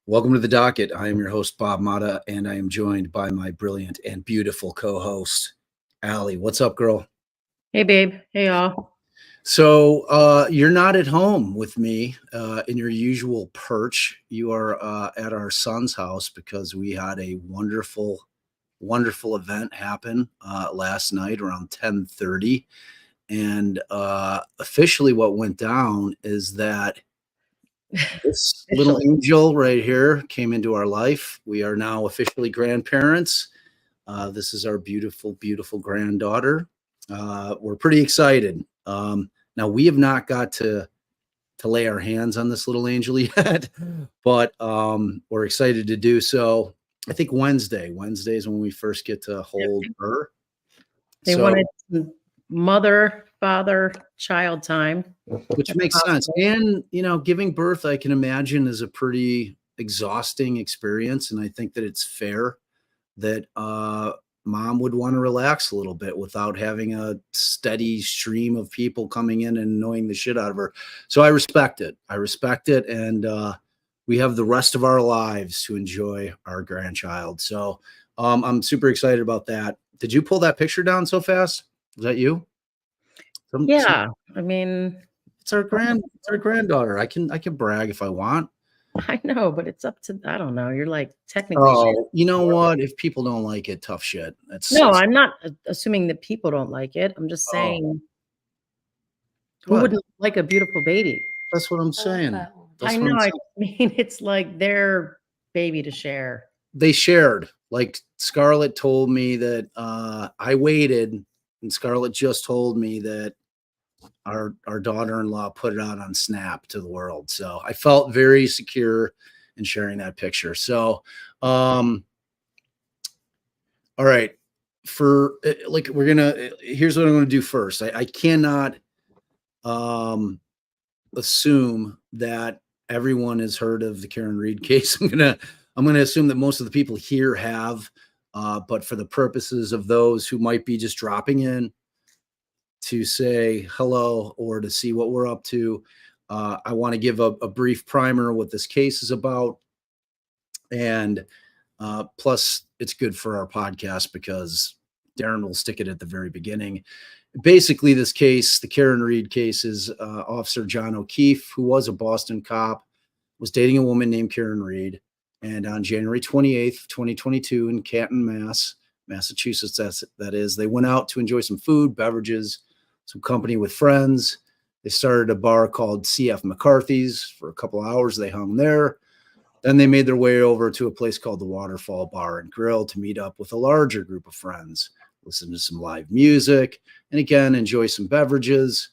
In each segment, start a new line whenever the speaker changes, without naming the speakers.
Welcome to the docket. I am your host, Bob Mata, and I am joined by my brilliant and beautiful co-host, Allie. What's up, girl?
Hey, babe. Hey, y'all.
So you're not at home with me in your usual perch. You are at our son's house because we had a wonderful, wonderful event happen last night around 10:30. And officially what went down is that this little
Officially.
angel right here came into our life. We are now officially grandparents. This is our beautiful, beautiful granddaughter. We're pretty excited. Now we have not got to lay our hands on this little angel yet, but we're excited to do so. I think Wednesday. Wednesday is when we first get to hold her.
They
So,
wanted some mother, father, child time.
which makes sense. And, giving birth, I can imagine, is a pretty exhausting experience. And I think that it's fair that mom would want to relax a little bit without having a steady stream of people coming in and annoying the shit out of her. So I respect it. I respect it. And we have the rest of our lives to enjoy our grandchild. So I'm super excited about that. Did you pull that picture down so fast? Was that you?
Yeah. I mean,
It's our granddaughter. I can brag if I want.
I know, but it's up to, I don't know. You're like technically.
Oh, you know what? If people don't like it, tough shit.
No, I'm not assuming that people don't like it. I'm just
Oh.
saying, who
What?
wouldn't like a beautiful baby?
That's what I'm saying.
I
That's what
know.
I'm
I
saying.
mean, it's like their baby to share.
They shared. Like Scarlett told me that I waited, and Scarlett just told me that our daughter-in-law put it out on Snap to the world. So I felt very secure in sharing that picture. So all right. For like here's what I'm gonna do first. I cannot assume that everyone has heard of the Karen Read case. I'm gonna assume that most of the people here have, but for the purposes of those who might be just dropping in to say hello or to see what we're up to, I want to give a brief primer what this case is about, and plus it's good for our podcast because Darren will stick it at the very beginning. Basically, this case, the Karen Read case, is Officer John O'Keefe, who was a Boston cop, was dating a woman named Karen Read. And on January 28th, 2022, in Canton, Massachusetts, that is, they went out to enjoy some food, beverages, some company with friends. They started a bar called C.F. McCarthy's for a couple of hours. They hung there. Then they made their way over to a place called the Waterfall Bar and Grill to meet up with a larger group of friends, listen to some live music, and again, enjoy some beverages.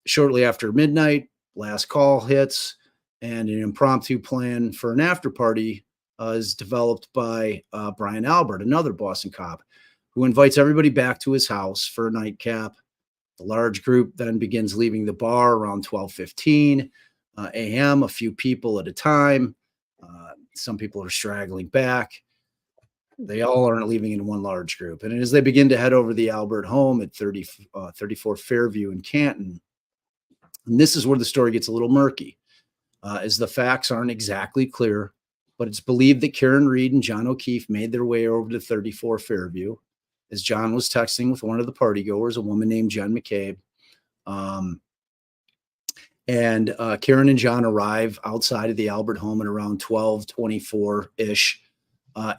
Shortly after midnight, last call hits, and an impromptu plan for an after party is developed by Brian Albert, another Boston cop, who invites everybody back to his house for a nightcap. The large group then begins leaving the bar around 12:15 a.m., a few people at a time. Some people are straggling back. They all aren't leaving in one large group. And as they begin to head over the Albert home at 34 Fairview in Canton, and this is where the story gets a little murky, as the facts aren't exactly clear, but it's believed that Karen Read and John O'Keefe made their way over to 34 Fairview as John was texting with one of the partygoers, a woman named Jen McCabe. And Karen and John arrive outside of the Albert home at around 12:24-ish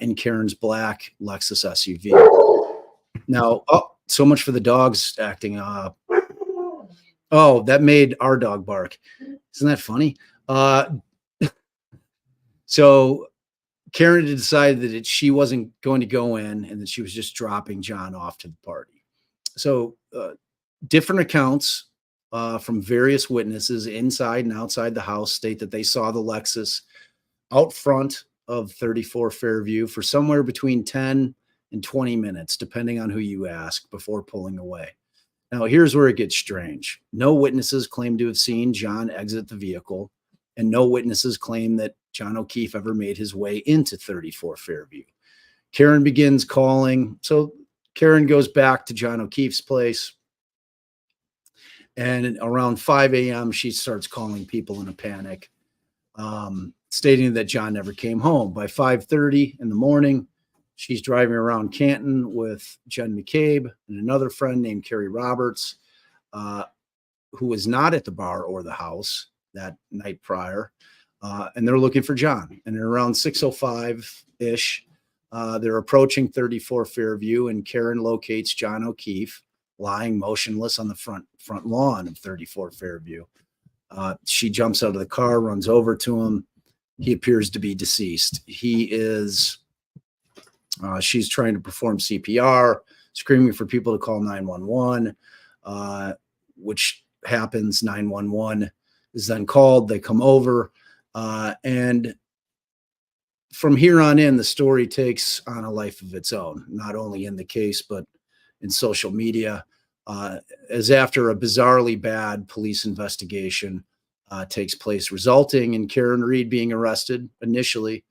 in Karen's black Lexus SUV. Now, so much for the dogs acting up. Oh, that made our dog bark. Isn't that funny? So Karen decided that she wasn't going to go in and that she was just dropping John off to the party. So different accounts from various witnesses inside and outside the house state that they saw the Lexus out front of 34 Fairview for somewhere between 10 and 20 minutes, depending on who you ask, before pulling away. Now, here's where it gets strange. No witnesses claim to have seen John exit the vehicle, and no witnesses claim that John O'Keefe ever made his way into 34 Fairview. Karen begins calling. So Karen goes back to John O'Keefe's place. And around 5 a.m., she starts calling people in a panic, stating that John never came home. By 5:30 in the morning, she's driving around Canton with Jen McCabe and another friend named Carrie Roberts, who was not at the bar or the house that night prior. And they're looking for John. And around 6:05-ish, they're approaching 34 Fairview, and Karen locates John O'Keefe lying motionless on the front lawn of 34 Fairview. She jumps out of the car, runs over to him. He appears to be deceased. She's trying to perform CPR, screaming for people to call 911, which happens. 911 is then called. They come over. And from here on in, the story takes on a life of its own, not only in the case, but in social media, as after a bizarrely bad police investigation takes place, resulting in Karen Read being arrested initially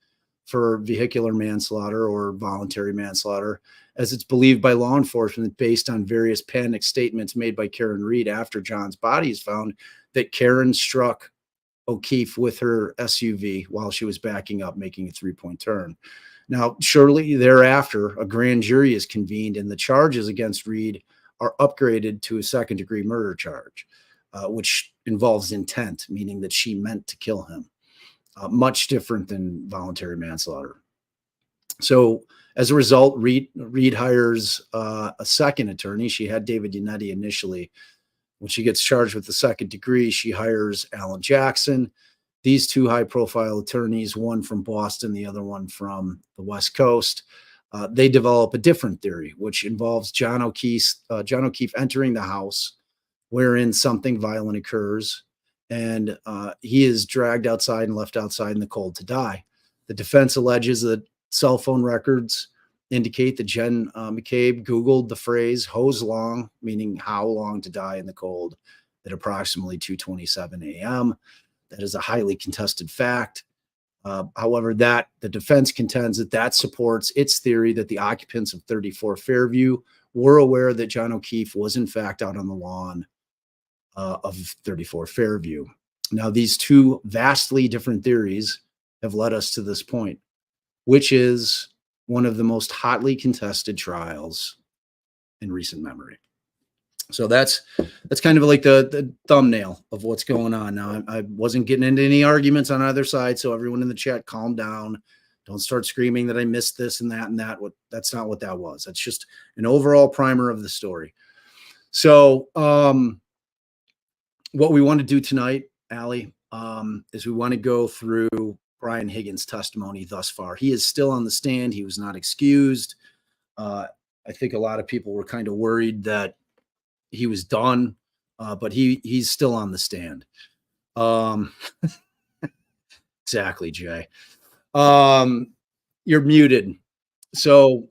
for vehicular manslaughter or voluntary manslaughter, as it's believed by law enforcement, based on various panic statements made by Karen Read after John's body is found, that Karen struck O'Keefe with her SUV while she was backing up, making a 3-point turn. Now, shortly thereafter, a grand jury is convened, and the charges against Read are upgraded to a second-degree murder charge, which involves intent, meaning that she meant to kill him. Much different than voluntary manslaughter. So as a result, Read hires a second attorney. She had David Yannetti initially. When she gets charged with the second degree, she hires Alan Jackson. These two high-profile attorneys, one from Boston, the other one from the West Coast, they develop a different theory, which involves John O'Keefe entering the house wherein something violent occurs, and he is dragged outside and left outside in the cold to die. The defense alleges that cell phone records indicate that Jen McCabe Googled the phrase hose long, meaning how long to die in the cold, at approximately 2:27 a.m. That is a highly contested fact. However, the defense contends that supports its theory that the occupants of 34 Fairview were aware that John O'Keefe was in fact out on the lawn of 34 Fairview. Now, these two vastly different theories have led us to this point, which is one of the most hotly contested trials in recent memory. So that's kind of like the thumbnail of what's going on. Now, I wasn't getting into any arguments on either side, so everyone in the chat, calm down. Don't start screaming that I missed this and that and that. That's not what that was. That's just an overall primer of the story. So what we want to do tonight, Allie, is we want to go through Brian Higgins' testimony thus far. He is still on the stand. He was not excused. I think a lot of people were kind of worried that he was done, but he's still on the stand. Exactly, Jay. You're muted. So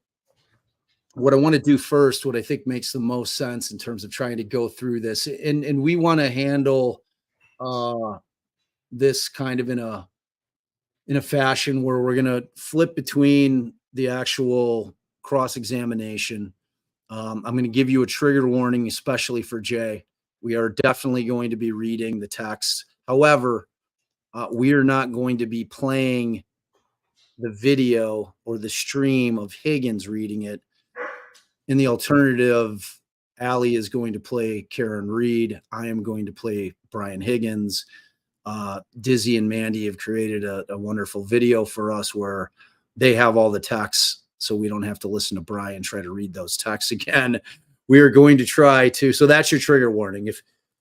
what I want to do first, what I think makes the most sense in terms of trying to go through this, and we want to handle this kind of in a fashion where we're going to flip between the actual cross-examination. I'm going to give you a trigger warning, especially for Jay. We are definitely going to be reading the text. However, we are not going to be playing the video or the stream of Higgins reading it. In the alternative, Allie is going to play Karen Read. I am going to play Brian Higgins. Dizzy and Mandy have created a wonderful video for us where they have all the texts, so we don't have to listen to Brian try to read those texts again. We are going to try to, so that's your trigger warning.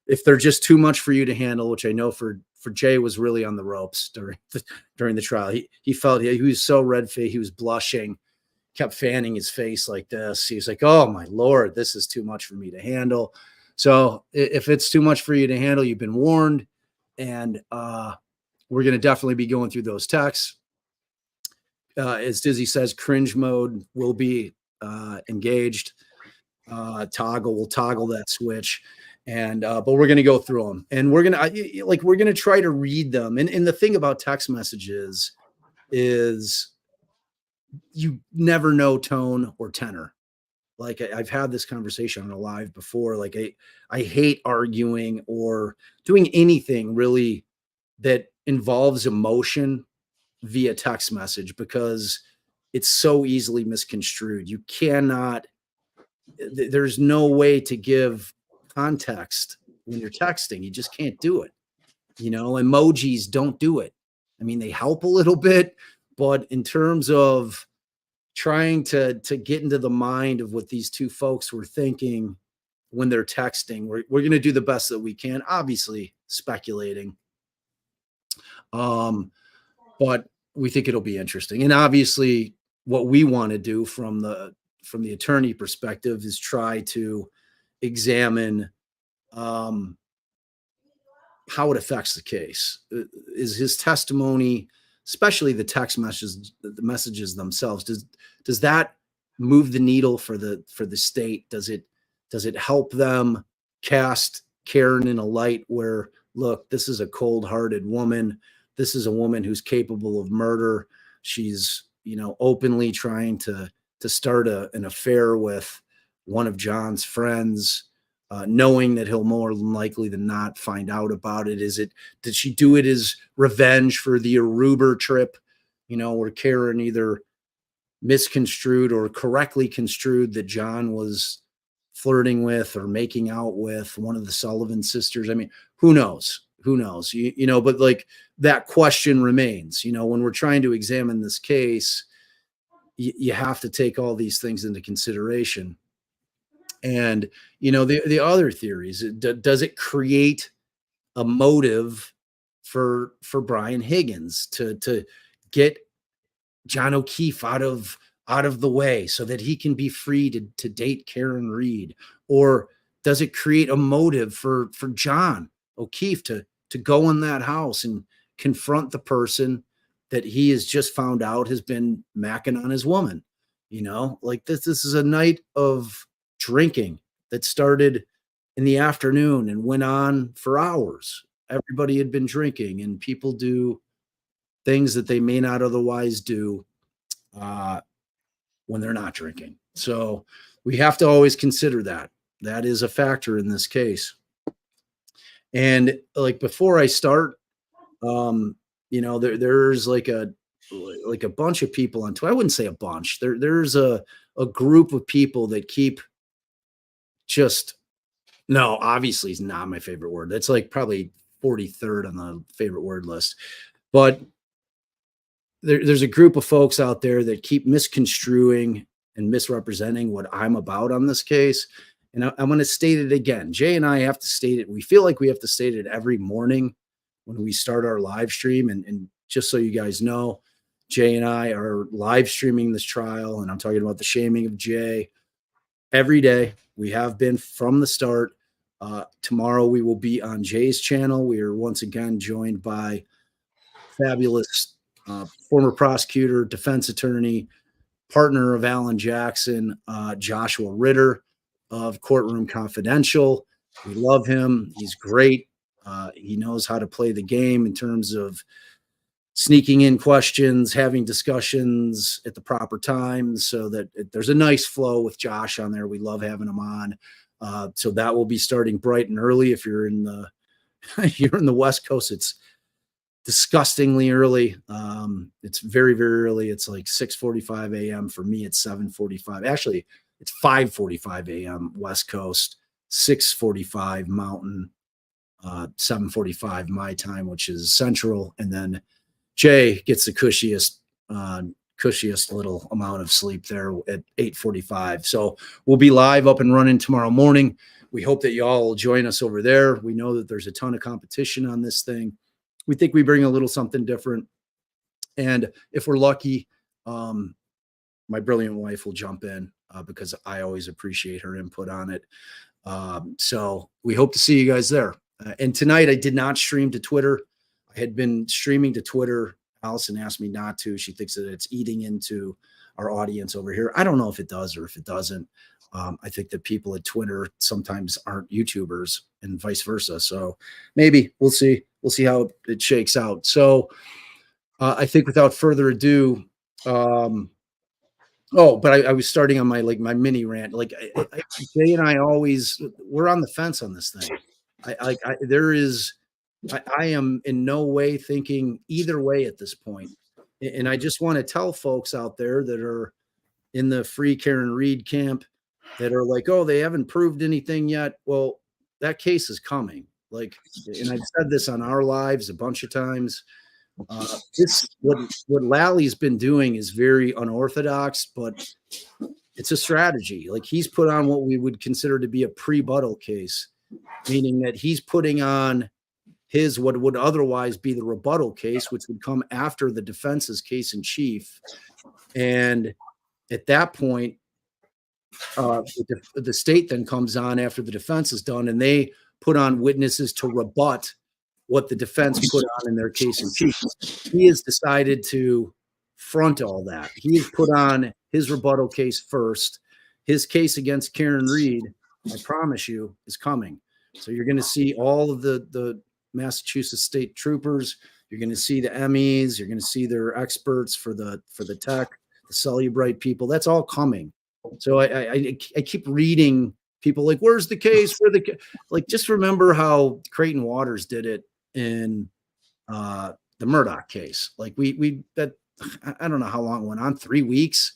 If they're just too much for you to handle, which I know for Jay was really on the ropes during the trial. He felt he was so red-faced, he was blushing, kept fanning his face like this. He was like, oh my Lord, this is too much for me to handle. So if it's too much for you to handle, you've been warned. And we're going to definitely be going through those texts. As Dizzy says, cringe mode will be engaged. We'll toggle that switch. And but we're going to go through them, and we're going to try to read them. And the thing about text messages is you never know tone or tenor. Like I've had this conversation on a live before. Like I hate arguing or doing anything really that involves emotion via text message because it's so easily misconstrued. You cannot, there's no way to give context when you're texting. You just can't do it. Emojis don't do it. I mean, they help a little bit, but in terms of trying to get into the mind of what these two folks were thinking when they're texting, we're going to do the best that we can, obviously speculating. But we think it'll be interesting. And obviously what we want to do from the attorney perspective is try to examine how it affects the case. Is his testimony, especially the text messages, the messages themselves, does that move the needle for the state? Does it help them cast Karen in a light where, look, this is a cold-hearted woman. This is a woman who's capable of murder. She's, openly trying to start an affair with one of John's friends, knowing that he'll more than likely than not find out about it. Did she do it as revenge for the Aruba trip, where Karen either misconstrued or correctly construed that John was flirting with or making out with one of the Sullivan sisters? I mean, who knows? But like that question remains, when we're trying to examine this case, you have to take all these things into consideration. And, the other theories, does it create a motive for Brian Higgins to get John O'Keefe out of the way so that he can be free to date Karen Read? Or does it create a motive for John O'Keefe to go in that house and confront the person that he has just found out has been macking on his woman? Like this is a night of drinking that started in the afternoon and went on for hours. Everybody had been drinking, and people do things that they may not otherwise do when they're not drinking. So we have to always consider that. That is a factor in this case. And like before I start, there's like a bunch of people on Twitter. I wouldn't say a bunch. There's a group of people that keep no, obviously is not my favorite word. That's like probably 43rd on the favorite word list. But there's a group of folks out there that keep misconstruing and misrepresenting what I'm about on this case. And I'm going to state it again. Jay and I have to state it. We feel like we have to state it every morning when we start our live stream. And just so you guys know, Jay and I are live streaming this trial, and I'm talking about the shaming of Jay every day. We have been from the start. Tomorrow we will be on Jay's channel. We are once again joined by fabulous former prosecutor, defense attorney, partner of Alan Jackson, Joshua Ritter of Courtroom Confidential. We love him. He's great. He knows how to play the game in terms of sneaking in questions, having discussions at the proper time, so that there's a nice flow with Josh on there. We love having him on. So that will be starting bright and early. If you're in the you're in the West Coast, it's disgustingly early. It's very, very early. It's like 6:45 a.m. For me, it's 7:45. Actually, it's 5:45 a.m. West Coast, 6:45 Mountain, 7:45 my time, which is Central. And then Jay gets the cushiest little amount of sleep there at 8:45. So we'll be live up and running tomorrow morning. We hope that y'all will join us over there. We know that there's a ton of competition on this thing. We think we bring a little something different. And if we're lucky, my brilliant wife will jump in because I always appreciate her input on it. So we hope to see you guys there. And tonight I did not stream to Twitter. I had been streaming to Twitter. Allison asked me not to. She thinks that it's eating into our audience over here. I don't know if it does or if it doesn't. I think that people at Twitter sometimes aren't YouTubers and vice versa. So maybe we'll see. We'll see how it shakes out. So I think without further ado, but I was starting on my mini rant. Jay and I we're on the fence on this thing. I am in no way thinking either way at this point. And I just want to tell folks out there that are in the free Karen Read camp that are like, oh, they haven't proved anything yet. Well, that case is coming. Like, and I've said this on our lives a bunch of times. This what Lally's been doing is very unorthodox, but it's a strategy. Like, he's put on what we would consider to be a pre-buttal case, meaning that he's putting on his what would otherwise be the rebuttal case, which would come after the defense's case in chief. And at that point, the state then comes on after the defense is done, and they put on witnesses to rebut what the defense put on in their case in chief. He has decided to front all that. He has put on his rebuttal case first. His case against Karen Read, I promise you, is coming. So you're going to see all of the Massachusetts state troopers. You're going to see the MEs. You're going to see their experts for the tech, the Cellubrite people. That's all coming. So I keep reading people like, where's the case for the, like, just remember how Creighton Waters did it in the Murdoch case. Like that, I don't know how long it went on, 3 weeks.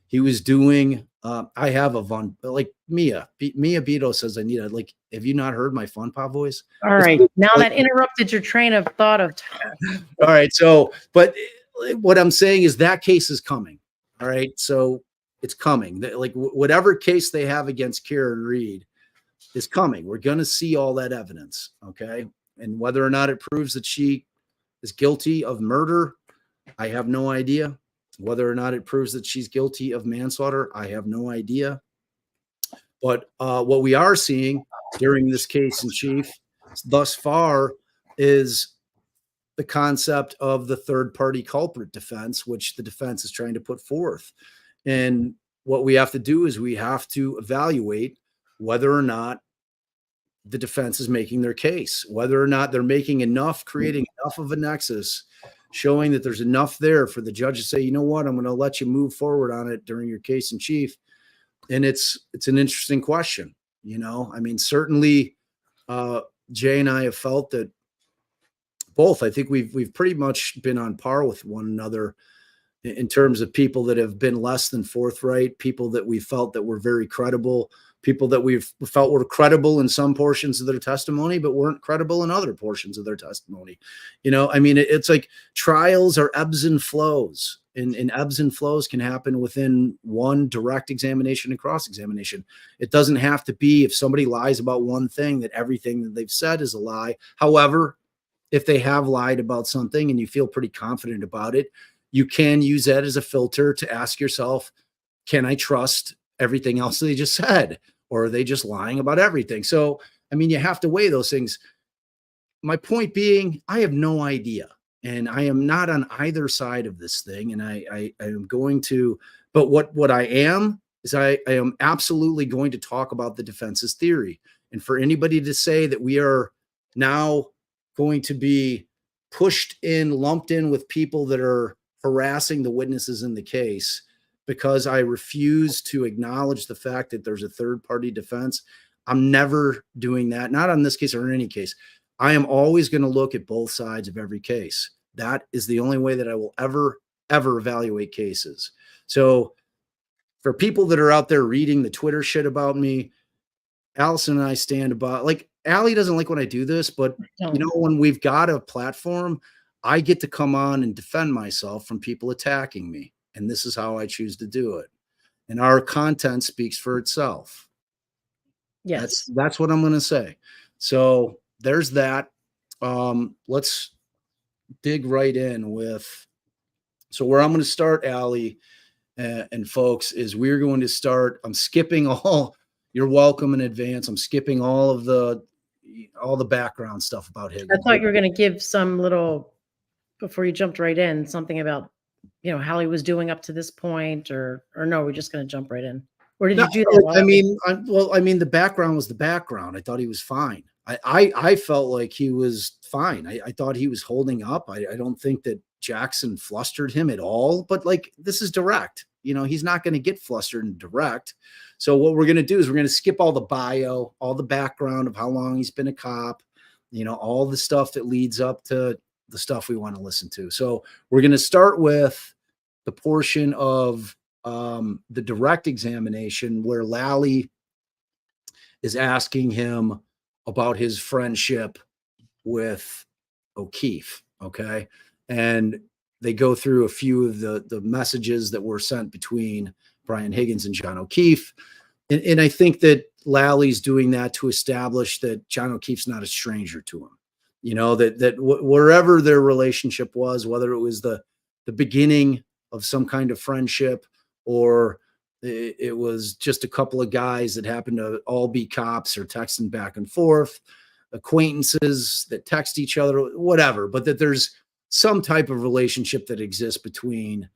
He was doing, I have a fun, like Mia Beto says, I need a, like, have you not heard my Fun Pop voice?
All right. Now that interrupted your train of thought of.
All right. So, but what I'm saying is that case is coming. All right. So it's coming. Like, whatever case they have against Karen Read is coming. We're going to see all that evidence. Okay. And whether or not it proves that she is guilty of murder, I have no idea. Whether or not it proves that she's guilty of manslaughter, I have no idea. But what we are seeing during this case in chief thus far is the concept of the third party culprit defense, which the defense is trying to put forth. And what we have to do is we have to evaluate whether or not the defense is making their case, whether or not they're making enough, creating enough of a nexus, showing that there's enough there for the judge to say, you know what, I'm going to let you move forward on it during your case in chief. And it's an interesting question. You know, I mean, certainly Jay and I have felt that both, I think we've pretty much been on par with one another in terms of people that have been less than forthright, people that we felt that were very credible, people that we've felt were credible in some portions of their testimony, but weren't credible in other portions of their testimony. You know, I mean, it's like trials are ebbs and flows, and ebbs and flows can happen within one direct examination and cross-examination. It doesn't have to be, if somebody lies about one thing, that everything that they've said is a lie. However, if they have lied about something and you feel pretty confident about it, you can use that as a filter to ask yourself, can I trust everything else they just said? Or are they just lying about everything? So, I mean, you have to weigh those things. My point being, I have no idea. And I am not on either side of this thing. And I am going to, but what I am is I am absolutely going to talk about the defense's theory. And for anybody to say that we are now going to be pushed in, lumped in with people that are harassing the witnesses in the case because I refuse to acknowledge the fact that there's a third party defense, I'm never doing that. Not on this case or in any case. I am always going to look at both sides of every case. That is the only way that I will ever evaluate cases. So for people that are out there reading the Twitter shit about me, Allison and I stand about, like, Allie doesn't like when I do this, but you know, when we've got a platform, I get to come on and defend myself from people attacking me. And this is how I choose to do it. And our content speaks for itself.
Yes.
That's what I'm going to say. So there's that. Let's dig right in with, so where I'm going to start, Allie and folks, is we're going to start, I'm skipping all, you're welcome in advance. I'm skipping all the background stuff about Higgins.
I thought you were going to give some little, before you jumped right in, something about, you know, how he was doing up to this point, or no, we're just going to jump right in. Or did you do that?
I mean, the background was the background. I thought he was fine. I felt like he was fine. I thought he was holding up. I don't think that Jackson flustered him at all, but like, this is direct. You know, he's not going to get flustered and direct. So what we're going to do is we're going to skip all the bio, all the background of how long he's been a cop, you know, all the stuff that leads up to the stuff we want to listen to. So we're going to start with the portion of the direct examination where Lally is asking him about his friendship with O'Keefe. Okay. And they go through a few of the messages that were sent between Brian Higgins and John O'Keefe. And I think that Lally's doing that to establish that John O'Keefe's not a stranger to him. You know, that wherever their relationship was, whether it was the beginning of some kind of friendship, or it was just a couple of guys that happened to all be cops or texting back and forth, acquaintances that text each other, whatever, but that there's some type of relationship that exists between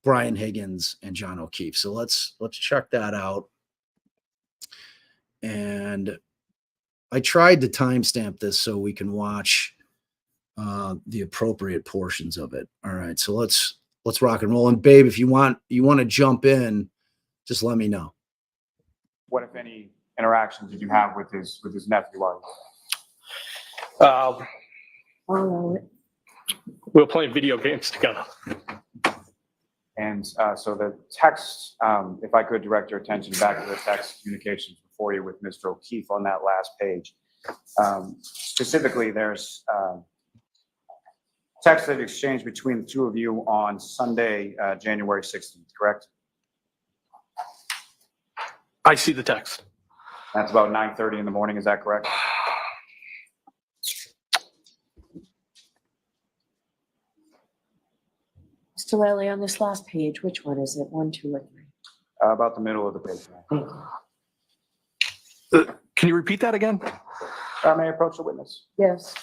Brian Higgins and John O'Keefe. So let's check that out. And I tried to timestamp this so we can watch the appropriate portions of it. All right, so let's rock and roll. And babe, if you want to jump in, just let me know.
What, if any, interactions did you have with his nephew?
We were playing video games together.
And so the text, if I could direct your attention back to the text communications before you with Mr. O'Keefe on that last page. Specifically, there's text that exchanged between the two of you on Sunday, January 16th, correct?
I see the text.
That's about 9:30 in the morning, is that correct?
Mr. Lally, on this last page, which one is it? 1, 2, or 3?
About the middle of the page.
Can you repeat that again?
May I approach the witness?
Yes.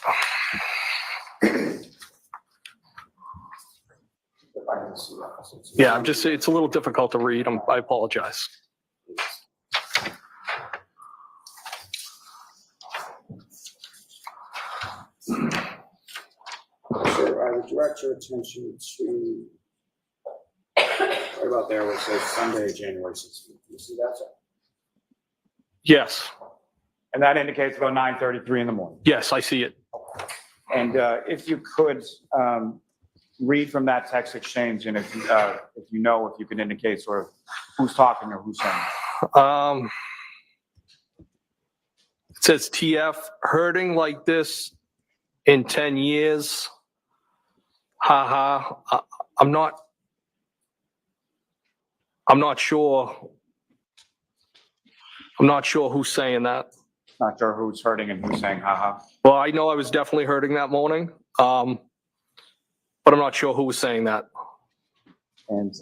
Yeah, I'm just, it's a little difficult to read. I apologize.
Sure, I would direct your attention to right about there where it says Sunday, January 16th. You see that, sir?
Yes.
And that indicates about 9:33 in the morning.
Yes, I see it.
And if you could read from that text exchange, and if you could indicate sort of who's talking or who's saying.
It says TF, hurting like this in 10 years. Haha. I'm not sure. I'm not sure who's saying that.
Not sure who's hurting and who's saying haha.
Well, I know I was definitely hurting that morning. But I'm not sure who was saying that.
And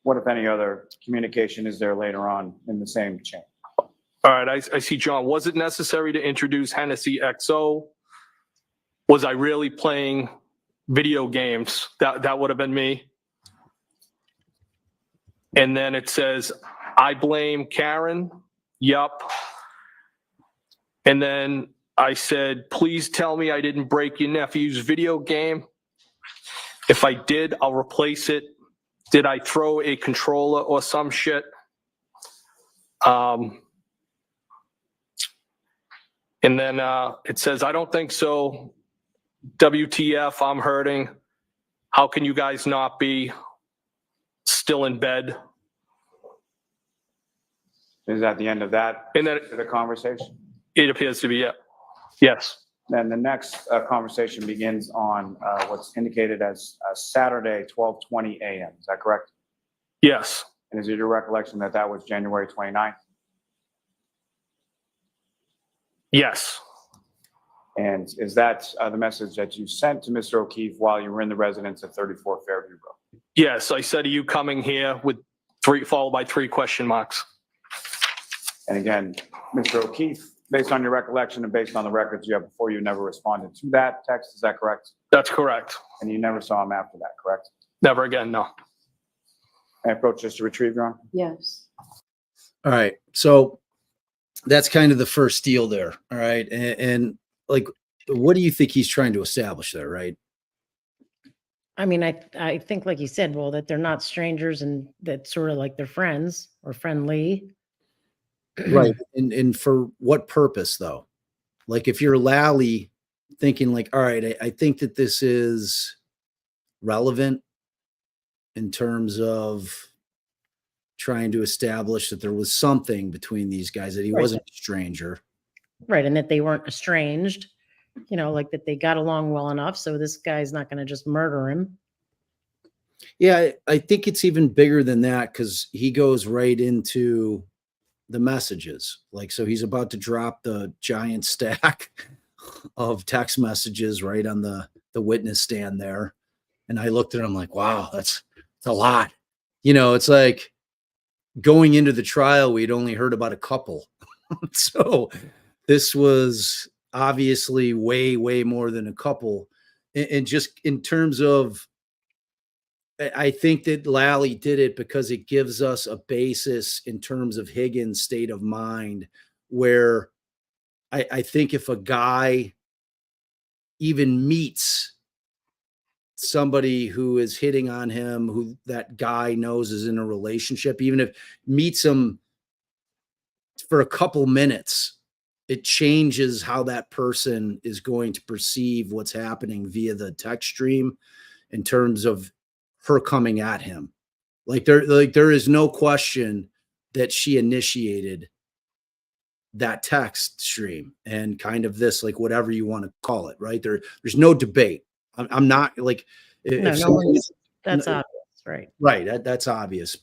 what, if any, other communication is there later on in the same chain?
All right, I see John. Was it necessary to introduce Hennessy XO? Was I really playing video games? That would have been me. And then it says, I blame Karen. Yup. And then I said, please tell me I didn't break your nephew's video game. If I did, I'll replace it. Did I throw a controller or some shit? And then it says, I don't think so. WTF, I'm hurting. How can you guys not be still in bed?
Is that the end of that?
And then
The conversation?
it appears to be, yeah. Yes.
Then the next conversation begins on what's indicated as Saturday, 12:20 a.m. Is that correct?
Yes.
And is it your recollection that that was January 29th?
Yes.
And is that the message that you sent to Mr. O'Keefe while you were in the residence at 34 Fairview Road?
Yes. I said, are you coming here with followed by 3 question marks?
And again, Mr. O'Keefe, based on your recollection and based on the records you have before, you never responded to that text. Is that correct?
That's correct.
And you never saw him after that, correct?
Never again, no.
I approach just to retrieve, Your Honor?
Yes.
All right. So that's kind of the first deal there. All right. And like, what do you think he's trying to establish there, right?
I mean, I think, like you said, well, that they're not strangers and that sort of like they're friends or friendly.
Right. And for what purpose though? Like if you're Lally thinking like, all right, I think that this is relevant in terms of trying to establish that there was something between these guys, that he
Right.
wasn't a stranger.
Right. And that they weren't estranged, like that they got along well enough. So this guy's not going to just murder him.
Yeah, I think it's even bigger than that, because he goes right into the messages. Like, so he's about to drop the giant stack of text messages right on the witness stand there. And I looked at him like, wow, that's a lot. It's like going into the trial, we'd only heard about a couple. So this was obviously way, way more than a couple. And just in terms of, I think that Lally did it because it gives us a basis in terms of Higgins' state of mind, where I think if a guy even meets somebody who is hitting on him, who that guy knows is in a relationship, even if meets him for a couple minutes, it changes how that person is going to perceive what's happening via the text stream in terms of her coming at him. There is no question that she initiated that text stream and kind of this, like, whatever you want to call it, right? There's no debate. I'm not like,
No,
if
no
somebody-
one's, that's obvious, right?
right. That's obvious.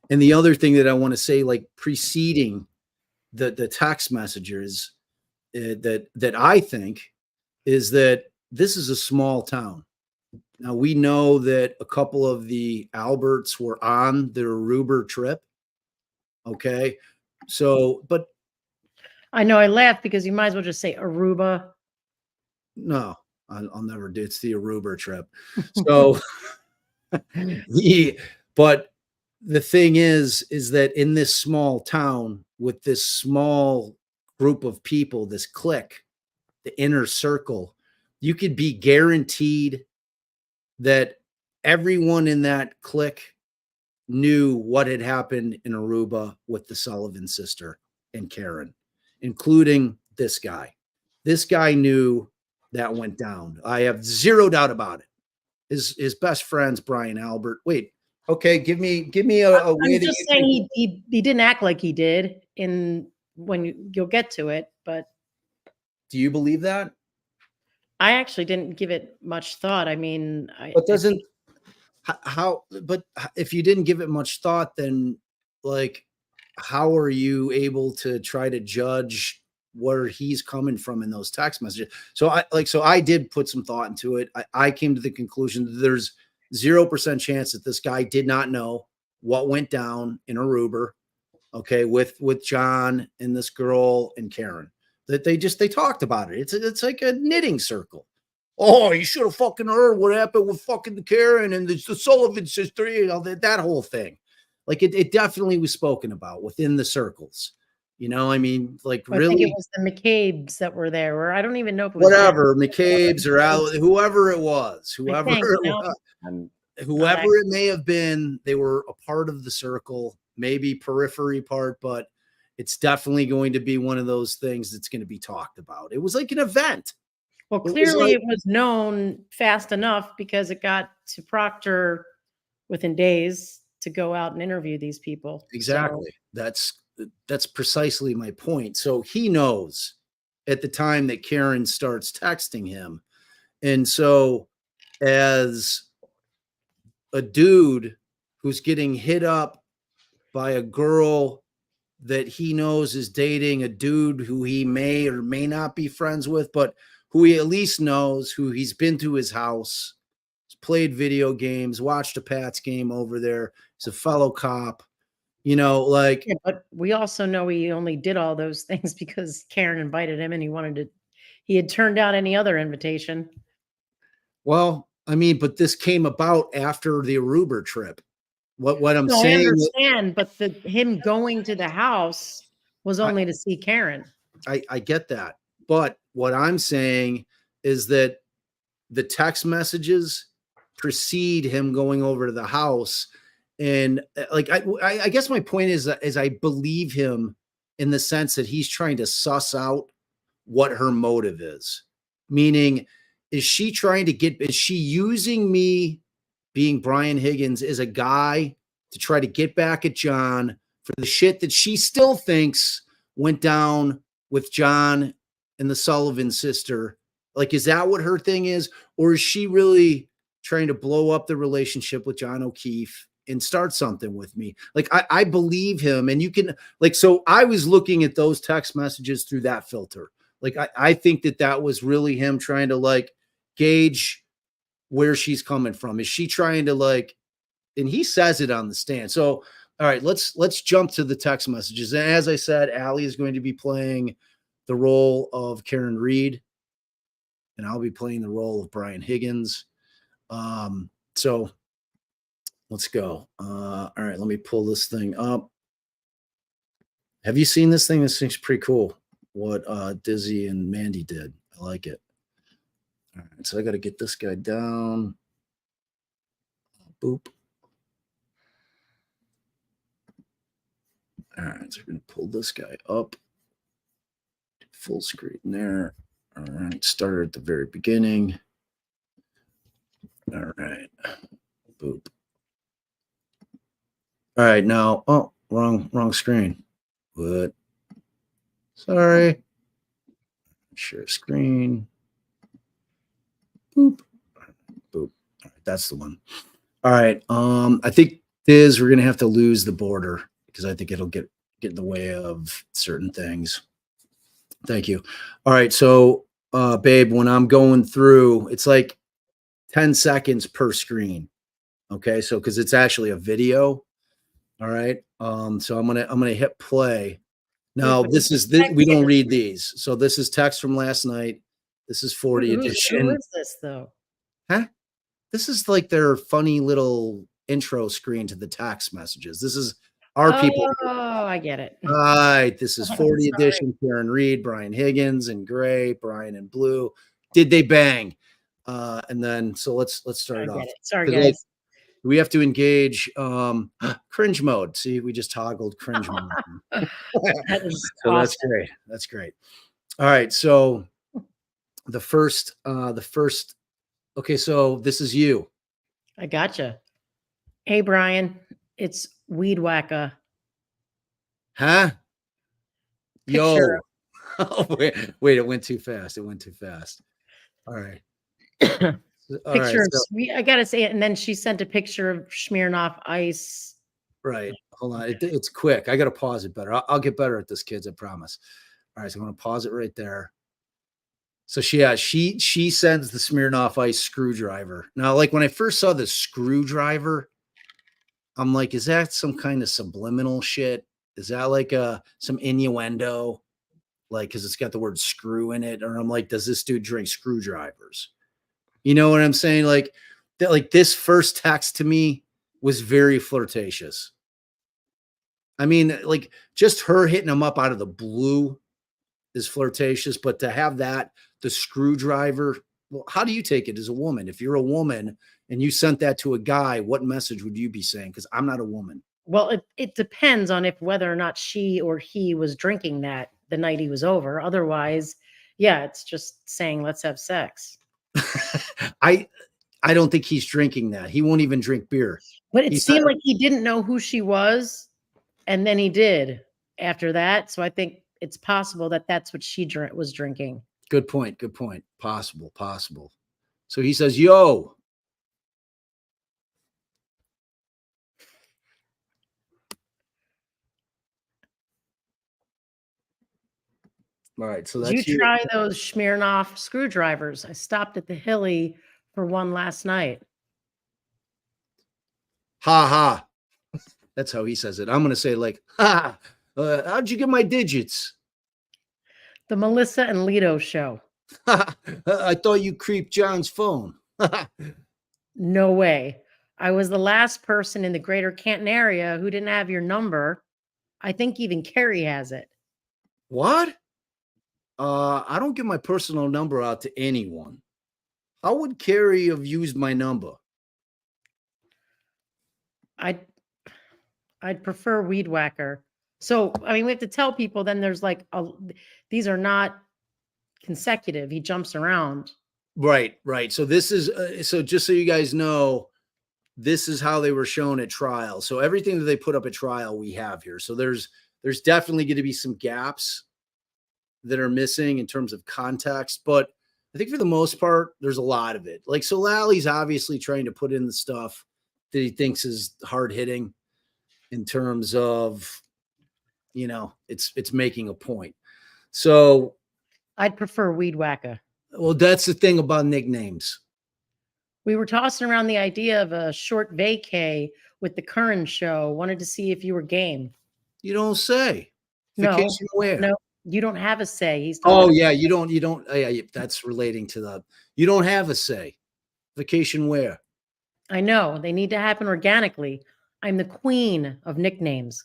And the other thing that I want to say, like preceding the text messages, that I think is that this is a small town. Now, we know that a couple of the Alberts were on their Aruba trip. Okay. So, but
I know I laughed because you might as well just say Aruba.
no, I'll never do. It's the Aruba trip. So, but the thing is that in this small town with this small group of people, this clique, the inner circle, you could be guaranteed that everyone in that clique knew what had happened in Aruba with the Sullivan sister and Karen, including this guy. This guy knew that went down. I have zero doubt about it. His best friend's Brian Albert. Wait, okay, give me a way
I'm
that
just
you
saying he didn't act like he did you'll get to it, but
do you believe that?
I actually didn't give it much thought. I mean,
But doesn't how? But if you didn't give it much thought, then like, how are you able to try to judge where he's coming from in those text messages? So I did put some thought into it. I came to the conclusion that there's 0% chance that this guy did not know what went down in Aruba, okay, with John and this girl and Karen. That they talked about it. It's like a knitting circle. Oh, you should have fucking heard what happened with fucking the Karen and the Sullivan sister, that whole thing. Like it definitely was spoken about within the circles. I mean, like,
I
really,
think it was the McCabe's that were there, or I don't even know if it was
whatever, McCabe's or whoever it was, whoever
think,
it
no,
was,
I'm
whoever
not
it may have been, they were a part of the circle, maybe periphery part, but it's definitely going to be one of those things that's going to be talked about. It was like an event.
Well,
was
clearly
like-
it was known fast enough because it got to Proctor within days to go out and interview these people. So-
Exactly. That's precisely my point. So he knows at the time that Karen starts texting him. And so as a dude who's getting hit up by a girl that he knows is dating a dude who he may or may not be friends with, but who he at least knows, who he's been to his house, played video games, watched a Pats game over there. He's a fellow cop, like,
Yeah, but we also know he only did all those things because Karen invited him and he had turned down any other invitation.
well, I mean, but this came about after the Aruba trip. What I'm
No, I
saying,
understand, but him going to the house was only to see Karen.
I get that. But what I'm saying is that the text messages precede him going over to the house. And like, I guess my point is I believe him in the sense that he's trying to suss out what her motive is. Meaning, is she using me being Brian Higgins as a guy to try to get back at John for the shit that she still thinks went down with John and the Sullivan sister? Like, is that what her thing is? Or is she really trying to blow up the relationship with John O'Keefe and start something with me? Like, I believe him. And you can, like, so I was looking at those text messages through that filter. Like, I think that was really him trying to like gauge where she's coming from. Is she trying to like, and he says it on the stand. So, all right, let's jump to the text messages. And as I said, Allie is going to be playing the role of Karen Read, and I'll be playing the role of Brian Higgins. So let's go. All right, let me pull this thing up. Have you seen this thing? This thing's pretty cool. What Dizzy and Mandy did. I like it. All right, so I got to get this guy down. Boop. All right, so we're going to pull this guy up. Full screen there. All right, started at the very beginning. All right, boop. All right, now, oh, wrong screen. What? Sorry. Share screen. Boop. Boop. All right, that's the one. All right. I think we're gonna have to lose the border because I think it'll get in the way of certain things. Thank you. All right. So babe, when I'm going through, it's like 10 seconds per screen. Okay. So because it's actually a video. All right. So I'm gonna hit play. Now we don't read these. So this is text from last night. This is 40 edition.
Who is this though?
Huh? This is like their funny little intro screen to the text messages. This is our people.
Oh, I get it.
All right. This is 40 edition. Karen Read, Brian Higgins in gray, Brian in blue. Did they bang? And then so let's start it off.
Sorry, guys.
Like, we have to engage cringe mode. See, we just toggled cringe mode.
That is
So
awesome.
that's great. That's great. All right. So the first, okay. So this is you.
I gotcha. Hey, Brian, it's Weed Whacker.
Huh? Yo.
Picture.
Oh, wait, it went too fast. It went too fast. All right. All right,
Picture of
so-
sweet. I gotta say it. And then she sent a picture of Smirnoff Ice.
right. Hold on. It's quick. I got to pause it better. I'll get better at this, kids. I promise. All right. So I'm going to pause it right there. So she sends the Smirnoff Ice screwdriver. Now, like when I first saw the screwdriver, I'm like, is that some kind of subliminal shit? Is that like some innuendo? Like, because it's got the word screw in it. Or I'm like, does this dude drink screwdrivers? You know what I'm saying? Like, this first text to me was very flirtatious. I mean, like, just her hitting him up out of the blue is flirtatious, but to have the screwdriver, well, how do you take it as a woman? If you're a woman and you sent that to a guy, what message would you be saying? Because I'm not a woman.
Well, it depends on whether or not she or he was drinking that the night he was over. Otherwise, yeah, it's just saying, let's have sex.
I don't think he's drinking that. He won't even drink beer.
But it seemed like he didn't know who she was. And then he did after that. So I think it's possible that that's what she was drinking.
Good point. Good point. Possible. So he says, yo. All right. So that's
Did you try those Smirnoff screwdrivers? I stopped at the Hilly for one last night.
Ha ha. That's how he says it. I'm going to say like, ha, how'd you get my digits?
The Melissa and Lito show.
I thought you creeped John's phone.
No way. I was the last person in the greater Canton area who didn't have your number. I think even Carrie has it.
What? I don't give my personal number out to anyone. How would Carrie have used my number?
I'd prefer Weed Whacker. So, I mean, we have to tell people then there's like, these are not consecutive. He jumps around.
Right, right. So this is so just so you guys know, this is how they were shown at trial. So everything that they put up at trial, we have here. So there's definitely going to be some gaps that are missing in terms of context, but I think for the most part, there's a lot of it. Like, so Lally's obviously trying to put in the stuff that he thinks is hard hitting in terms of, you know, it's making a point. So,
I'd prefer Weed Whacker.
well, that's the thing about nicknames.
We were tossing around the idea of a short vacay with the current show. Wanted to see if you were game.
You don't say.
No,
Vacation where?
no, you don't have a say. He's
Oh
talking-
yeah, you don't. Yeah, that's relating to the. You don't have a say. Vacation where?
I know they need to happen organically. I'm the queen of nicknames.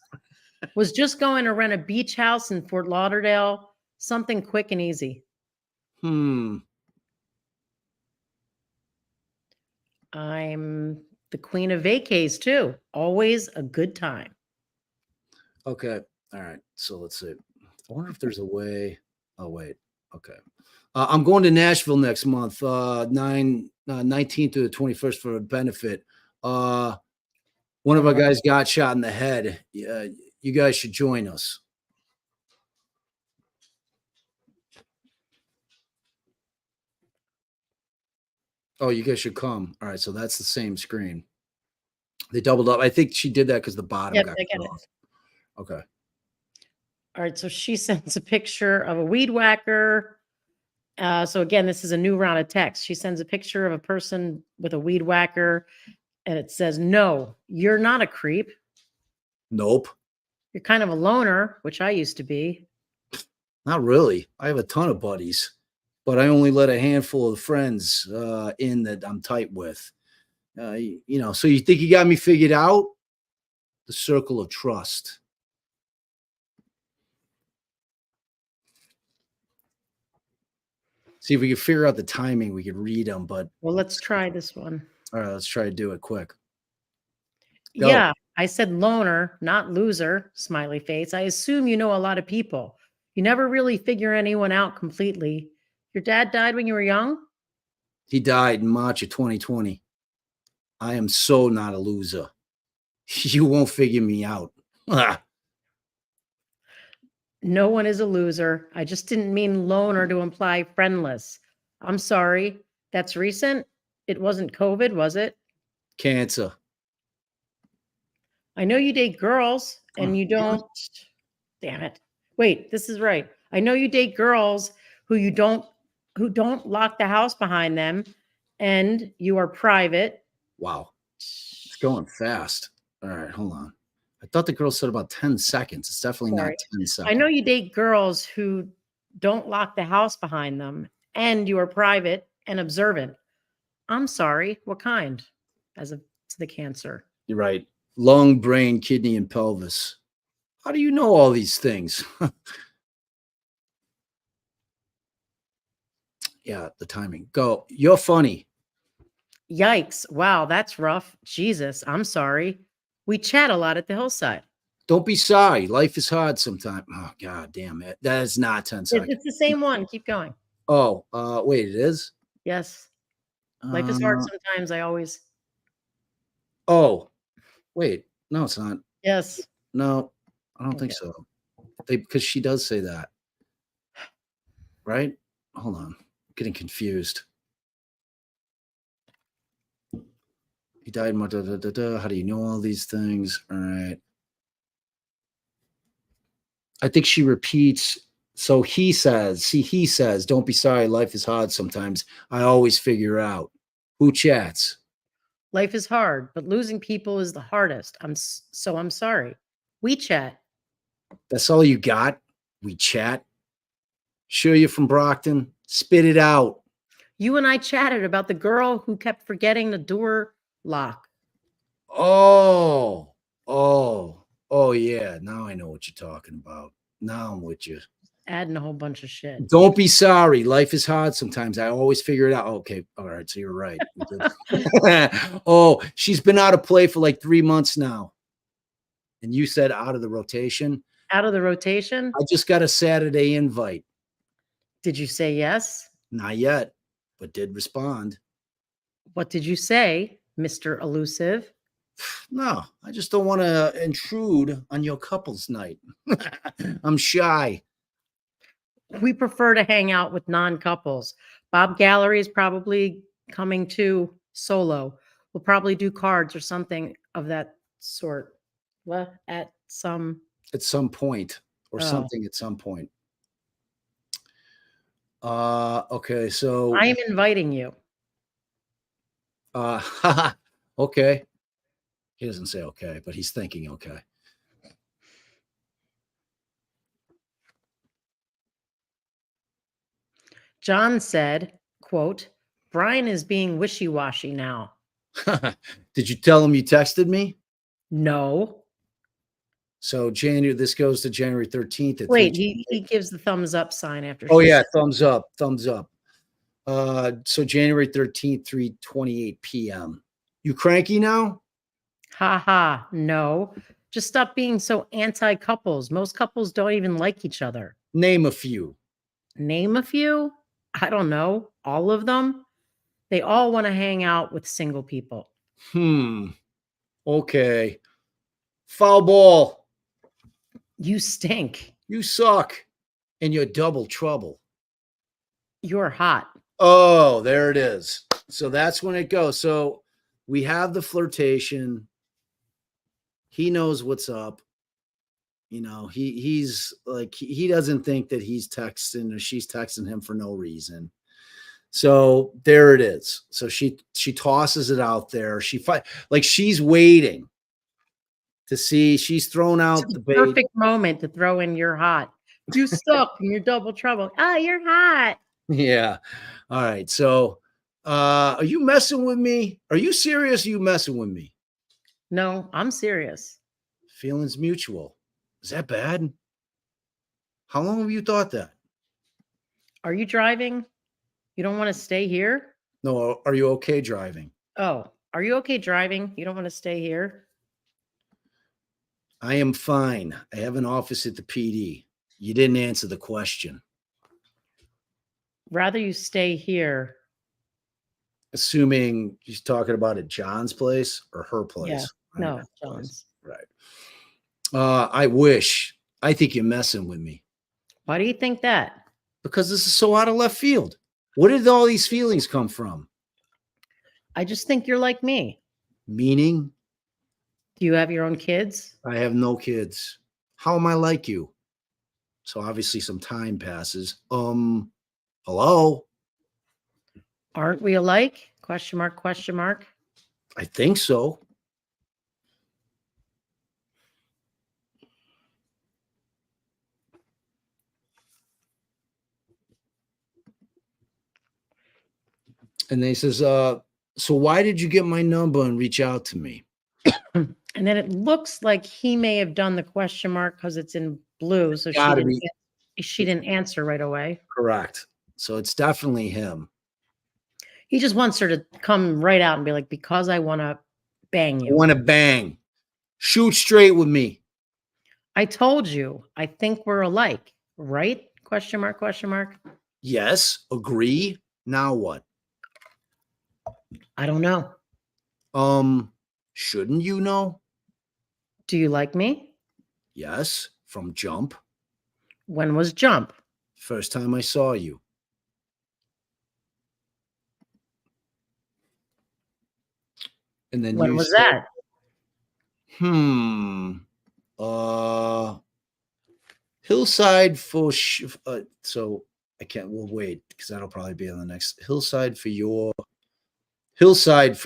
Was just going to rent a beach house in Fort Lauderdale. Something quick and easy. I'm the queen of vacays too. Always a good time.
Okay. All right. So let's see. I wonder if there's a way. Oh wait. Okay. I'm going to Nashville next month, 19th to the 21st for a benefit. One of our guys got shot in the head. You guys should join us. Oh, you guys should come. All right. So that's the same screen. They doubled up. I think she did that because the bottom
Yep,
got
I get
cut
it.
off. Okay.
All right. So she sends a picture of a weed whacker. So again, this is a new round of text. She sends a picture of a person with a weed whacker, and it says, "No, you're not a creep.
Nope.
You're kind of a loner, which I used to be."
Not really. I have a ton of buddies, but I only let a handful of friends in that I'm tight with. You know, so you think you got me figured out? The circle of trust. See if we can figure out the timing. We could read them, but
Well, let's try this one.
all right, let's try to do it quick. Go.
Yeah, I said loner, not loser, smiley face. I assume you know a lot of people. You never really figure anyone out completely. Your dad died when you were young?
He died in March of 2020. I am so not a loser. You won't figure me out.
No one is a loser. I just didn't mean loner to imply friendless. I'm sorry. That's recent. It wasn't COVID, was it?
Cancer.
I know you date girls and you don't. Damn it. Wait, this is right. I know you date girls who don't lock the house behind them, and you are private.
Wow. It's going fast. All right, hold on. I thought the girl said about 10 seconds. It's definitely
Sorry.
not 10 seconds.
I know you date girls who don't lock the house behind them, and you are private and observant. I'm sorry. What kind? As of to the cancer.
You're right. Lung, brain, kidney, and pelvis. How do you know all these things? Yeah, the timing. Go. You're funny.
Yikes. Wow, that's rough. Jesus, I'm sorry. We chat a lot at the hillside.
Don't be sorry. Life is hard sometimes. Oh, God damn it. That is not 10 seconds.
It's the same one. Keep going.
Oh, wait, it is?
Yes. Life is hard
Uh,
sometimes. I always.
Oh, wait. No, it's not.
Yes.
No, I don't think
Okay.
so. Because she does say that. Right? Hold on. I'm getting confused. He died. How do you know all these things? All right. I think she repeats. So he says, don't be sorry. Life is hard sometimes. I always figure out. Who chats?
Life is hard, but losing people is the hardest. I'm sorry. We chat.
That's all you got? We chat? Sure you're from Brockton? Spit it out.
You and I chatted about the girl who kept forgetting the door lock.
Oh, yeah. Now I know what you're talking about. Now I'm with you.
Adding a whole bunch of shit.
Don't be sorry. Life is hard sometimes. I always figure it out. Okay. All right. So you're right. Oh, she's been out of play for like 3 months now. And you said out of the rotation.
Out of the rotation?
I just got a Saturday invite.
Did you say yes?
Not yet, but did respond.
What did you say, Mr. Elusive?
No, I just don't want to intrude on your couple's night. I'm shy.
We prefer to hang out with non-couples. Bob Gallery is probably coming to solo. We'll probably do cards or something of that sort. What at some
At some point or
Oh.
something at some point. Okay, so
I am inviting you.
okay. He doesn't say okay, but he's thinking okay.
John said, quote, Brian is being wishy-washy now.
Did you tell him you texted me?
No.
So this goes to January 13th. At
Wait,
3:28.
he gives the thumbs up sign after.
Oh
she
yeah,
said-
thumbs up, thumbs up. So January 13th, 3:28 p.m. You cranky now?
Ha ha. No. Just stop being so anti-couples. Most couples don't even like each other.
Name a few.
Name a few. I don't know. All of them. They all want to hang out with single people.
Okay. Foul ball.
You stink.
You suck. And you're double trouble.
You're hot.
Oh, there it is. So that's when it goes. So we have the flirtation. He knows what's up. You know, he's like, he doesn't think that he's texting or she's texting him for no reason. So there it is. So she tosses it out there. Like she's waiting to see. She's thrown out
It's
the
the
bait.
perfect moment to throw in you're hot. You suck and you're double trouble. Oh, you're hot.
Yeah. All right. So are you messing with me? Are you serious? Are you messing with me?
No, I'm serious.
Feelings mutual. Is that bad? How long have you thought that?
Are you driving? You don't want to stay here?
No, are you okay driving?
Oh, are you okay driving? You don't want to stay here?
I am fine. I have an office at the PD. You didn't answer the question.
Rather you stay here.
Assuming she's talking about at John's place or her place.
Yeah,
I mean,
no,
her place.
John's.
Right. I wish. I think you're messing with me
Why do you think that?
because this is so out of left field. Where did all these feelings come from?
I just think you're like me.
Meaning,
Do you have your own kids?
I have no kids. How am I like you? So obviously some time passes. Hello?
Aren't we alike? Question mark, question mark.
I think so. And then he says, so why did you get my number and reach out to me?
And then it looks like he may have done the question mark because it's in blue. So
Gotta
she didn't answer right away.
Correct. So it's definitely him.
He just wants her to come right out and be like, because I want to bang
I
you.
want to bang. Shoot straight with me.
I told you, I think we're alike, right? Question mark, question mark.
Yes. Agree. Now what?
I don't know.
Shouldn't you know?
Do you like me?
Yes. From jump.
When was jump?
First time I saw you. And then
When
you
was
said,
that?
Hillside for so I can't. We'll wait because that'll probably be on the next hillside for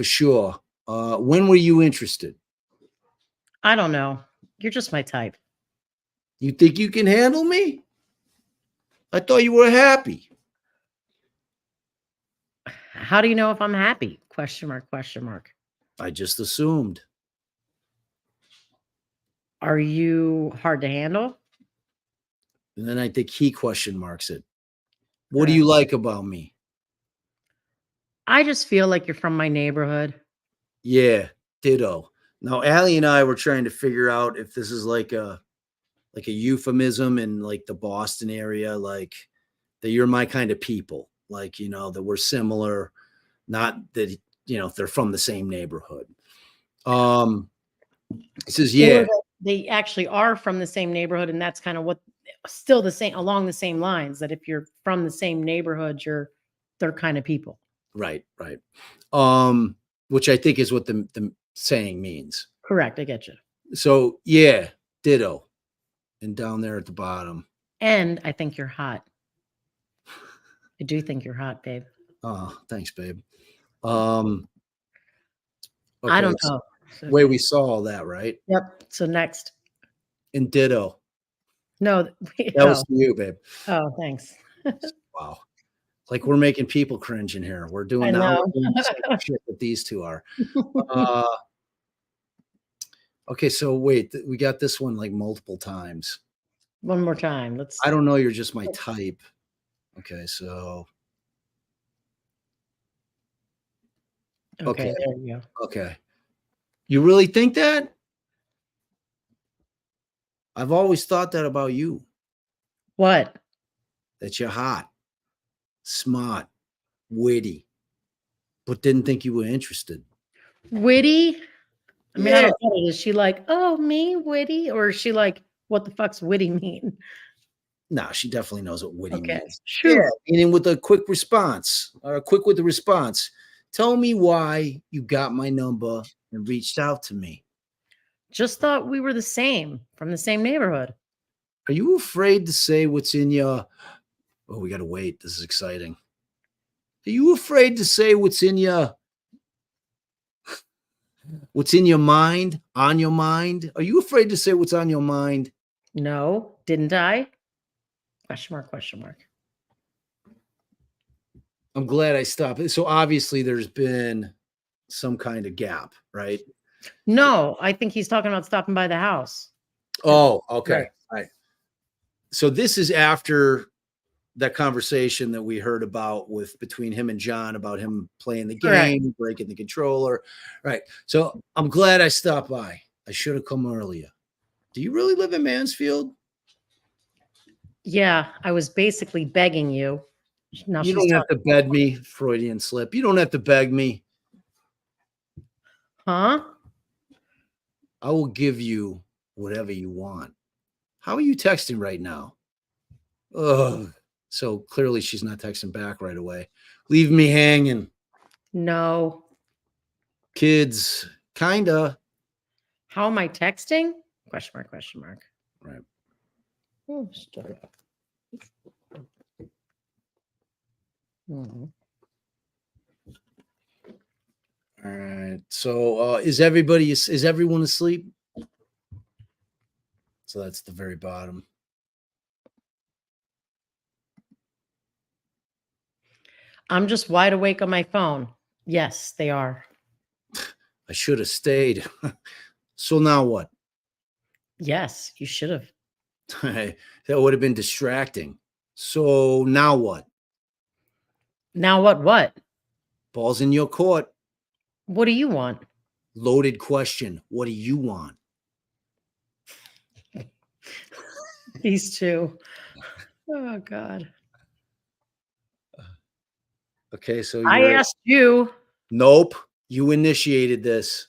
sure. When were you interested?
I don't know. You're just my type.
You think you can handle me? I thought you were happy.
How do you know if I'm happy? Question mark, question mark.
I just assumed.
Are you hard to handle?
And then I think he question marks it. What do you like about me?
I just feel like you're from my neighborhood.
Yeah, ditto. Now, Allie and I were trying to figure out if this is like a euphemism in like the Boston area, like that you're my kind of people, like, you know, that we're similar, not that, you know, they're from the same neighborhood. He says,
Or
yeah,
that they actually are from the same neighborhood, and that's kind of what still the same along the same lines, that if you're from the same neighborhood, they're kind of people.
right. Which I think is what the saying means.
Correct. I get you.
So yeah, ditto. And down there at the bottom.
And I think you're hot. I do think you're hot, babe.
Oh, thanks, babe.
I
Okay,
don't
so
know. So,
way we saw all that, right?
yep. So next.
And ditto.
No.
That was for you, babe.
Oh, thanks.
Wow. Like we're making people cringe in here. We're doing
I
now
know.
we're doing the same shit that these two are. Okay, so wait, we got this one like multiple times.
One more time. Let's.
I don't know, you're just my type. Okay, so
Okay.
okay.
There you go.
Okay. You really think that? I've always thought that about you,
What?
that you're hot, smart, witty, but didn't think you were interested.
Witty? I mean, I
Yeah.
don't know. Is she like, oh, me, witty? Or is she like, what the fuck's witty mean?
No, she definitely knows what witty
Okay.
means.
Shoot.
Yeah, and with a quick response, quick with the response. Tell me why you got my number and reached out to me.
Just thought we were the same from the same neighborhood.
Are you afraid to say what's in your... Oh, we got to wait. This is exciting. Are you afraid to say what's in your mind, on your mind? Are you afraid to say what's on your mind?
No, didn't I? Question mark, question mark.
I'm glad I stopped. So obviously there's been some kind of gap, right?
No, I think he's talking about stopping by the house.
Oh, okay.
Right.
All right. So this is after that conversation that we heard about between him and John about him playing the
Correct.
game, breaking the controller. Right. So I'm glad I stopped by. I should have come earlier. Do you really live in Mansfield?
Yeah, I was basically begging you. Now
You
she's
don't have
talking.
to beg me, Freudian slip. You don't have to beg me.
Huh?
I will give you whatever you want. How are you texting right now? Ugh. So clearly she's not texting back right away. Leave me hanging.
No.
Kids, kinda.
How am I texting? Question mark, question mark.
Right.
Oh, stop. Mhm.
All right. So is everyone asleep? So that's the very bottom.
I'm just wide awake on my phone. Yes, they are.
I should have stayed. So now what?
Yes, you should have.
That would have been distracting. So now what?
Now what? What?
Ball's in your court.
What do you want?
Loaded question. What do you want?
These two. Oh God.
Okay, so
I
you're...
asked you.
Nope. You initiated this.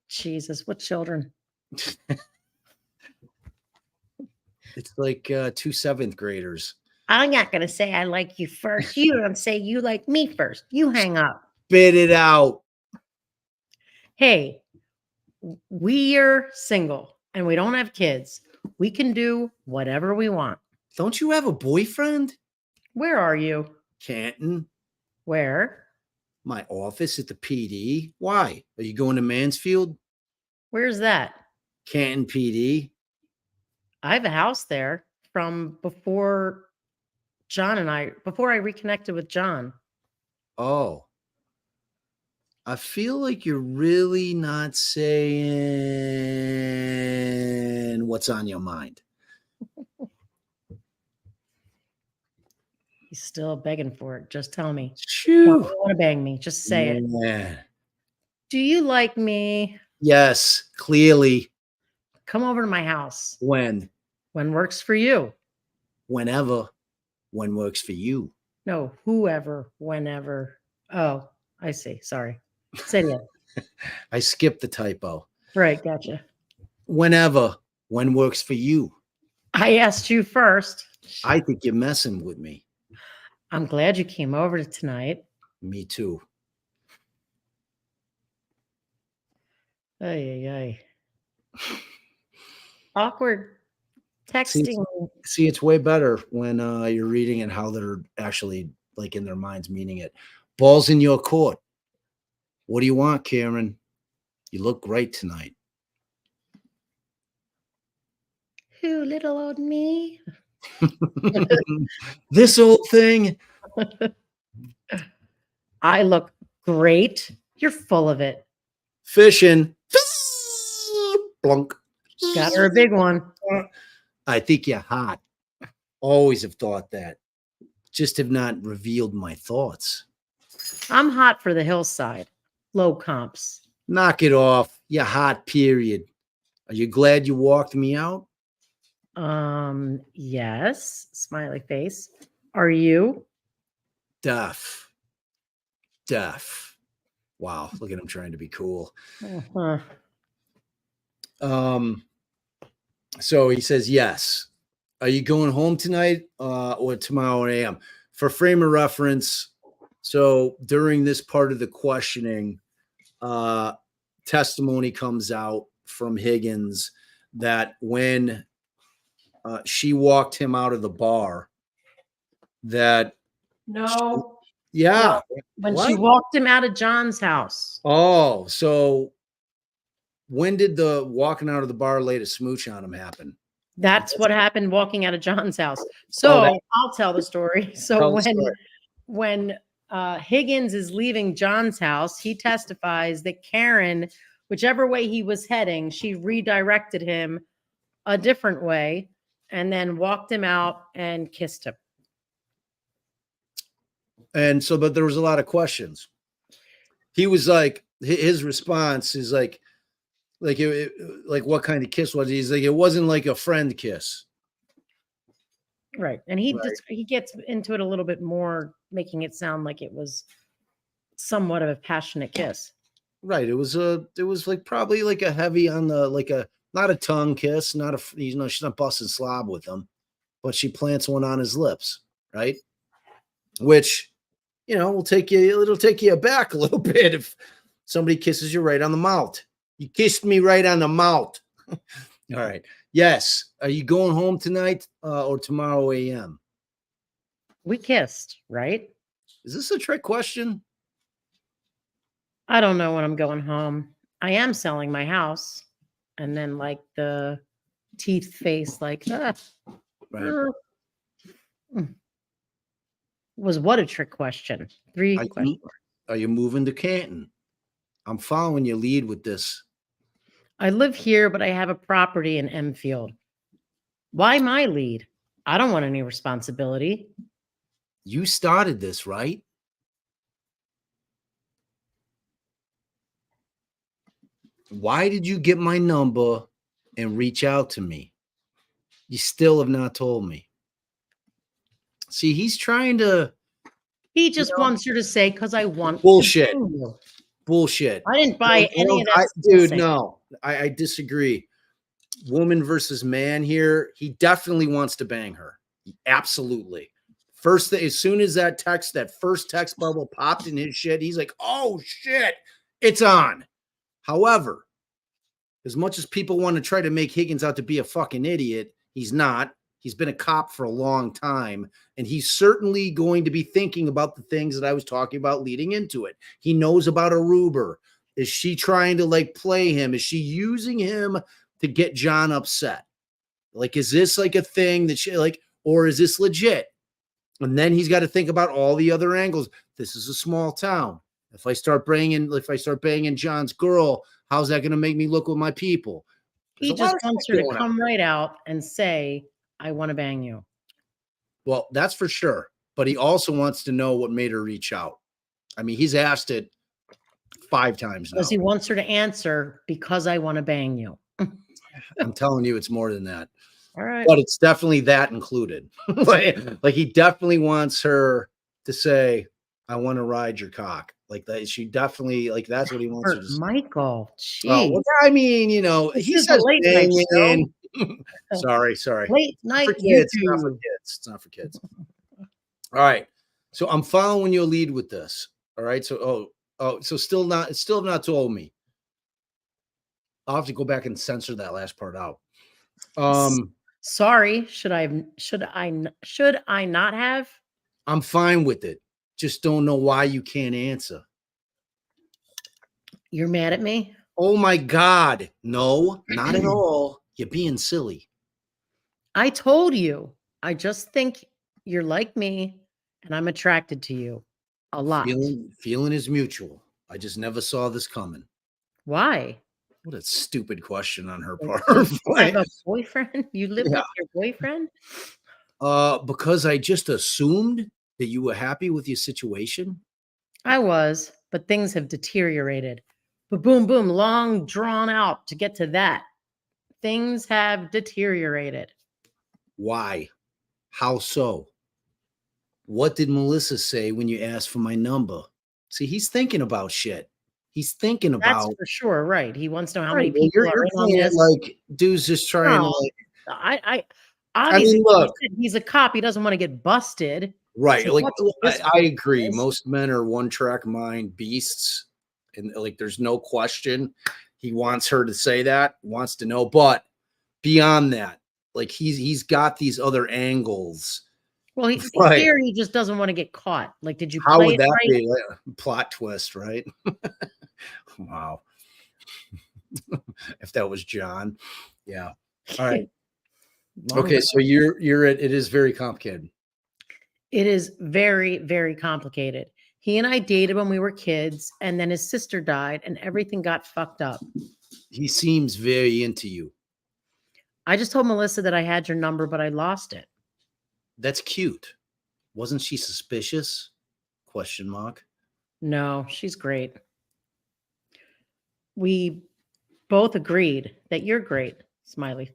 Jesus, what children?
It's like 2 7th graders.
I'm not gonna say I like you first. You're gonna say you like me first. You hang up.
Spit it out.
Hey, we're single and we don't have kids. We can do whatever we want.
Don't you have a boyfriend?
Where are you?
Canton.
Where?
My office at the PD. Why? Are you going to Mansfield?
Where's that?
Canton PD.
I have a house there from before before I reconnected with John.
Oh. I feel like you're really not saying what's on your mind.
He's still begging for it. Just tell me.
Shoo.
You want to bang me. Just say it.
Yeah.
Do you like me?
Yes, clearly.
Come over to my house.
When?
When works for you.
Whenever. when works for you.
No, whoever, whenever. Oh, I see. Sorry. Say it again.
I skipped the typo.
Right, gotcha.
Whenever, when works for you.
I asked you first.
I think you're messing with me.
I'm glad you came over tonight.
Me too.
Ay, ay, ay. Awkward texting.
See, it's way better when you're reading and how they're actually like in their minds meaning it. Ball's in your court. What do you want, Karen? You look great tonight.
Who, little old me?
This old thing.
I look great. You're full of it.
Fishing. Blunk.
Got her a big one.
I think you're hot. Always have thought that. Just have not revealed my thoughts.
I'm hot for the hillside. Low comps.
Knock it off. You're hot, period. Are you glad you walked me out?
Yes. Smiley face. Are you?
Deaf. Wow, look at him trying to be cool.
Uh-huh.
So he says, yes. Are you going home tonight or tomorrow a.m.? For frame of reference, so during this part of the questioning, testimony comes out from Higgins that when she walked him out of the bar, that
No.
yeah.
When
What?
she walked him out of John's house.
Oh, so when did the walking out of the bar lay to smooch on him happen?
That's what happened walking out of John's house. So I'll tell the story. So
Tell the story.
when Higgins is leaving John's house, he testifies that Karen, whichever way he was heading, she redirected him a different way and then walked him out and kissed him.
And so, but there was a lot of questions. He was like, his response is like what kind of kiss was it? He's like, it wasn't like a friend kiss.
Right. And he
Right.
just he gets into it a little bit more, making it sound like it was somewhat of a passionate kiss.
Right. It was like probably like a heavy on the, like a, not a tongue kiss, not a, she's not busting slob with him, but she plants one on his lips. Right. Which, it'll take you aback a little bit if somebody kisses you right on the mouth. You kissed me right on the mouth. All right. Yes. Are you going home tonight or tomorrow a.m.?
We kissed, right?
Is this a trick question?
I don't know when I'm going home. I am selling my house. And then like the teeth face, like,
Right.
Was what a trick question. Three questions.
Are you moving to Canton? I'm following your lead with this.
I live here, but I have a property in Enfield. Why my lead? I don't want any responsibility.
You started this, right? Why did you get my number and reach out to me? You still have not told me. See, he's trying to.
He just wants her to say, because I want
Bullshit.
to bang you.
Bullshit.
I didn't buy any of that.
Dude, no, I disagree. Woman versus man here. He definitely wants to bang her. Absolutely. First, as soon as that first text bubble popped in his shit, he's like, oh shit, it's on. However, as much as people want to try to make Higgins out to be a fucking idiot, he's not. He's been a cop for a long time, and he's certainly going to be thinking about the things that I was talking about leading into it. He knows about Aruba. Is she trying to like play him? Is she using him to get John upset? Like, is this like a thing that she like, or is this legit? And then he's got to think about all the other angles. This is a small town. If I start banging John's girl, how's that going to make me look with my people?
He just wants her to come right out and say, I want to bang you.
Well, that's for sure. But he also wants to know what made her reach out. I mean, he's asked it 5 times now.
Because he wants her to answer, because I want to bang you.
I'm telling you, it's more than that.
All right.
but it's definitely that included. like he definitely wants her to say, "I want to ride your cock." Like that. She definitely like that's what he wants her
Bert
to say.
Michael,
Oh,
gee,
well, I mean, you know,
this
he
is a
says
late night show.
banging. Sorry.
Late
It's not for
night
kids. It's not for
YouTube.
kids. It's not for kids. All right. So I'm following your lead with this. All right. So so it's still not told me. I'll have to go back and censor that last part out.
Sorry, should I not have?
I'm fine with it. Just don't know why you can't answer.
You're mad at me?
Oh my God. No, not at all. You're being silly.
I told you. I just think you're like me and I'm attracted to you a lot.
Feeling is mutual. I just never saw this coming.
Why?
What a stupid question on her
Like,
part.
you have a boyfriend? You live
Yeah.
with your boyfriend?
Because I just assumed that you were happy with your situation.
I was, but things have deteriorated. But boom, boom, long drawn out to get to that. Things have deteriorated.
Why? How so? What did Melissa say when you asked for my number? See, he's thinking about shit. He's thinking
That's
about
for sure, right? He wants to know how
right.
many
Well,
people are
you're
in on
playing it
this.
like dude's just trying to
No.
like
I obviously
mean, look.
he's a cop. He doesn't want to get busted.
Right.
So
Like
what's this
I agree.
business?
Most men are one track mind beasts. And like there's no question. He wants her to say that, wants to know. But beyond that, like he's got these other angles.
Well,
Right.
here he just doesn't want to get caught. Like, did you
How
play
would
it
that
right?
be? Like a plot twist, right? Wow. If that was John. Yeah. All right.
Long
Okay.
time.
So you're at it is very complicated.
It is very, very complicated. He and I dated when we were kids, and then his sister died, and everything got fucked up.
He seems very into you.
I just told Melissa that I had your number, but I lost it.
That's cute. Wasn't she suspicious? Question mark.
No, she's great. We both agreed that you're great. Smiley.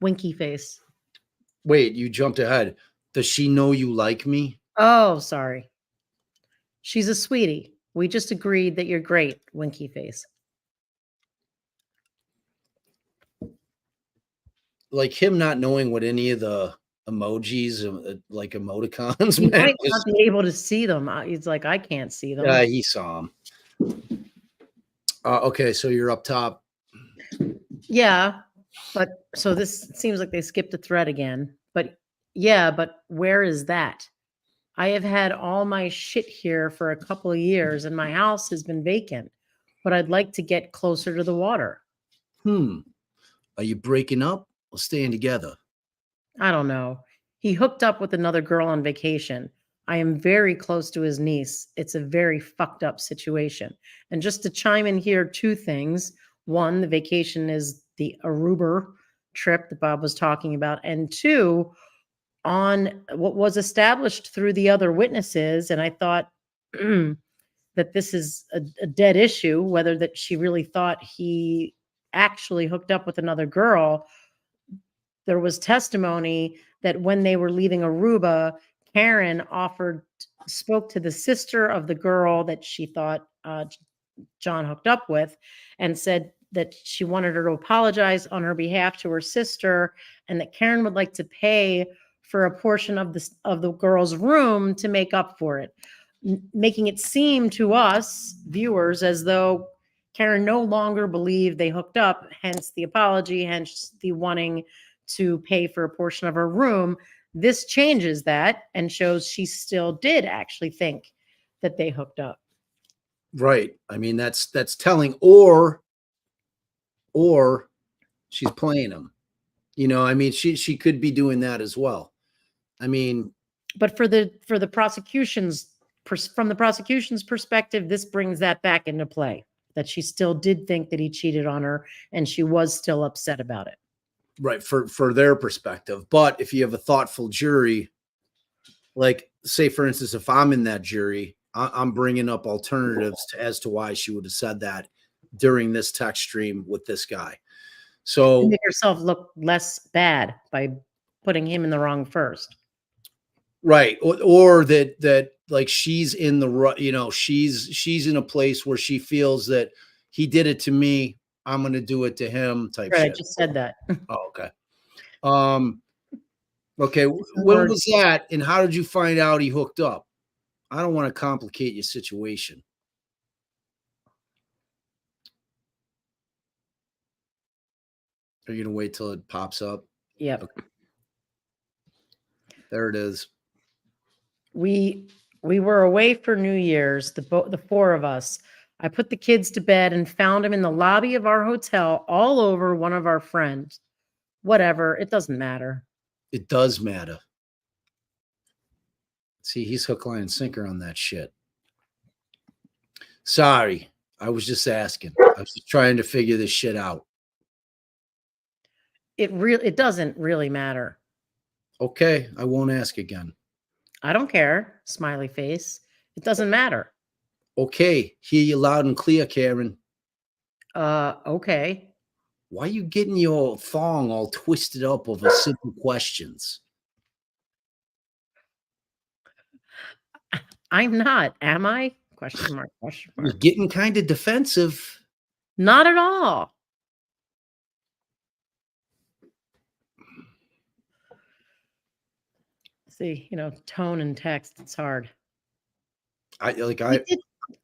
Winky face.
Wait, you jumped ahead. Does she know you like me?
Oh, sorry. She's a sweetie. We just agreed that you're great. Winky face.
Like him not knowing what any of the emojis, like emoticons,
He
meant.
might not be able to see them. He's like, I can't see them.
Yeah, he saw them. Okay, so you're up top.
Yeah, but so this seems like they skipped a thread again. But yeah, but where is that? I have had all my shit here for a couple of years and my house has been vacant, but I'd like to get closer to the water.
Are you breaking up or staying together?
I don't know. He hooked up with another girl on vacation. I am very close to his niece. It's a very fucked up situation. And just to chime in here, two things. One, the vacation is the Aruba trip that Bob was talking about. And two, on what was established through the other witnesses, and I thought that this is a dead issue, whether that she really thought he actually hooked up with another girl. There was testimony that when they were leaving Aruba, Karen spoke to the sister of the girl that she thought John hooked up with and said that she wanted her to apologize on her behalf to her sister and that Karen would like to pay for a portion of the girl's room to make up for it, making it seem to us viewers as though Karen no longer believed they hooked up, hence the apology, hence the wanting to pay for a portion of her room. This changes that and shows she still did actually think that they hooked up.
Right. I mean, that's telling, or she's playing him. You know, I mean, she could be doing that as well. I mean,
but from the prosecution's perspective, this brings that back into play, that she still did think that he cheated on her and she was still upset about it.
Right, for their perspective. But if you have a thoughtful jury, like say for instance, if I'm in that jury, I'm bringing up alternatives as to why she would have said that during this text stream with this guy. So
Make yourself look less bad by putting him in the wrong first.
right, or that like she's in the right, she's in a place where she feels that he did it to me, I'm going to do it to him type
Right, I
shit.
just said that.
Oh, okay. Okay, when
Words.
was that, and how did you find out he hooked up? I don't want to complicate your situation. Are you gonna wait till it pops up?
Yep.
Okay. There it is.
We were away for New Year's, the four of us. I put the kids to bed and found him in the lobby of our hotel, all over one of our friends. Whatever, it doesn't matter.
It does matter. See, he's hook, line, and sinker on that shit. Sorry, I was just asking. I was just trying to figure this shit out.
It doesn't really matter.
Okay, I won't ask again.
I don't care. Smiley face. It doesn't matter.
Okay, hear you loud and clear, Karen.
Okay.
Why you getting your thong all twisted up over simple questions?
I'm not, am I? Question mark, question
You're
mark.
getting kind of defensive.
Not at all. See, tone and text, it's hard.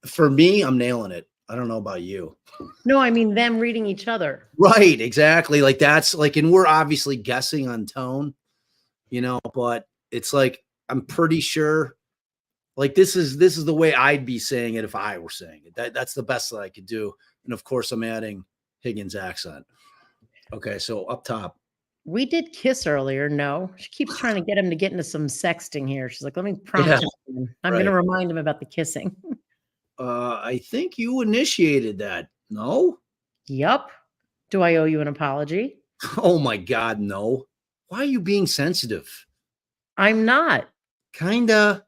For me, I'm nailing it. I don't know about you.
No, I mean them reading each other.
Right, exactly. Like that's like, and we're obviously guessing on tone, but it's like I'm pretty sure like this is the way I'd be saying it if I were saying it. That's the best that I could do. And of course I'm adding Higgins accent. Okay, so up top.
We did kiss earlier. No, she keeps trying to get him to get into some sexting here. She's like, let me prompt him. I'm going to remind him about the kissing.
I think you initiated that. No?
Yup. Do I owe you an apology?
Oh my God, no. Why are you being sensitive?
I'm not.
Kinda.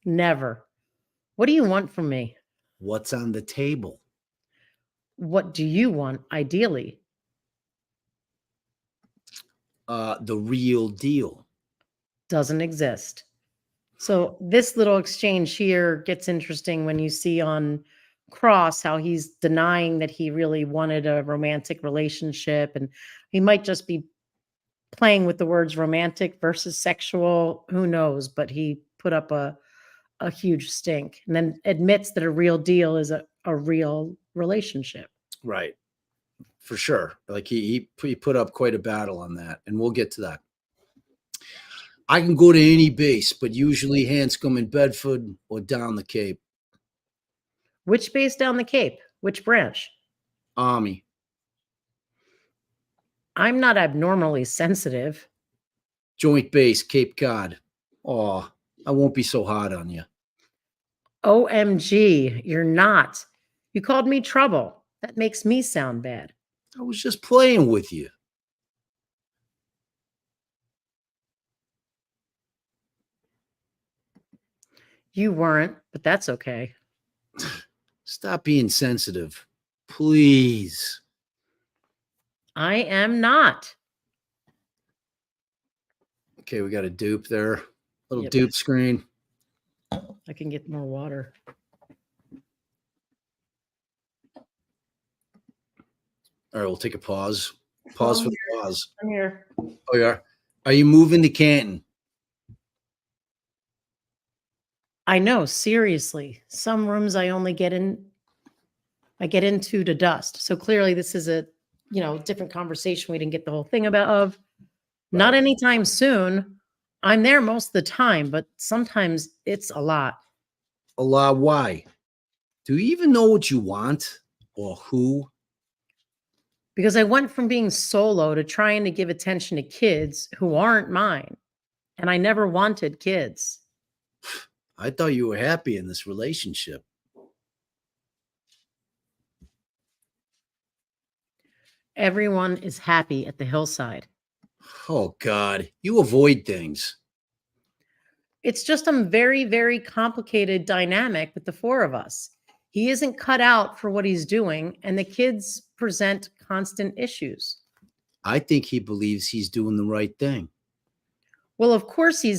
Never. What do you want from me?
What's on the table?
What do you want, ideally?
The real deal.
Doesn't exist. So this little exchange here gets interesting when you see on Cross how he's denying that he really wanted a romantic relationship, and he might just be playing with the words romantic versus sexual. Who knows? But he put up a huge stink and then admits that a real deal is a real relationship.
Right. For sure. Like he put up quite a battle on that, and we'll get to that. I can go to any base, but usually Hanscom in Bedford or down the Cape.
Which base down the Cape? Which branch?
Army.
I'm not abnormally sensitive.
Joint base, Cape Cod. Oh, I won't be so hard on you.
OMG, you're not. You called me trouble. That makes me sound bad.
I was just playing with you.
You weren't, but that's okay.
Stop being sensitive. Please.
I am not.
Okay, we got a dupe there. Little
Yep.
dupe screen.
I can get more water.
All right, we'll take a pause. Pause for the pause.
I'm here.
Oh, yeah. Are you moving to Canton?
I know, seriously. Some rooms I only get into to dust. So clearly this is a, different conversation we didn't get the whole thing of. Not anytime soon. I'm there most of the time, but sometimes it's a lot.
A lot. Why? Do you even know what you want or who?
Because I went from being solo to trying to give attention to kids who aren't mine. And I never wanted kids.
I thought you were happy in this relationship.
Everyone is happy at the hillside.
Oh, God. You avoid things.
It's just a very, very complicated dynamic with the four of us. He isn't cut out for what he's doing, and the kids present constant issues.
I think he believes he's doing the right thing.
Well, of course he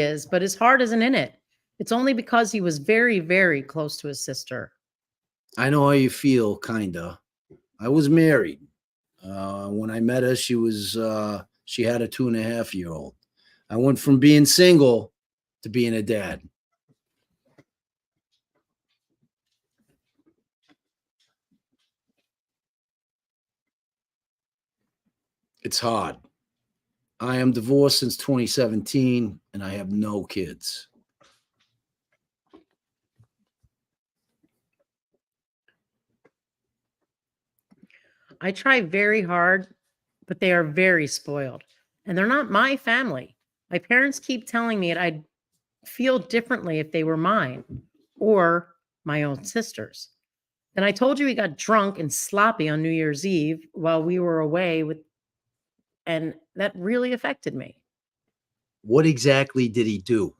is, but his heart isn't in it. It's only because he was very, very close to his sister.
I know how you feel, kinda. I was married. When I met her, she had a 2.5-year-old. I went from being single to being a dad. It's hard. I am divorced since 2017 and I have no kids.
I try very hard, but they are very spoiled. And they're not my family. My parents keep telling me I'd feel differently if they were mine or my own sisters. And I told you he got drunk and sloppy on New Year's Eve while we were away and that really affected me.
What exactly did he do?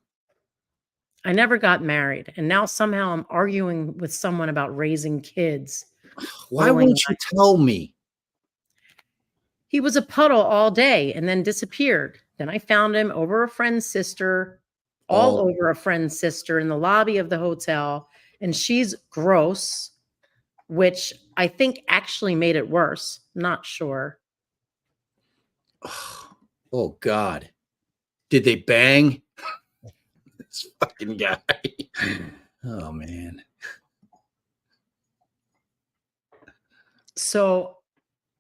I never got married, and now somehow I'm arguing with someone about raising kids.
Why
Rolling
won't you tell me?
He was a puddle all day and then disappeared. Then I found him over a friend's sister, all
Oh.
over a friend's sister in the lobby of the hotel. And she's gross, which I think actually made it worse. Not sure.
Oh, God. Did they bang? This fucking guy. Oh, man.
So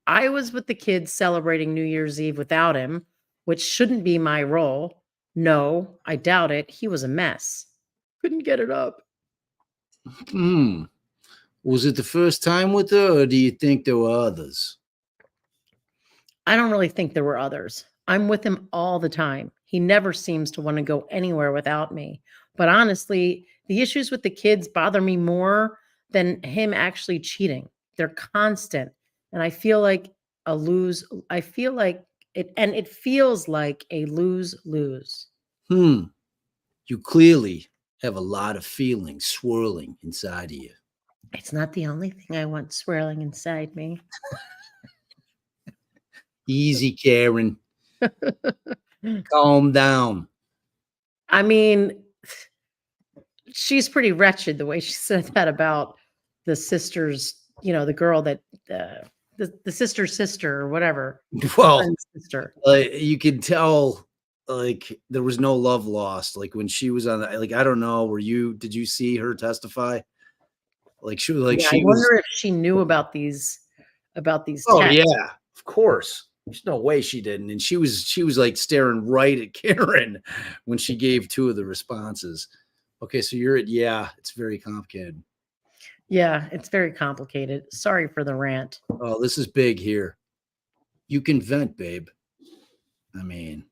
I was with the kids celebrating New Year's Eve without him, which shouldn't be my role. No, I doubt it. He was a mess. Couldn't get it up.
Was it the first time with her, or do you think there were others?
I don't really think there were others. I'm with him all the time. He never seems to want to go anywhere without me. But honestly, the issues with the kids bother me more than him actually cheating. They're constant. And I feel like it feels like a lose-lose.
You clearly have a lot of feelings swirling inside of you.
It's not the only thing I want swirling inside me.
Easy, Karen. Calm down.
I mean, she's pretty wretched the way she said that about the sister's, the girl that the sister's sister or whatever.
Well,
Friend's sister.
you could tell, like, there was no love lost. Like when she was on the, like, I don't know, did you see her testify? Like she was like,
Yeah,
she
I wonder
was.
if she knew about these
Oh
texts.
yeah, of course. There's no way she didn't. And she was like staring right at Karen when she gave 2 of the responses. Okay, so yeah, it's very complicated.
Yeah, it's very complicated. Sorry for the rant.
Oh, this is big here. You can vent, babe. I mean,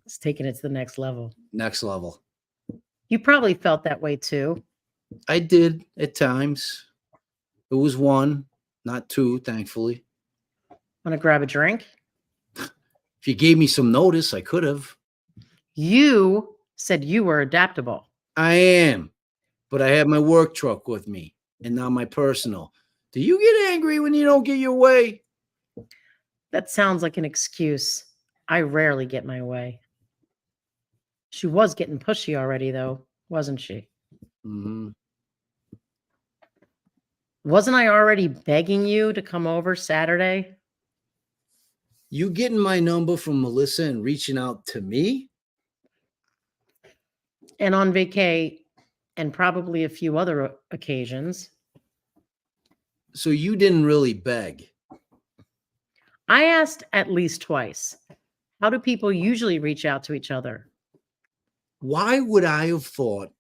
It's taking it to the next level.
next level.
You probably felt that way too.
I did at times. It was 1, not 2, thankfully.
Want to grab a drink?
If you gave me some notice, I could have.
You said you were adaptable.
I am, but I have my work truck with me and not my personal. Do you get angry when you don't get your way?
That sounds like an excuse. I rarely get my way. She was getting pushy already, though, wasn't she?
Mm-hmm.
Wasn't I already begging you to come over Saturday?
You getting my number from Melissa and reaching out to me?
And on vacay, and probably a few other occasions.
So you didn't really beg.
I asked at least twice. How do people usually reach out to each other?
Why would I have thought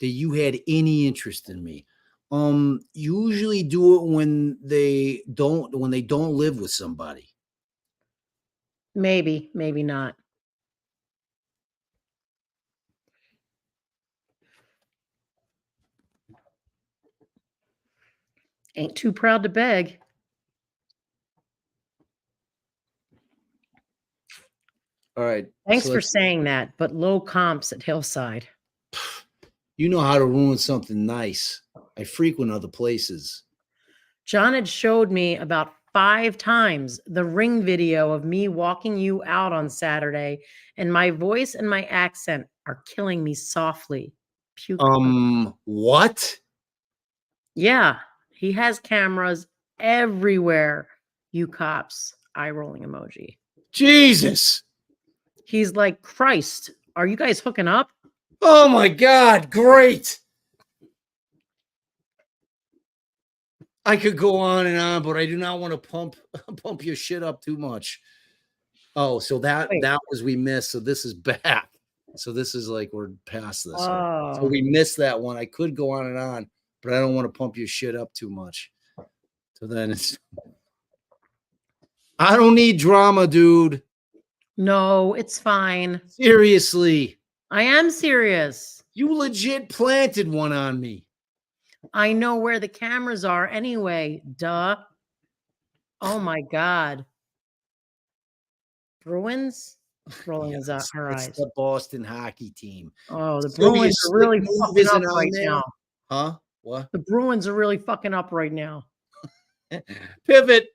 that you had any interest in me? Usually do it when they don't live with somebody.
Maybe, maybe not. Ain't too proud to beg.
All right.
Thanks
so
for
let's-
saying that, but low comps at Hillside.
You know how to ruin something nice. I frequent other places.
John had showed me about 5 times the Ring video of me walking you out on Saturday, and my voice and my accent are killing me softly. Puke.
What?
Yeah, he has cameras everywhere. You cops. Eye rolling emoji.
Jesus.
He's like, Christ, are you guys hooking up?
Oh my God. Great. I could go on and on, but I do not want to pump your shit up too much. Oh, so that
Wait.
was we missed. So this is back. So this is like we're past this. So
Oh,
we missed that one. I could go on and on, but I don't want to pump your shit up too much. So then it's I don't need drama, dude.
no, it's fine.
Seriously.
I am serious.
You legit planted one on me.
I know where the cameras are anyway. Duh. Oh my God. Bruins? Rolling his
Yes,
her
it's
eyes.
the Boston hockey team.
Oh, the
So your
Bruins are really
slick move
fucking up
isn't on
right
there?
now.
Huh? What?
The Bruins are really fucking up right now.
Pivot.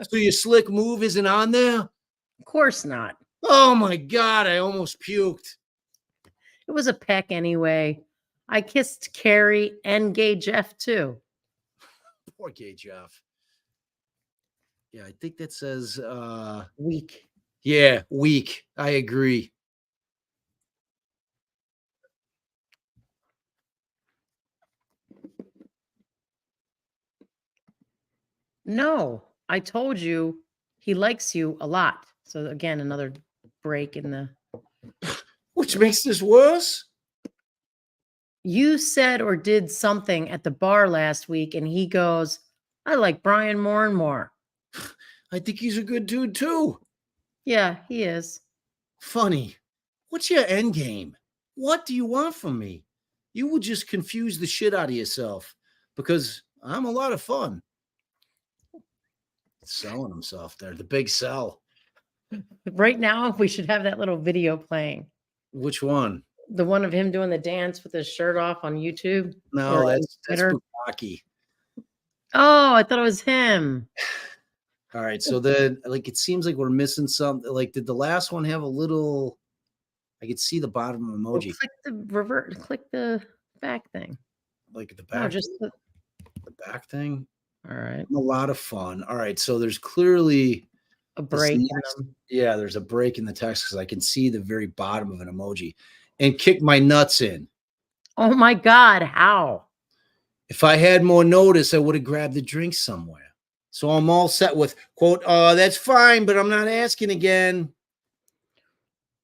So your slick move isn't on there?
Of course not.
Oh my God, I almost puked.
It was a peck anyway. I kissed Carrie and Gay Jeff too.
Poor gay Jeff. Yeah, I think that says
Weak.
yeah, weak. I agree.
No, I told you he likes you a lot. So again, another break in the.
Which makes this worse.
You said or did something at the bar last week, and he goes, I like Brian more and more.
I think he's a good dude too.
Yeah, he is.
Funny. What's your end game? What do you want from me? You would just confuse the shit out of yourself because I'm a lot of fun. Selling himself there, the big sell.
Right now, we should have that little video playing.
Which one?
The one of him doing the dance with his shirt off on YouTube.
No,
or on
that's
Twitter.
Bukaki.
Oh, I thought it was him.
All right, so then like it seems like we're missing something. Like, did the last one have a little? I could see the bottom
Well,
emoji,
click the revert. Click the back thing.
like the
No,
back,
just the.
the back thing.
All right,
A lot of fun. All right, so there's clearly
a
this
break. in
next-
them.
yeah, there's a break in the text because I can see the very bottom of an emoji, and kick my nuts in.
Oh my God! How?
If I had more notice, I would have grabbed the drink somewhere. So I'm all set with quote, that's fine, but I'm not asking again.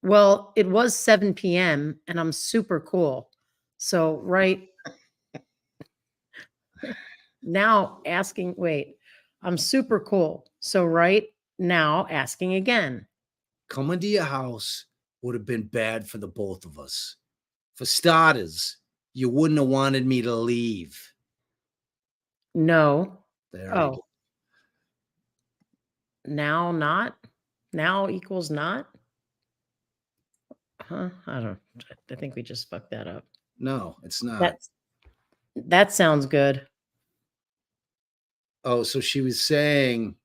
Well, it was 7 p.m. and I'm super cool. So right now asking, wait, I'm super cool. So right now asking again.
Coming to your house would have been bad for the both of us. For starters, you wouldn't have wanted me to leave.
No.
There we
Oh,
go.
now not? Now equals not? Huh? I don't. I think we just fucked that up.
No, it's not.
That sounds good.
Oh, so she was saying,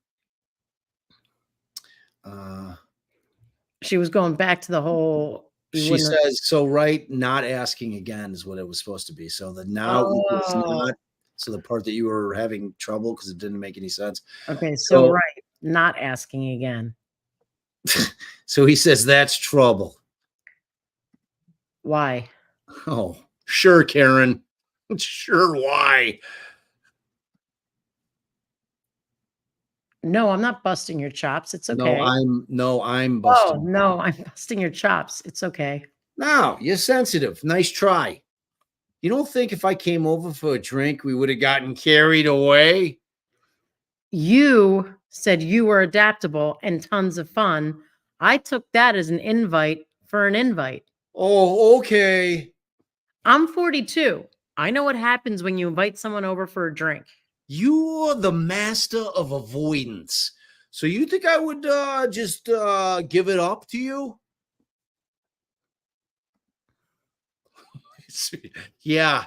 She was going back to the whole.
she says, so right, not asking again is what it was supposed to be. So the now equals
Oh.
not. So the part that you were having trouble because it didn't make any sense.
Okay,
So-
so right, not asking again.
So he says, that's trouble.
Why?
Oh, sure, Karen. Sure, why?
No, I'm not busting your chops. It's okay.
I'm
Oh,
busting.
no, I'm busting your chops. It's okay.
No, you're sensitive. Nice try. You don't think if I came over for a drink, we would have gotten carried away?
You said you were adaptable and tons of fun. I took that as an invite for an invite.
Oh, okay.
I'm 42. I know what happens when you invite someone over for a drink.
You're the master of avoidance. So you think I would just give it up to you? Yeah.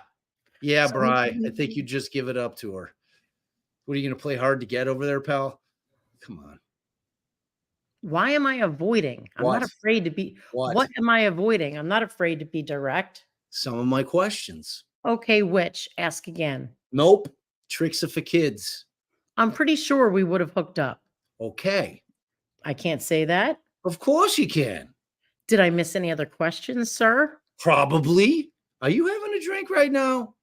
Yeah, Bri. I think you just give it up to her. What are you going to play hard to get over there, pal? Come on.
Why am I avoiding? I'm not
What?
afraid to be.
What?
What am I avoiding? I'm not afraid to be direct.
Some of my questions.
Okay, which? Ask again.
Nope. Tricks are for kids.
I'm pretty sure we would have hooked up.
Okay.
I can't say that.
Of course you can.
Did I miss any other questions, sir?
Probably. Are you having a drink right now?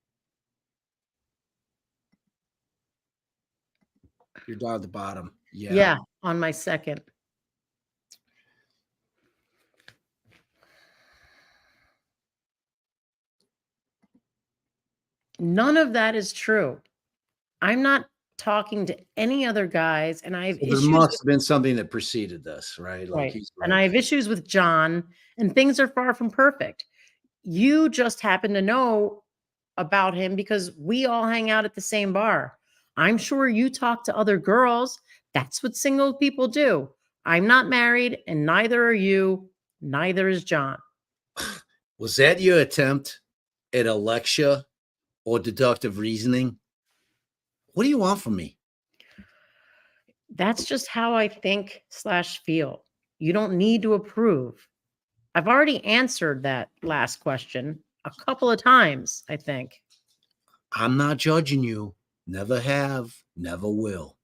You're down at the bottom. Yeah.
Yeah, on my second. None of that is true. I'm not talking to any other guys, and I have
So
issues
there must
with,
have been something that preceded this, right? Like
right.
he's
And
right.
I have issues with John, and things are far from perfect. You just happen to know about him because we all hang out at the same bar. I'm sure you talk to other girls. That's what single people do. I'm not married, and neither are you. Neither is John.
Was that your attempt at a lecture or deductive reasoning? What do you want from me?
That's just how I think / feel. You don't need to approve. I've already answered that last question a couple of times, I think.
I'm not judging you. Never have, never will.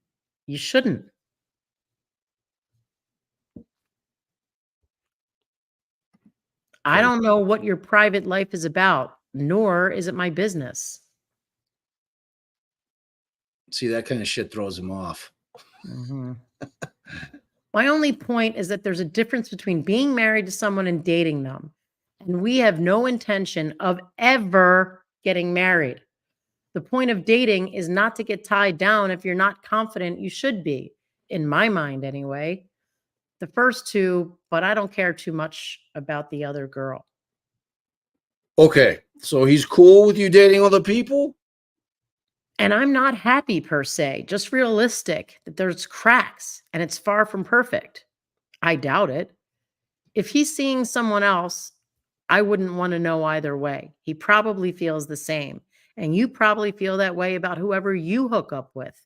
You shouldn't. I
Okay.
don't know what your private life is about, nor is it my business.
See, that kind of shit throws him off.
Mhm. My only point is that there's a difference between being married to someone and dating them. And we have no intention of ever getting married. The point of dating is not to get tied down if you're not confident you should be, in my mind anyway. The first two, but I don't care too much about the other girl.
Okay, so he's cool with you dating other people?
And I'm not happy per se, just realistic that there's cracks and it's far from perfect. I doubt it. If he's seeing someone else, I wouldn't want to know either way. He probably feels the same. And you probably feel that way about whoever you hook up with.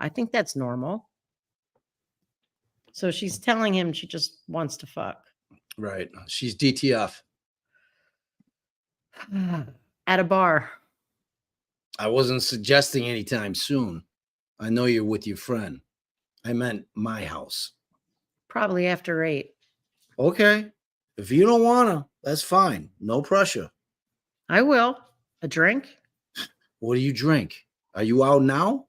I think that's normal. So she's telling him she just wants to fuck.
Right. She's DTF.
At a bar.
I wasn't suggesting anytime soon. I know you're with your friend. I meant my house.
Probably after 8.
Okay. If you don't want to, that's fine. No pressure.
I will. A drink?
What do you drink? Are you out now?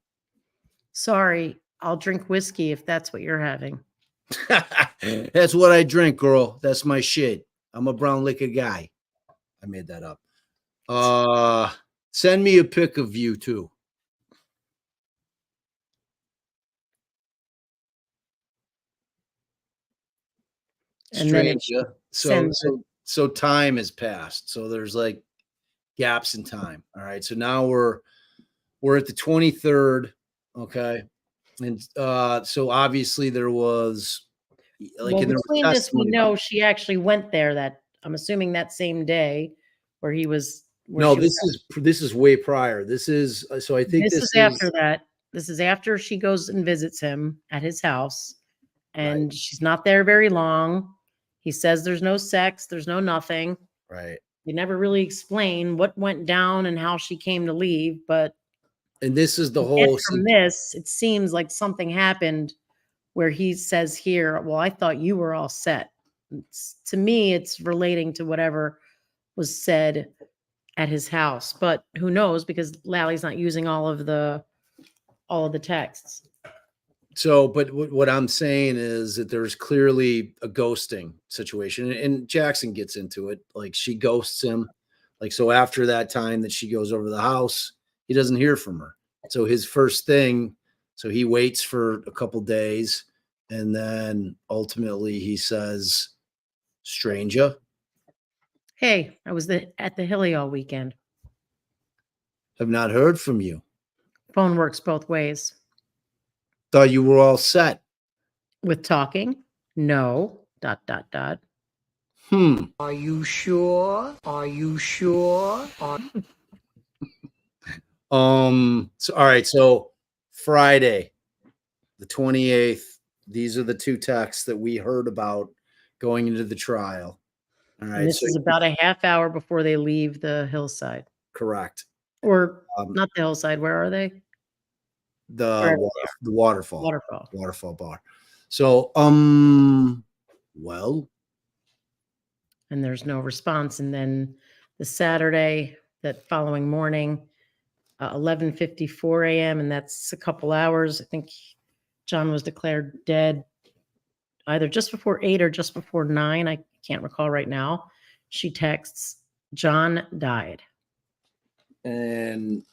Sorry, I'll drink whiskey if that's what you're having.
That's what I drink, girl. That's my shit. I'm a brown liquor guy. I made that up. Send me a pic of you too.
And then it
Stranger. So
sends
so time has passed. So there's like gaps in time. All right. So now we're at the 23rd. Okay. And so obviously there was like
well,
in the
between this, we
testimony.
know she actually went there that I'm assuming that same day where he was. Where
No,
she was
this is way prior. This is so I think
this is after that. This is after she goes and visits him at his house, and she's not there very long. He says there's no sex, there's no nothing.
right.
You never really explain what went down and how she came to leave, but
And this is the
yet
whole
from this, it seems like something happened where he says here, well, I thought you were all set. To me, it's relating to whatever was said at his house, but who knows, because Lally's not using all of the texts.
So, but what I'm saying is that there's clearly a ghosting situation, and Jackson gets into it. Like she ghosts him. Like, so after that time that she goes over to the house, he doesn't hear from her. So his first thing, so he waits for a couple days, and then ultimately he says, stranger.
Hey, I was at the Hilly all weekend.
Have not heard from you.
Phone works both ways.
Thought you were all set.
With talking? No. ...
Are you sure? Are you sure?
So all right. So Friday, the 28th. These are the two texts that we heard about going into the trial. All right.
And this
So
is about a half hour before they leave the hillside.
correct.
Or
Um,
not the hillside. Where are they?
the
Wherever
the waterfall.
Waterfall.
Bar. So well,
And there's no response. And then the Saturday, that following morning, 11:54 a.m., and that's a couple hours. I think John was declared dead either just before 8 or just before 9. I can't recall right now. She texts, John died.
and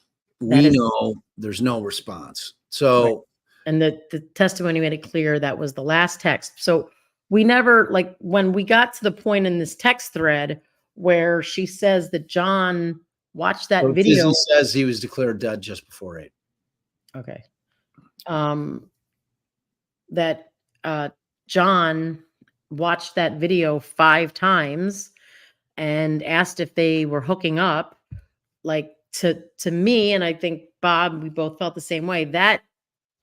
That
we
is-
know there's no response. So
And the testimony made it clear that was the last text. So we never, like, when we got to the point in this text thread where she says that John watched that video.
He says he was declared dead just before 8.
Okay. That John watched that video 5 times and asked if they were hooking up. Like, to me, and I think Bob, we both felt the same way. That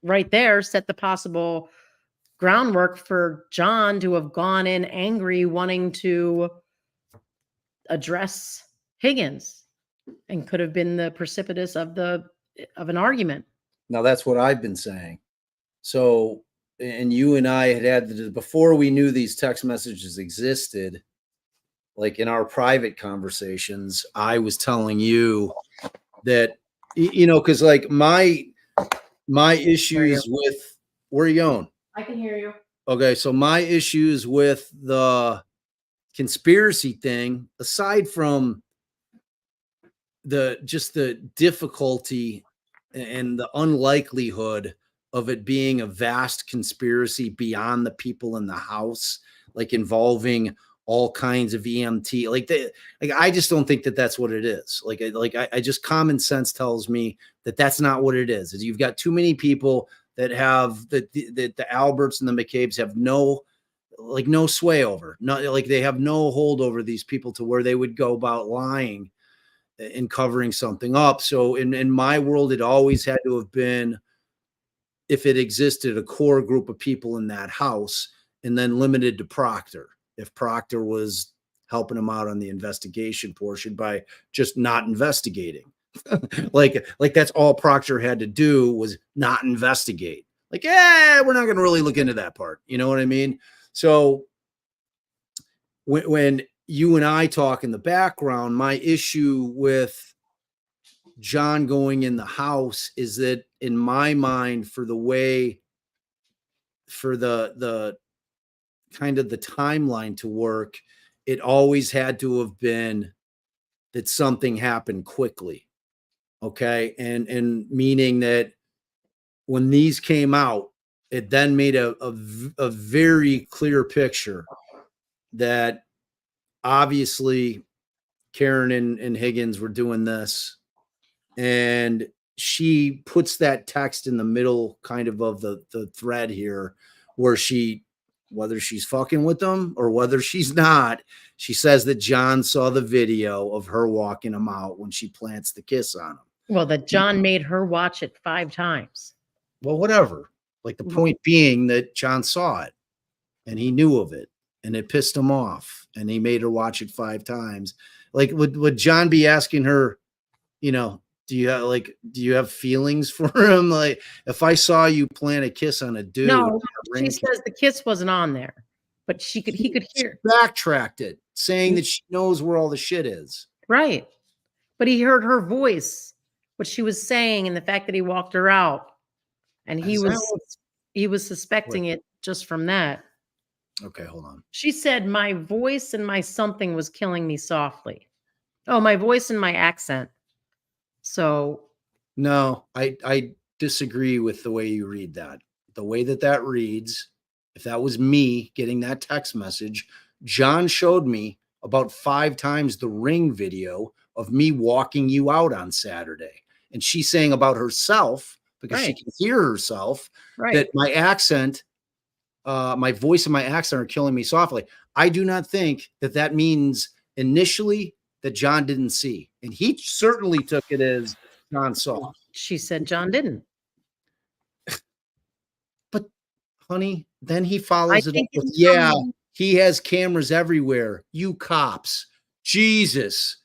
right there set the possible groundwork for John to have gone in angry, wanting to address Higgins, and could have been the precipitous of an argument.
Now that's what I've been saying. So, and you and I had before we knew these text messages existed, like in our private conversations, I was telling you that, because like my issues with, where are you going?
I can hear you.
Okay, so my issues with the conspiracy thing, aside from the difficulty and the unlikelihood of it being a vast conspiracy beyond the people in the house, like involving all kinds of EMT, I just don't think that that's what it is. I just, common sense tells me that that's not what it is. You've got too many people that have the Alberts and the McCabe's have no sway over, they have no hold over these people to where they would go about lying and covering something up. So in my world, it always had to have been, if it existed, a core group of people in that house, and then limited to Proctor. If Proctor was helping him out on the investigation portion by just not investigating, like that's all Proctor had to do, was not investigate. We're not going to really look into that part. You know what I mean? So when you and I talk in the background, my issue with John going in the house is that, in my mind, for the kind of the timeline to work, it always had to have been that something happened quickly. Okay. And meaning that when these came out, it then made a very clear picture that obviously Karen and Higgins were doing this. And she puts that text in the middle kind of the thread here, where whether she's fucking with them or whether she's not, she says that John saw the video of her walking him out when she plants the kiss on him.
Well, that John made her watch it 5 times.
Well, whatever. Like, the point being that John saw it and he knew of it and it pissed him off and he made her watch it 5 times. Like, would John be asking her, do you have feelings for him? Like, if I saw you plant a kiss on a dude.
No, she says the kiss wasn't on there, but he could hear.
Backtracked it, saying that she knows where all the shit is.
Right. But he heard her voice, what she was saying, and the fact that he walked her out. And he was suspecting it just from that.
Okay, hold on.
She said, my voice and my something was killing me softly. Oh, my voice and my accent. So
no, I disagree with the way you read that. The way that reads, if that was me getting that text message, John showed me about 5 times the ring video of me walking you out on Saturday. And she's saying about herself, because she can hear herself, that my accent, my voice and my accent are killing me softly. I do not think that means initially that John didn't see. And he certainly took it as John saw.
She said John didn't.
honey. Then he
I
follows it up
think
with,
it's
yeah,
from-
he has cameras everywhere. You cops. Jesus.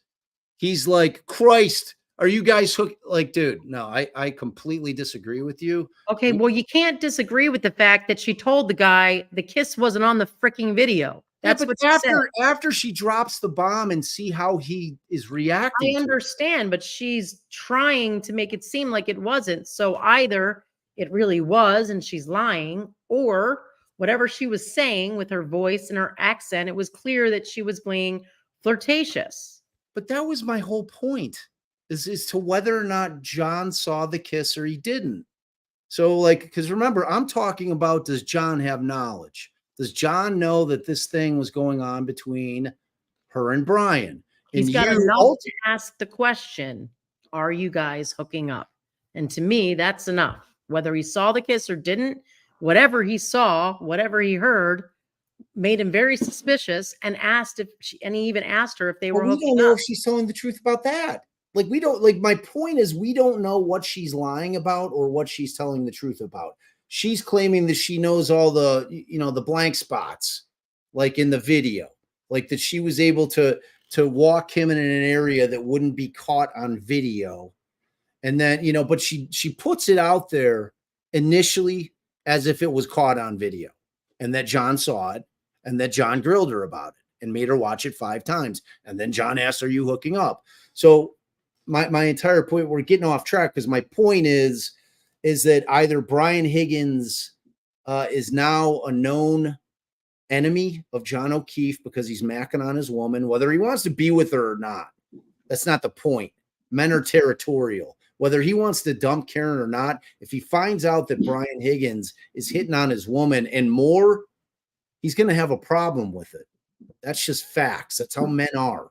He's like, Christ, are you guys hooked? Like, dude, no, I completely disagree with you.
Okay, well, you can't disagree with the fact that she told the guy the kiss wasn't on the freaking video.
Yeah,
That's
but
what she said.
after she drops the bomb and see how he is reacting
I
to it.
understand, but she's trying to make it seem like it wasn't. So either it really was and she's lying, or whatever she was saying with her voice and her accent, it was clear that she was being flirtatious.
But that was my whole point, is to whether or not John saw the kiss or he didn't. So, like, because remember, I'm talking about, does John have knowledge? Does John know that this thing was going on between her and Brian?
He's
And
got
you
enough to ask the question, are you guys hooking up? And to me, that's enough. Whether he saw the kiss or didn't, whatever he saw, whatever he heard, made him very suspicious and asked if she, and he even asked her if they were
we don't
hooking
know
up.
if she's telling the truth about that. Like, we don't, like, my point is, we don't know what she's lying about or what she's telling the truth about. She's claiming that she knows all the, the blank spots, like in the video, like that she was able to walk him in an area that wouldn't be caught on video. And then, but she puts it out there initially as if it was caught on video and that John saw it and that John grilled her about it and made her watch it 5 times. And then John asked, are you hooking up? So my entire point, we're getting off track, because my point is that either Brian Higgins is now a known enemy of John O'Keefe because he's macking on his woman, whether he wants to be with her or not. That's not the point. Men are territorial. Whether he wants to dump Karen or not, if he finds out that Brian Higgins is hitting on his woman and more, he's going to have a problem with it. That's just facts. That's how men are.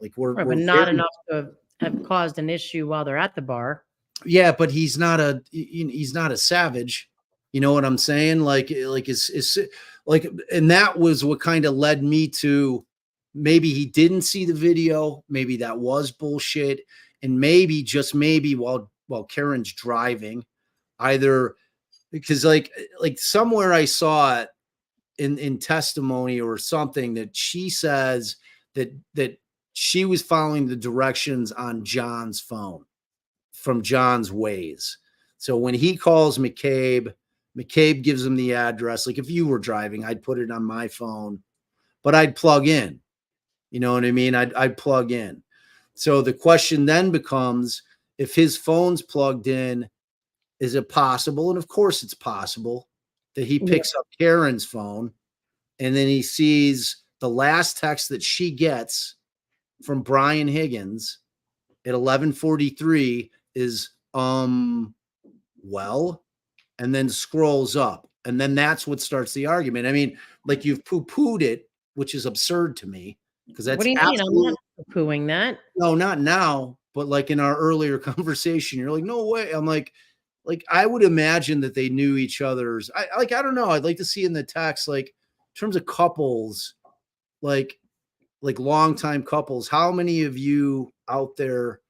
Like, we're
But not enough to have caused an issue while they're at the bar.
Yeah, but he's not a savage. You know what I'm saying? Like is like, and that was what kind of led me to, maybe he didn't see the video, maybe that was bullshit, and maybe, just maybe, while Karen's driving, either because like somewhere I saw it in testimony or something, that she says that she was following the directions on John's phone from John's Waze. So when he calls McCabe gives him the address. Like, if you were driving, I'd put it on my phone, but I'd plug in. You know what I mean? I'd plug in. So the question then becomes, if his phone's plugged in, is it possible? And of course it's possible that he picks up Karen's phone and then he sees the last text that she gets from Brian Higgins at 11:43 is, well, and then scrolls up. And then that's what starts the argument. I mean, like, you've poo-pooed it, which is absurd to me, because that's
What do you mean? I'm not poo-pooing that.
No, not now, but like in our earlier conversation, you're like, no way. I'm like I would imagine that they knew each other's. I don't know. I'd like to see in the text, like, in terms of couples, like longtime couples, how many of you out there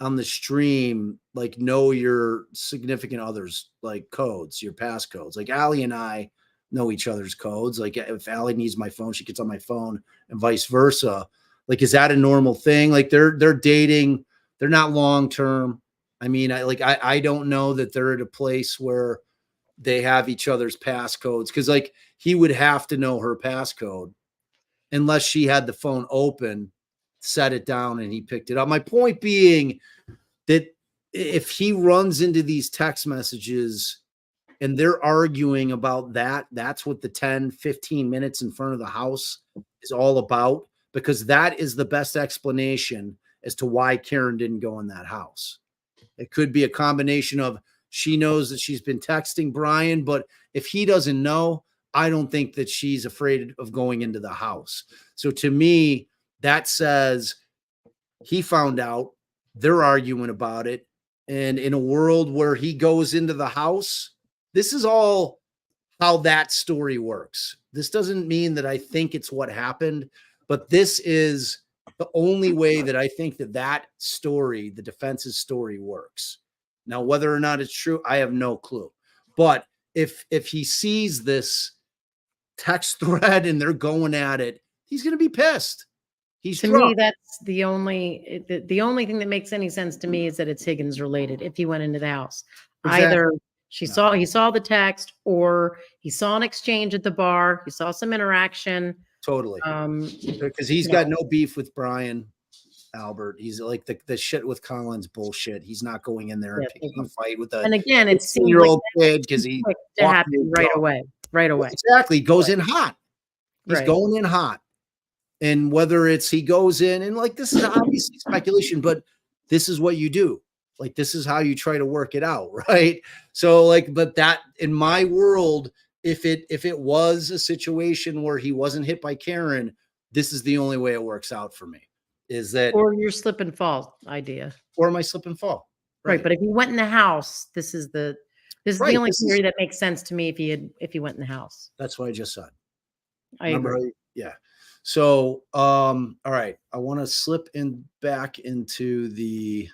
on the stream like know your significant others, like, codes, your passcodes? Like, Allie and I know each other's codes. Like, if Allie needs my phone, she gets on my phone, and vice versa. Like, is that a normal thing? Like, they're dating, they're not long term. I mean, I don't know that they're at a place where they have each other's passcodes, because like, he would have to know her passcode unless she had the phone open, set it down, and he picked it up. My point being that if he runs into these text messages and they're arguing about that, that's what the 10, 15 minutes in front of the house is all about, because that is the best explanation as to why Karen didn't go in that house. It could be a combination of, she knows that she's been texting Brian, but if he doesn't know, I don't think that she's afraid of going into the house. So to me, that says he found out, they're arguing about it. And in a world where he goes into the house, this is all how that story works. This doesn't mean that I think it's what happened, but this is the only way that I think that story, the defense's story, works. Now, whether or not it's true, I have no clue. But if he sees this text thread and they're going at it, he's going to be pissed. He's
To
drunk.
me, that's the only thing that makes any sense to me is that it's Higgins related. If he went into the house,
Exactly.
either
No.
he saw the text, or he saw an exchange at the bar. He saw some interaction.
Totally.
You
Because he's
know.
got no beef with Brian Albert. He's like the shit with Collins bullshit. He's not going in there and
Yeah,
picking a fight with a
And again, it seems like
16-year-old kid because he
quick to
walked
happen
in
right
drunk.
away. Right away.
Exactly. Goes in hot. He's
Right.
going in hot. And whether it's he goes in and like this is obviously speculation, but this is what you do. Like this is how you try to work it out, right? So like, but that in my world, if it was a situation where he wasn't hit by Karen, this is the only way it works out for me. Is that
Or your slip and fall idea.
or my slip and fall?
Right. But if he went in the house, this is the
Right,
only
this is-
theory that makes sense to me if he went in the house.
That's what I just said.
I
Remember
agree.
how yeah. So all right. I want to slip back into the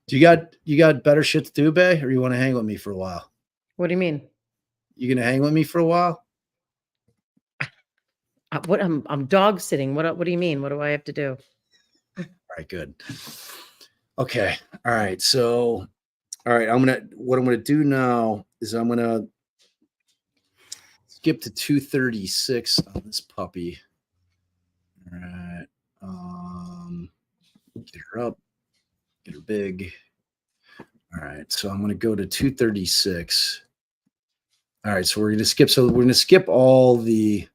do you got better shit to do, Bay, or you want to hang with me for a while?
What do you mean?
You gonna hang with me for a while?
What I'm dog sitting. What do you mean? What do I have to do?
All right, good. Okay. All right. So all right, what I'm gonna do now is I'm gonna skip to 236 on this puppy. All right. Get her up, get her big. All right, so I'm gonna go to 236. All right, so we're gonna skip all the.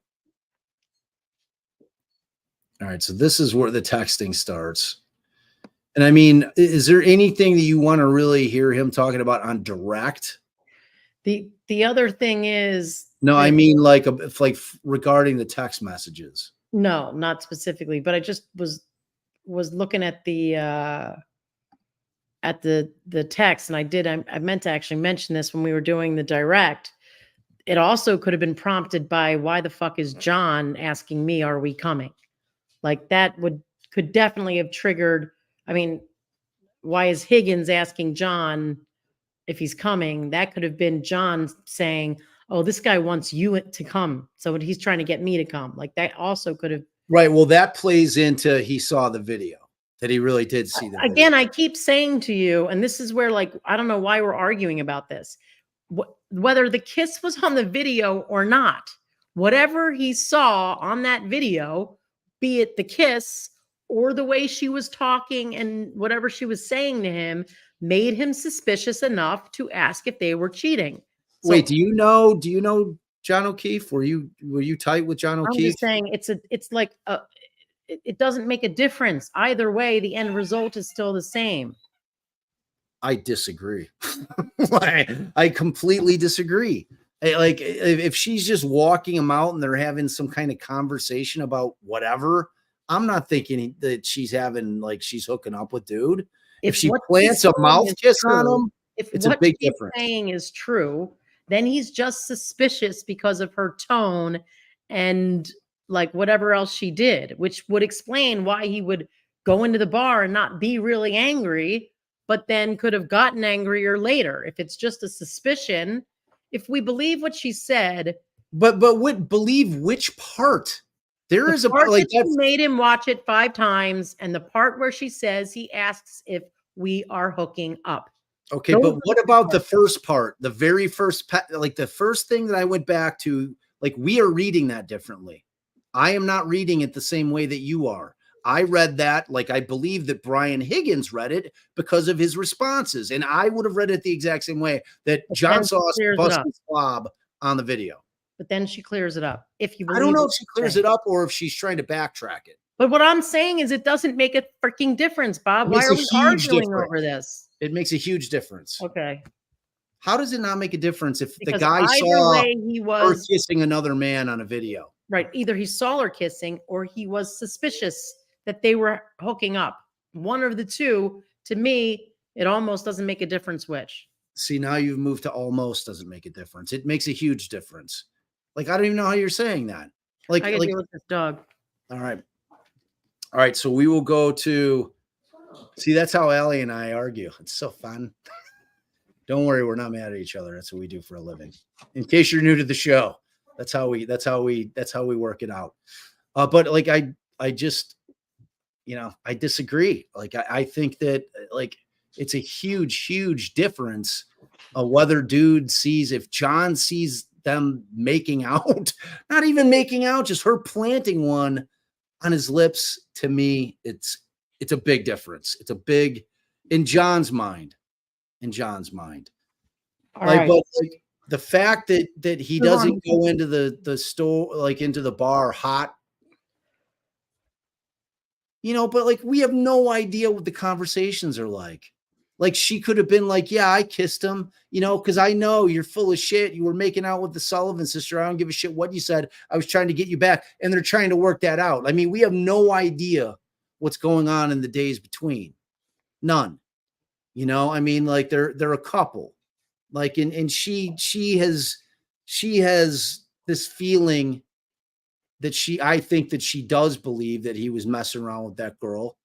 All right, so this is where the texting starts. And I mean, is there anything that you want to really hear him talking about on direct?
The other thing is
No,
that-
I mean like regarding the text messages.
no, not specifically, but I just was looking at the text, and I meant to actually mention this when we were doing the direct. It also could have been prompted by why the fuck is John asking me, are we coming? Like that could definitely have triggered. I mean, why is Higgins asking John if he's coming? That could have been John saying, oh, this guy wants you to come. So he's trying to get me to come. Like that also could have.
Right. Well, that plays into he saw the video, that he really did see the
Again,
video.
I keep saying to you, and this is where, like, I don't know why we're arguing about this. Whether the kiss was on the video or not, whatever he saw on that video, be it the kiss or the way she was talking and whatever she was saying to him, made him suspicious enough to ask if they were cheating. So
Wait, do you know John O'Keefe? Were you tight with John
I'm
O'Keefe?
just saying it doesn't make a difference. Either way, the end result is still the same.
I disagree. I completely disagree. Like if she's just walking him out and they're having some kind of conversation about whatever, I'm not thinking that she's hooking up with dude. If she
what
plants
she's
a
saying
mouth
is
kiss
true,
on him,
if
it's a
what
big
she's
difference.
saying is true, then he's just suspicious because of her tone and like whatever else she did, which would explain why he would go into the bar and not be really angry, but then could have gotten angrier later. If it's just a suspicion, if we believe what she said,
but believe which part? There
the
is a
part
like
that she
that's
made him watch it 5 times, and the part where she says he asks if we are hooking up.
okay,
Those
but
are
what
the
about the
parts.
first part? The very first, like the first thing that I went back to, like we are reading that differently. I am not reading it the same way that you are. I read that like I believe that Brian Higgins read it because of his responses, and I would have read it the exact same way that
But
John
then she
saw us
clears it
bust
up.
his slob on the video.
But then she clears it up. If you
I
believe
don't know
what
if she
she's
clears
saying.
it up or if she's trying to backtrack it.
But what I'm saying is it doesn't make a freaking difference, Bob.
It
Why
makes
are
a
we
huge
arguing
difference.
over this?
It makes a huge difference.
Okay.
How does it not make a difference if
Because
the guy
either
saw
way he
her
was
kissing another man on a video?
right. Either he saw her kissing or he was suspicious that they were hooking up. One of the two, to me, it almost doesn't make a difference which.
See, now you've moved to almost doesn't make a difference. It makes a huge difference. Like, I don't even know how you're saying that.
I gotta deal with this dog.
All right. All right. So we will go to See, that's how Allie and I argue. It's so fun. Don't worry, we're not mad at each other. That's what we do for a living. In case you're new to the show, that's how we work it out. But like I just, I disagree. Like I think that like it's a huge difference of whether dude sees, if John sees them making out, not even making out, just her planting one on his lips. To me, it's a big difference. It's a big, in John's mind.
All
Like,
right.
but like the fact that he
Move on.
doesn't go into the store, like into the bar hot, but like we have no idea what the conversations are like. Like she could have been like, yeah, I kissed him, because I know you're full of shit. You were making out with the Sullivan sister. I don't give a shit what you said. I was trying to get you back. And they're trying to work that out. I mean, we have no idea what's going on in the days between. None. I mean, like they're a couple. Like, and she has this feeling that I think that she does believe that he was messing around with that girl,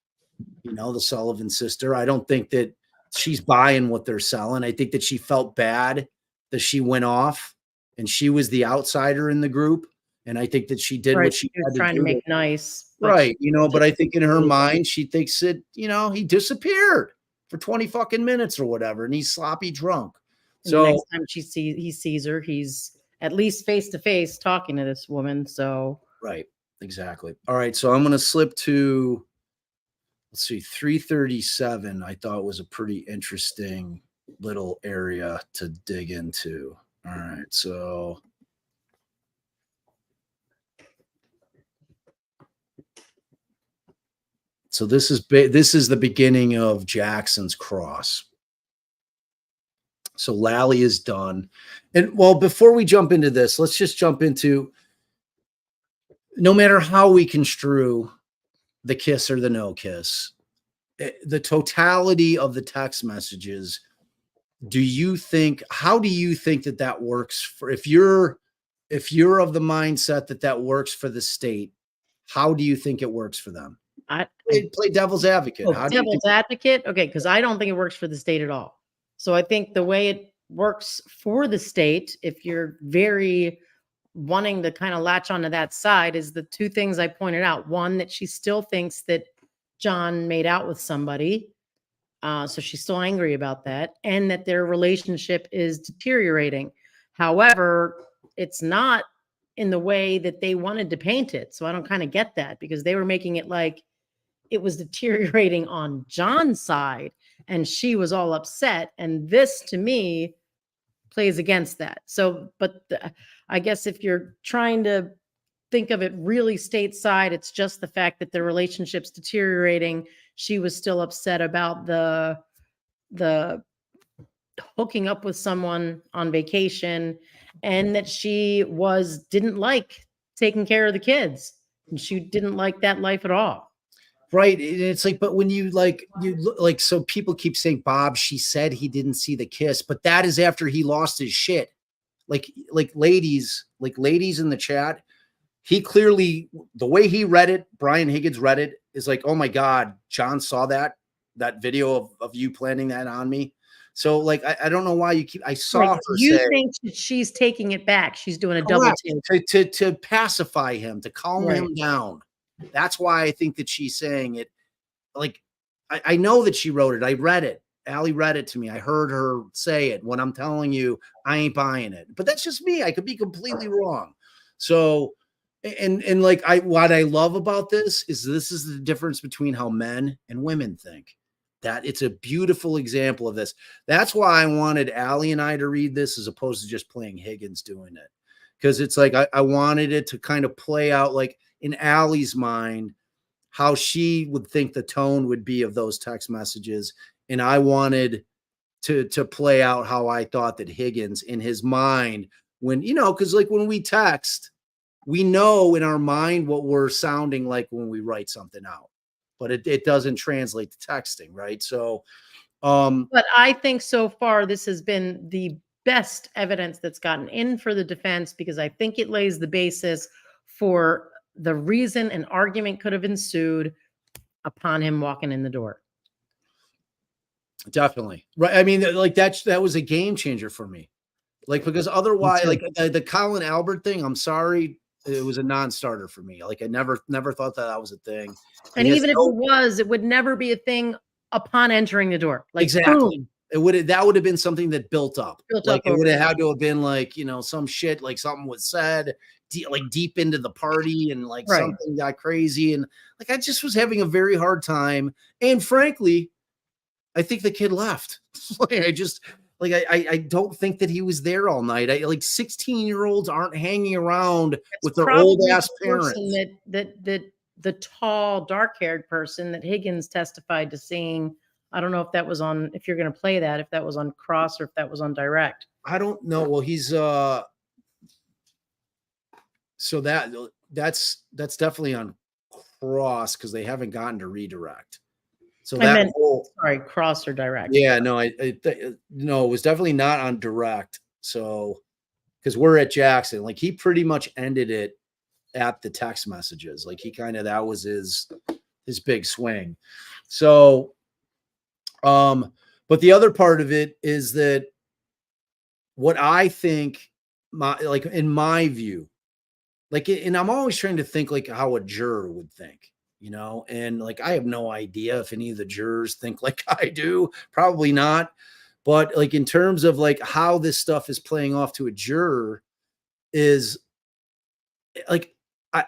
the Sullivan sister. I don't think that she's buying what they're selling. I think that she felt bad that she went off and she was the outsider in the group. And I think that she did
Right.
what she
She was
had to
trying to
do.
make nice. but
Right.
she
But I
just-
think in her mind, she thinks that, he disappeared for 20 fucking minutes or whatever. And he's sloppy drunk.
and the
So,
next time he sees her, he's at least face to face talking to this woman. So
right. Exactly. All right. So I'm going to slip to, let's see, 337. I thought was a pretty interesting little area to dig into. All right. So this is the beginning of Jackson's cross. So Lally is done. And well, before we jump into this, let's just jump into, no matter how we construe the kiss or the no kiss, the totality of the text messages, how do you think that works for, if you're of the mindset that works for the state, how do you think it works for them?
I
Play devil's advocate. How do you
devil's advocate. Okay. Cause I don't think it works for the state at all. So I think the way it works for the state, if you're very wanting to kind of latch onto that side, is the two things I pointed out. One, that she still thinks that John made out with somebody. So she's still angry about that, and that their relationship is deteriorating. However, it's not in the way that they wanted to paint it. So I don't kind of get that, because they were making it like it was deteriorating on John's side and she was all upset. And this to me plays against that. So, but I guess if you're trying to think of it really stateside, it's just the fact that their relationship's deteriorating. She was still upset about the hooking up with someone on vacation, and that she didn't like taking care of the kids, and she didn't like that life at all.
Right. And it's like, but when you look, so people keep saying, Bob, she said he didn't see the kiss, but that is after he lost his shit. Like ladies in the chat, he clearly, the way he read it, Brian Higgins read it, is like, oh my God, John saw that video of you planning that on me. So like, I don't know why I saw her
You
say,
think that she's taking it back. She's doing a double take.
to pacify him, to calm him down. That's why I think that she's saying it. Like, I know that she wrote it. I read it. Allie read it to me. I heard her say it. When I'm telling you, I ain't buying it. But that's just me. I could be completely wrong. So, and like what I love about this is the difference between how men and women think. That it's a beautiful example of this. That's why I wanted Allie and I to read this as opposed to just playing Higgins doing it. Because it's like I wanted it to kind of play out like in Allie's mind, how she would think the tone would be of those text messages. And I wanted to play out how I thought that Higgins in his mind, when, because like when we text, we know in our mind what we're sounding like when we write something out, but it doesn't translate to texting. Right. So,
but I think so far this has been the best evidence that's gotten in for the defense, because I think it lays the basis for the reason an argument could have ensued upon him walking in the door.
Definitely. Right. I mean, like that was a game changer for me. Like, because otherwise, like the Colin Albert thing, I'm sorry, it was a non-starter for me. Like I never thought that was a thing.
And
he has
even if
no-
it was, it would never be a thing upon entering the door. Like
exactly.
boom,
That would have been something that built up.
built
Like
up
it would
over
have had
time.
to have been like, some shit, like something was said like deep into the party and like
Right.
something got crazy. And like, I just was having a very hard time. And frankly, I think the kid left. I don't think that he was there all night. Like 16-year-olds aren't hanging around with their old
Probably
ass
the person
parents.
that the tall, dark-haired person that Higgins testified to seeing. I don't know if that was on, if you're going to play that, if that was on Cross or if that was on Direct.
I don't know. Well, he's so that's definitely on Cross because they haven't gotten to redirect. So
I
that
meant,
whole
sorry, Cross or Direct.
yeah, no, no, it was definitely not on direct. So because we're at Jackson, like he pretty much ended it at the text messages. Like he kind of that was his big swing. So but the other part of it is that what I think like in my view, like and I'm always trying to think like how a juror would think. And like I have no idea if any of the jurors think like I do, probably not. But like in terms of like how this stuff is playing off to a juror is like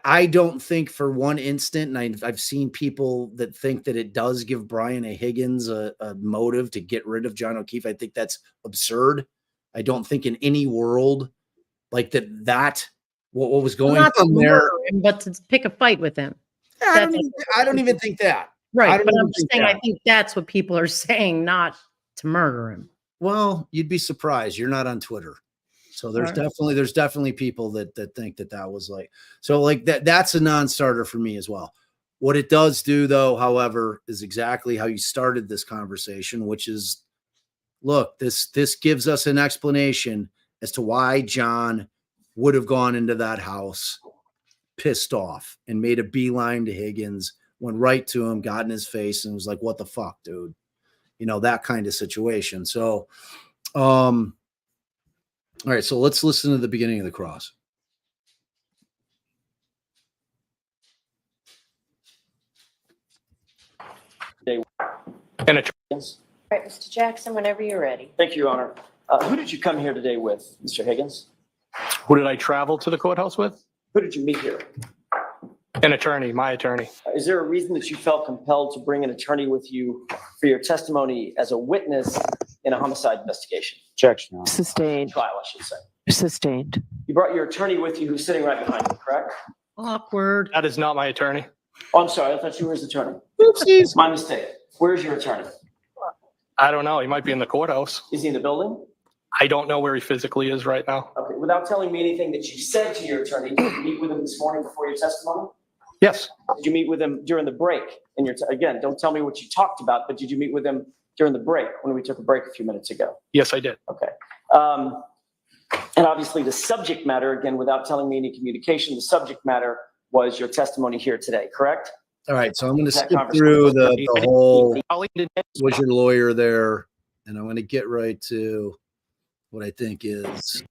I don't think for one instant, and I've seen people that think that it does give Brian Higgins a motive to get rid of John O'Keefe. I think that's absurd. I don't think in any world like that what was going
Not to
on there.
murder him, but to pick a fight with him.
I don't even think that.
Right. But
even
I'm just
think
saying,
that.
I think that's what people are saying, not to murder him.
Well, you'd be surprised. You're not on Twitter. So there's
Right.
definitely people that think that was like, so like that's a non-starter for me as well. What it does do though, however, is exactly how you started this conversation, which is, look, this gives us an explanation as to why John would have gone into that house pissed off and made a beeline to Higgins, went right to him, got in his face and was like, what the fuck, dude? That kind of situation. So, all right, so let's listen to the beginning of the cross.
And
All right, Mr. Jackson, whenever you're ready.
Thank you, Your Honor. Who did you come here today with, Mr. Higgins?
who did I travel to the courthouse with?
Who did you meet here?
An attorney, my attorney.
Is there a reason that you felt compelled to bring an attorney with you for your testimony as a witness in a homicide investigation?
Objection, Your Honor.
Sustained.
Trial, I should say.
Sustained.
You brought your attorney with you who's sitting right behind you, correct?
Awkward.
That is not my attorney.
Oh, I'm sorry. I thought you were his attorney.
Oopsies.
My mistake. Where's your attorney?
I don't know. He might be in the courthouse.
Is he in the building?
I don't know where he physically is right now.
Okay. Without telling me anything that you said to your attorney, did you meet with him this morning before your testimony?
Yes.
Did you meet with him during the break? Again, don't tell me what you talked about, but did you meet with him during the break when we took a break a few minutes ago?
Yes, I did.
Okay. And obviously the subject matter, again, without telling me any communication, the subject matter was your testimony here today, correct?
All right, so I'm going to
That
skip
conversation.
through the whole
Colleen didn't-
was your lawyer there, and I'm going to get right to what I think is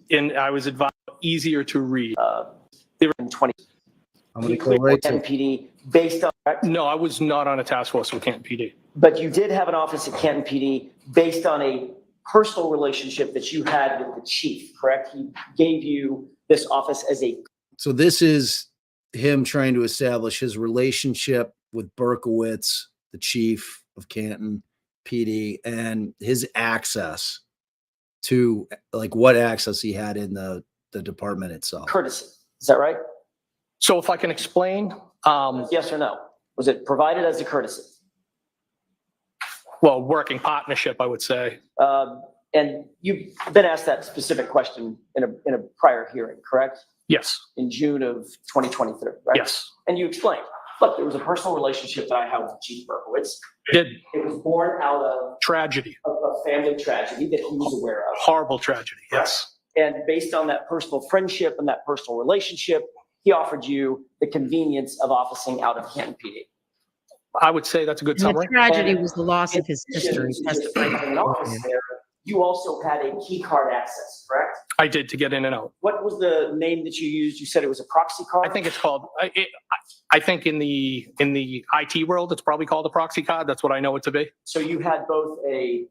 and I was advised easier to read.
They were in 20.
I'm going to go right to
NPD based on,
No, I was not on a task force with Canton PD.
but you did have an office at Canton PD based on a personal relationship that you had with the chief, correct? He gave you this office as a
so this is him trying to establish his relationship with Berkowitz, the chief of Canton PD, and his access to like what access he had in the department itself.
courtesy. Is that right?
So if I can explain,
Yes or no? Was it provided as a courtesy?
well, working partnership, I would say.
And you've been asked that specific question in a prior hearing, correct?
Yes.
In June of 2023, right?
Yes.
And you explained, look, there was a personal relationship that I had with Chief Berkowitz.
I did.
It was born out of
Tragedy.
a family tragedy that he was aware of.
Horrible tragedy. Yes.
And based on that personal friendship and that personal relationship, he offered you the convenience of officing out of Canton PD.
I would say that's a good
And the
summary.
tragedy was the loss of his sister. He
In addition to just
testified.
having an office there, you also had a key card access, correct?
I did to get in and out.
What was the name that you used? You said it was a proxy card?
I think it's called, I think in the IT world, it's probably called a proxy card. That's what I know it to be.
So you had both a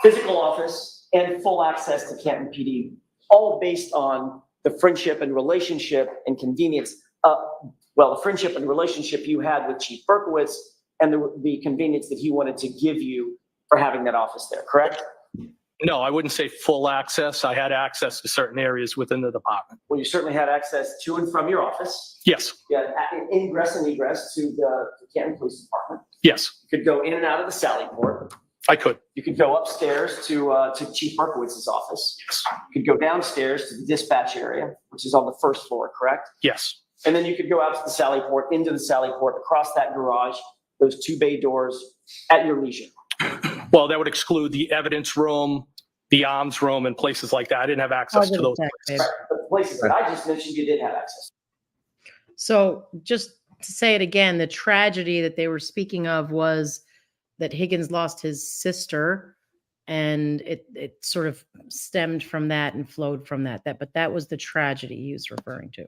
physical office and full access to Canton PD, all based on the friendship and relationship and convenience. The friendship and relationship you had with Chief Berkowitz and the convenience that he wanted to give you for having that office there, correct?
No, I wouldn't say full access. I had access to certain areas within the department.
Well, you certainly had access to and from your office.
Yes,
You had ingress and egress to the Canton Police Department.
yes,
You could go in and out of the Sally Port.
I could.
You could go upstairs to Chief Berkowitz's office.
Yes,
You could go downstairs to the dispatch area, which is on the first floor, correct?
yes,
And then you could go out to the Sally Port, into the Sally Port, across that garage, those 2 bay doors at your leisure.
well, that would exclude the evidence room, the arms room, and places like that. I didn't have access to those places.
Right, but the places that I just mentioned, you did have access.
So just to say it again, the tragedy that they were speaking of was that Higgins lost his sister, and it sort of stemmed from that and flowed from that. But that was the tragedy he was referring to.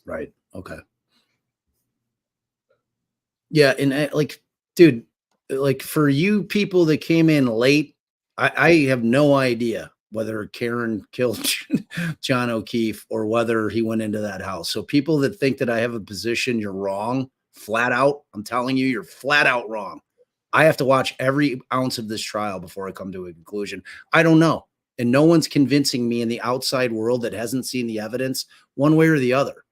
Right. Okay. Yeah. And dude, like for you people that came in late, I have no idea whether Karen killed John O'Keefe or whether he went into that house. So people that think that I have a position, you're wrong, flat out. I'm telling you, you're flat out wrong. I have to watch every ounce of this trial before I come to a conclusion. I don't know. And no one's convincing me in the outside world that hasn't seen the evidence one way or the other.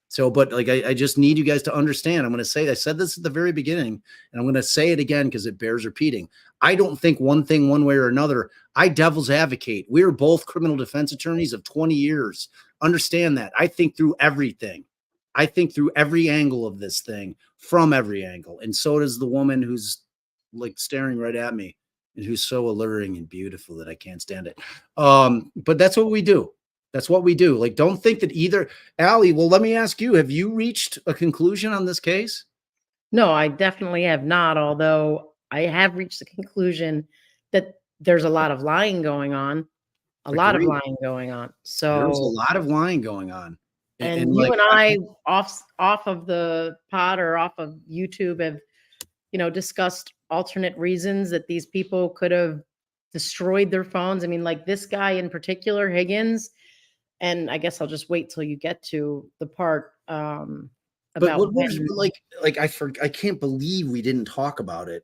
So, but like, I just need you guys to understand. I'm going to say, I said this at the very beginning, and I'm going to say it again because it bears repeating. I don't think one thing one way or another. I devil's advocate. We're both criminal defense attorneys of 20 years. Understand that. I think through everything. I think through every angle of this thing, from every angle. And so does the woman who's like staring right at me and who's so alluring and beautiful that I can't stand it. But that's what we do. That's what we do. Like, don't think that either. Allie, well, let me ask you, have you reached a conclusion on this case?
No, I definitely have not, although I have reached the conclusion that there's a lot of lying going on, a lot of
Agreed.
lying going on.
There's
So,
a lot of lying going on.
and you and I off of the pod or off of YouTube have, discussed alternate reasons that these people could have destroyed their phones. I mean, like this guy in particular, Higgins, and I guess I'll just wait till you get to the part
But
about
what was
when-
I can't believe we didn't talk about it.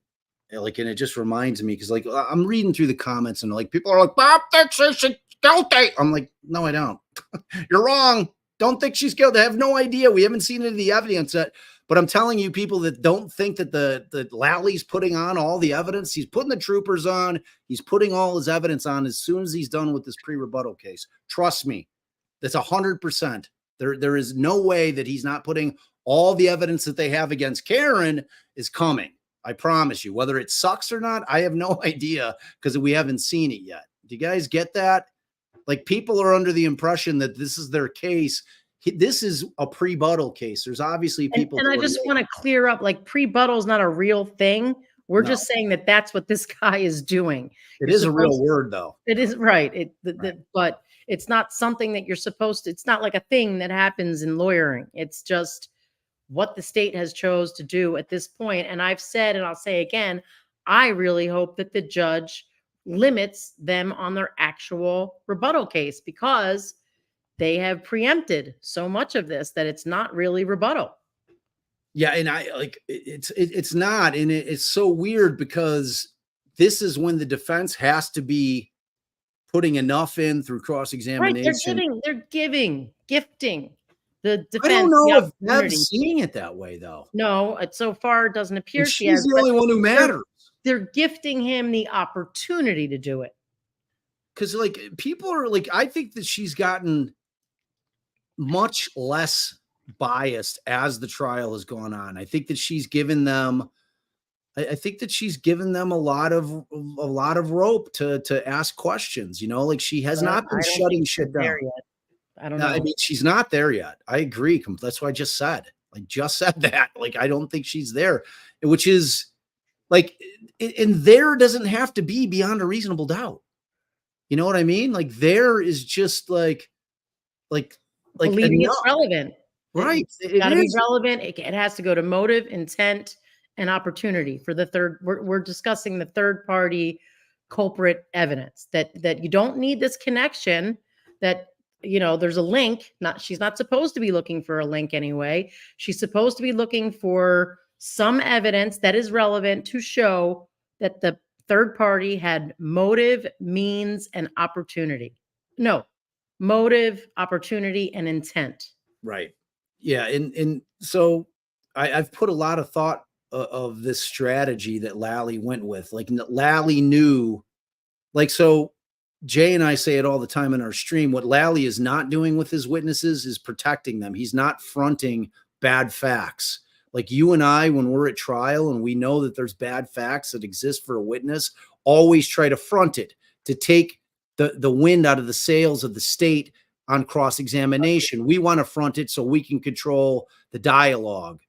And it just reminds me because I'm reading through the comments and people are like, Bob thinks she's guilty. I'm like, no, I don't. You're wrong. Don't think she's guilty. I have no idea. We haven't seen any of the evidence yet. But I'm telling you, people that don't think that the Lally's putting on all the evidence, he's putting the troopers on, he's putting all his evidence on as soon as he's done with this pre-rebuttal case. Trust me, that's 100%. There is no way that he's not putting all the evidence that they have against Karen is coming. I promise you. Whether it sucks or not, I have no idea because we haven't seen it yet. Do you guys get that? Like, people are under the impression that this is their case. This is a pre-buttal case. There's obviously people.
And I just want to clear up, like, pre-buttal is not a real thing. We're
No.
just saying that that's what this guy is doing.
It
You're
is a real
supposed-
word, though.
It is right.
Right.
But it's not something that you're supposed to. It's not like a thing that happens in lawyering. It's just what the state has chose to do at this point. And I've said, and I'll say again, I really hope that the judge limits them on their actual rebuttal case because they have preempted so much of this that it's not really rebuttal.
Yeah, and it's not, and it's so weird because this is when the defense has to be putting enough in through
Right.
cross-examination.
They're gifting the defense.
I don't
the
know if
opportunity.
Bev's seeing it that way, though.
No, so far it doesn't appear
And
she
she's
has.
the
but
only one who matters.
They're gifting him the opportunity to do it.
Because people are I think that she's gotten much less biased as the trial has gone on. I think that she's given them I think that she's given them a lot of rope to ask questions, she has
Well,
not been
I don't
shutting
think
shit
she's
down.
there yet. I don't
No,
know.
I mean, she's not there yet. I agree. That's what I just said. I just said that. Like, I don't think she's there, which is like, and there doesn't have to be beyond a reasonable doubt. You know what I mean? Like, there is just like,
Believing it's
enough.
relevant.
Right.
It's
It
got to be
is.
relevant. It has to go to motive, intent, and opportunity for the third. We're discussing the third party culprit evidence that you don't need this connection, that, you know, there's a link. She's not supposed to be looking for a link anyway. She's supposed to be looking for some evidence that is relevant to show that the third party had motive, means, and opportunity. No, motive, opportunity, and intent.
Right. Yeah. And so I've put a lot of thought of this strategy that Lally went with. Like, Lally knew, like, so Jay and I say it all the time in our stream. What Lally is not doing with his witnesses is protecting them. He's not fronting bad facts. Like, you and I, when we're at trial and we know that there's bad facts that exist for a witness, always try to front it, to take the wind out of the sails of the state on cross-examination. We want to front it so we can control the dialogue,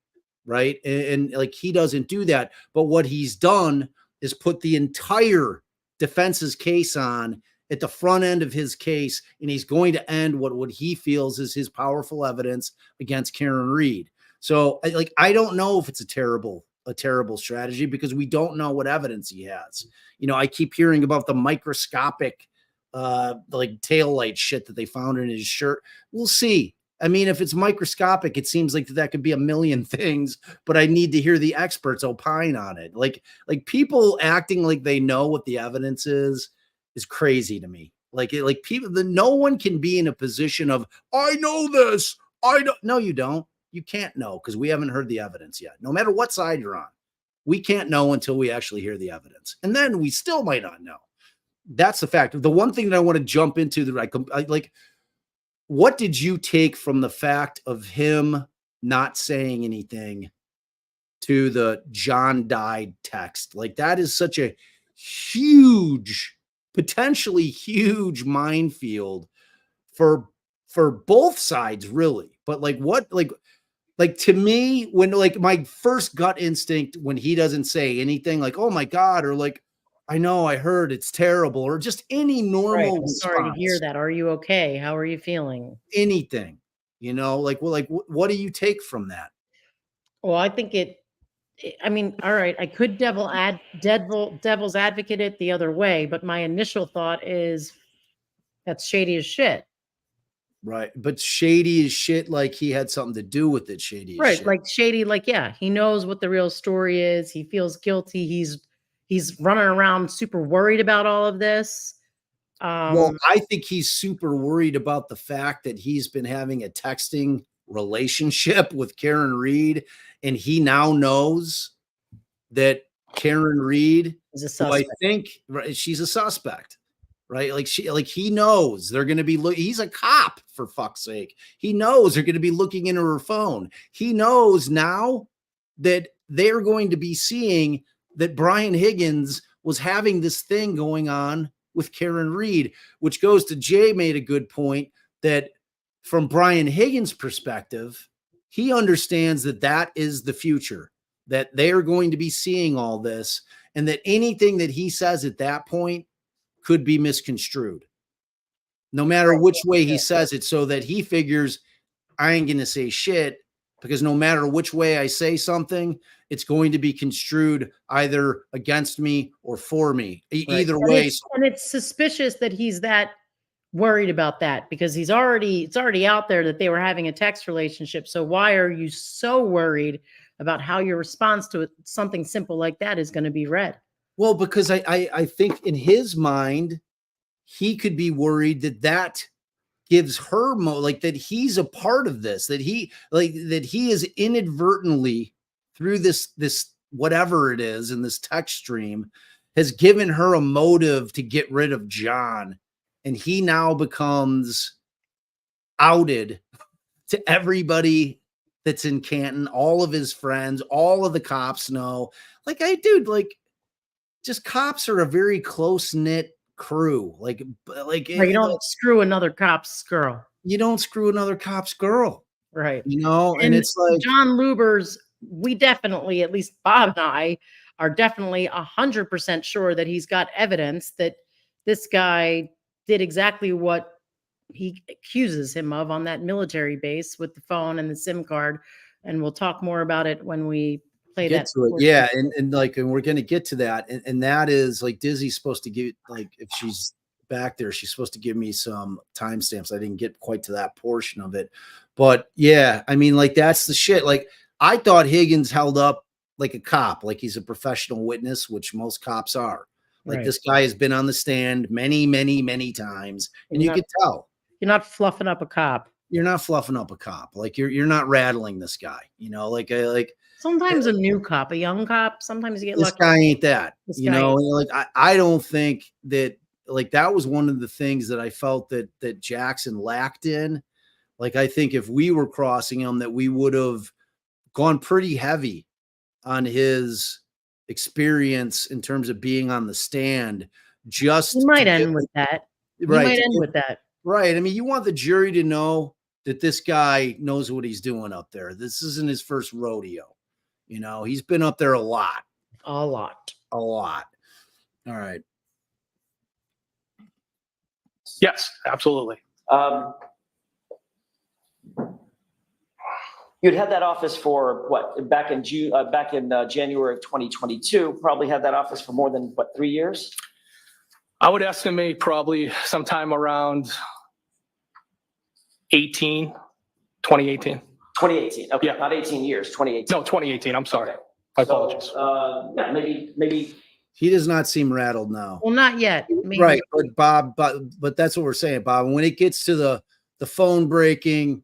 right? And like, he doesn't do that. But what he's done is put the entire defense's case on at the front end of his case, and he's going to end what he feels is his powerful evidence against Karen Read. So, I don't know if it's a terrible strategy, because we don't know what evidence he has. You know, I keep hearing about the microscopic like taillight shit that they found in his shirt. We'll see. I mean, if it's microscopic, it seems like that could be a million things, but I need to hear the experts opine on it. Like people acting like they know what the evidence is crazy to me. Like people, no one can be in a position of, I know this. I don't. No, you don't. You can't know, because we haven't heard the evidence yet. No matter what side you're on, we can't know until we actually hear the evidence. And then we still might not know. That's the fact. The one thing that I want to jump into that I like, what did you take from the fact of him not saying anything to the John died text? Like, that is such a huge, potentially huge minefield for both sides, really. But like to me, when, like, my first gut instinct when he doesn't say anything, like, oh my God, or like, I know, I heard, it's terrible, or just any normal
I'm sorry to hear
response,
that. Are you okay? How are you feeling?
anything, you know, like, well, like, what do you take from that?
Well, I think I mean, all right, I could devil's advocate it the other way, but my initial thought is that's shady as shit.
Right. But shady as shit, like he had something to do with it. Shady as
Right,
shit.
like shady, like, yeah, he knows what the real story is. He feels guilty. He's running around super worried about all of this.
Well, I think he's super worried about the fact that he's been having a texting relationship with Karen Read, and he now knows that Karen Read,
Is a
who I
suspect.
think, right, she's a suspect, right? Like, he knows they're going to be he's a cop, for fuck's sake. He knows they're going to be looking into her phone. He knows now that they're going to be seeing that Brian Higgins was having this thing going on with Karen Read, which goes to Jay made a good point, that from Brian Higgins' perspective, he understands that that is the future, that they are going to be seeing all this, and that anything that he says at that point could be misconstrued, no matter which way he says it, so that he figures, I ain't going to say shit, because no matter which way I say something, it's going to be construed either against me or for me.
Right.
Either
And
way.
it's suspicious that he's that worried about that, because it's already out there that they were having a text relationship. So why are you so worried about how your response to something simple like that is going to be read?
Well, because I think in his mind, he could be worried that gives her like that he's a part of this, that he is inadvertently, through this whatever it is in this text stream, has given her a motive to get rid of John, and he now becomes outed to everybody that's in Canton, all of his friends, all of the cops know. Like, just cops are a very close-knit crew. Like
Or you don't screw another cop's girl.
You don't screw another cop's girl.
Right.
you know, and it's like,
John Luber's, we definitely, at least Bob and I, are definitely 100% sure that he's got evidence that this guy did exactly what he accuses him of on that military base with the phone and the SIM card. And we'll talk more about it when we play
get
that.
to it.
portion.
Yeah. And we're going to get to that. And that is like, Dizzy's supposed to give, like, if she's back there, she's supposed to give me some timestamps. I didn't get quite to that portion of it, but yeah, I mean, like, that's the shit. Like, I thought Higgins held up like a cop, like he's a professional witness, which most cops are. Like,
Right.
this guy has been on the stand many, many, many times, and
You're
you could tell.
You're not fluffing up a cop.
You're not fluffing up a cop. Like, you're not rattling this guy, you know, like
Sometimes a new cop, a young cop, sometimes you get
this
lucky.
guy ain't that,
This
you
guy
know,
ain't-
and, like, I don't think that, like, that was one of the things that I felt that Jackson lacked in. Like, I think if we were crossing him, that we would have gone pretty heavy on his experience in terms of being on the stand. Just
You might
to
end
give-
with that. You
right,
might
to
end
give-
with that.
right. I mean, you want the jury to know that this guy knows what he's doing up there. This isn't his first rodeo. You know, he's been up there a lot.
A lot.
All right.
Yes, absolutely.
You'd had that office for what, back in January of 2022, probably had that office for more than what, 3 years?
I would estimate probably sometime around 2018.
2018, okay,
Yeah.
not 18 years, 2018.
No, 2018. I'm sorry.
Okay.
My
So,
apologies.
Yeah, maybe,
He does not seem rattled now.
Well, not yet. Maybe.
Right. But Bob, but that's what we're saying, Bob. When it gets to the phone breaking,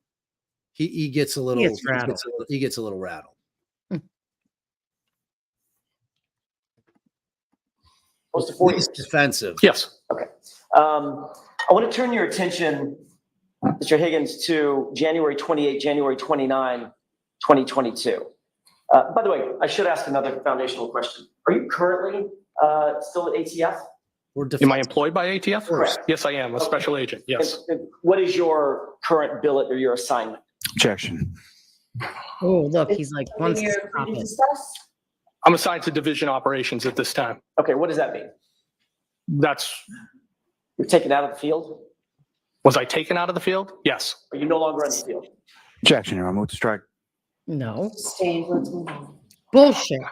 he gets a little,
rattled.
he gets a little rattled.
close to 4 years.
He's defensive.
Yes.
I want to turn your attention, Mr. Higgins, to January 28, January 29, 2022. By the way, I should ask another foundational question. Are you currently still at ATF?
We're
Am I employed by ATF?
Correct.
Yes, I am. A special agent. Yes.
And what is your current billet or your assignment?
Objection.
Oh, look, he's like,
Something
wants to
you're
stop
free to
it.
discuss?
I'm assigned to division operations at this time.
Okay, what does that mean?
That's,
You're taken out of the field?
was I taken out of the field? Yes.
Are you no longer on the field?
Objection, Your Honor. Move to strike.
No.
Sustained, let's move on.
Bullshit.
You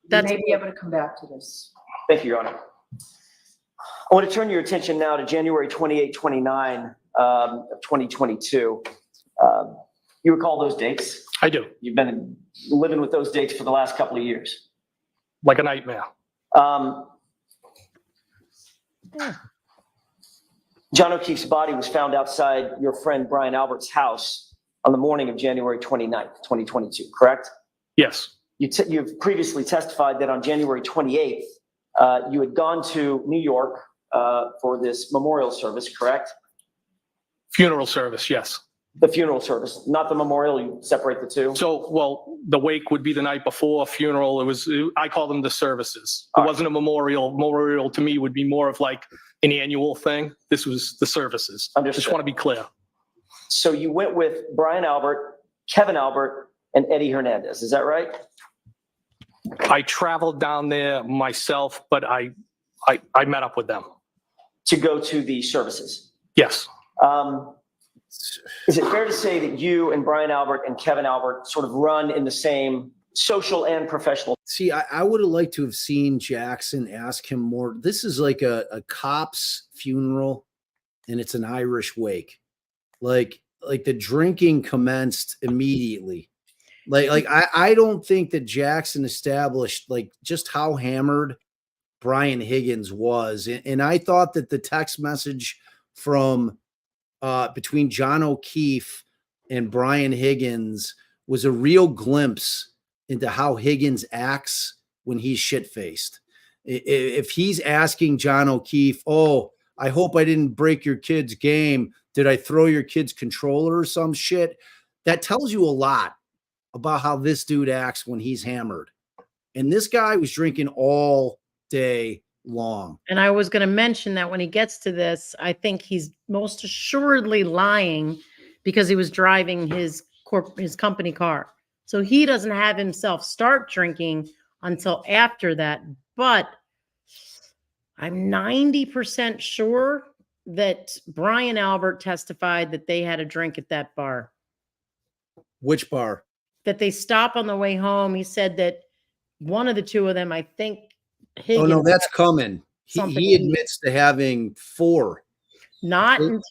That's
may be able to come back to this.
Thank you, Your Honor. I want to turn your attention now to January 28, 29 of 2022. You recall those dates?
I do.
You've been living with those dates for the last couple of years.
Like a nightmare.
John O'Keefe's body was found outside your friend Brian Albert's house on the morning of January 29th, 2022, correct?
Yes.
You've previously testified that on January 28th, you had gone to New York for this memorial service, correct?
Funeral service. Yes.
The funeral service, not the memorial, you separate the two?
So, well, the wake would be the night before funeral. I call them the services. It
All right.
wasn't a memorial. Memorial to me would be more of like an annual thing. This was the services.
Understood.
Just want to be clear.
So you went with Brian Albert, Kevin Albert, and Eddie Hernandez, is that right?
I traveled down there myself, but I met up with them.
To go to the services?
Yes.
Is it fair to say that you and Brian Albert and Kevin Albert sort of run in the same social and professional?
See, I would have liked to have seen Jackson ask him more. This is like a cop's funeral, and it's an Irish wake. Like the drinking commenced immediately. Like I don't think that Jackson established like just how hammered Brian Higgins was. And I thought that the text message from between John O'Keefe and Brian Higgins was a real glimpse into how Higgins acts when he's shit-faced. If he's asking John O'Keefe, oh, I hope I didn't break your kid's game. Did I throw your kid's controller or some shit? That tells you a lot about how this dude acts when he's hammered. And this guy was drinking all day long.
And I was going to mention that when he gets to this, I think he's most assuredly lying because he was driving his his company car. So he doesn't have himself start drinking until after that. But I'm 90% sure that Brian Albert testified that they had a drink at that bar,
Which bar?
that they stop on the way home. He said that one of the two of them, I think
Oh
Higgins,
no, that's coming.
something
He
to eat.
admits to having 4.
not
It-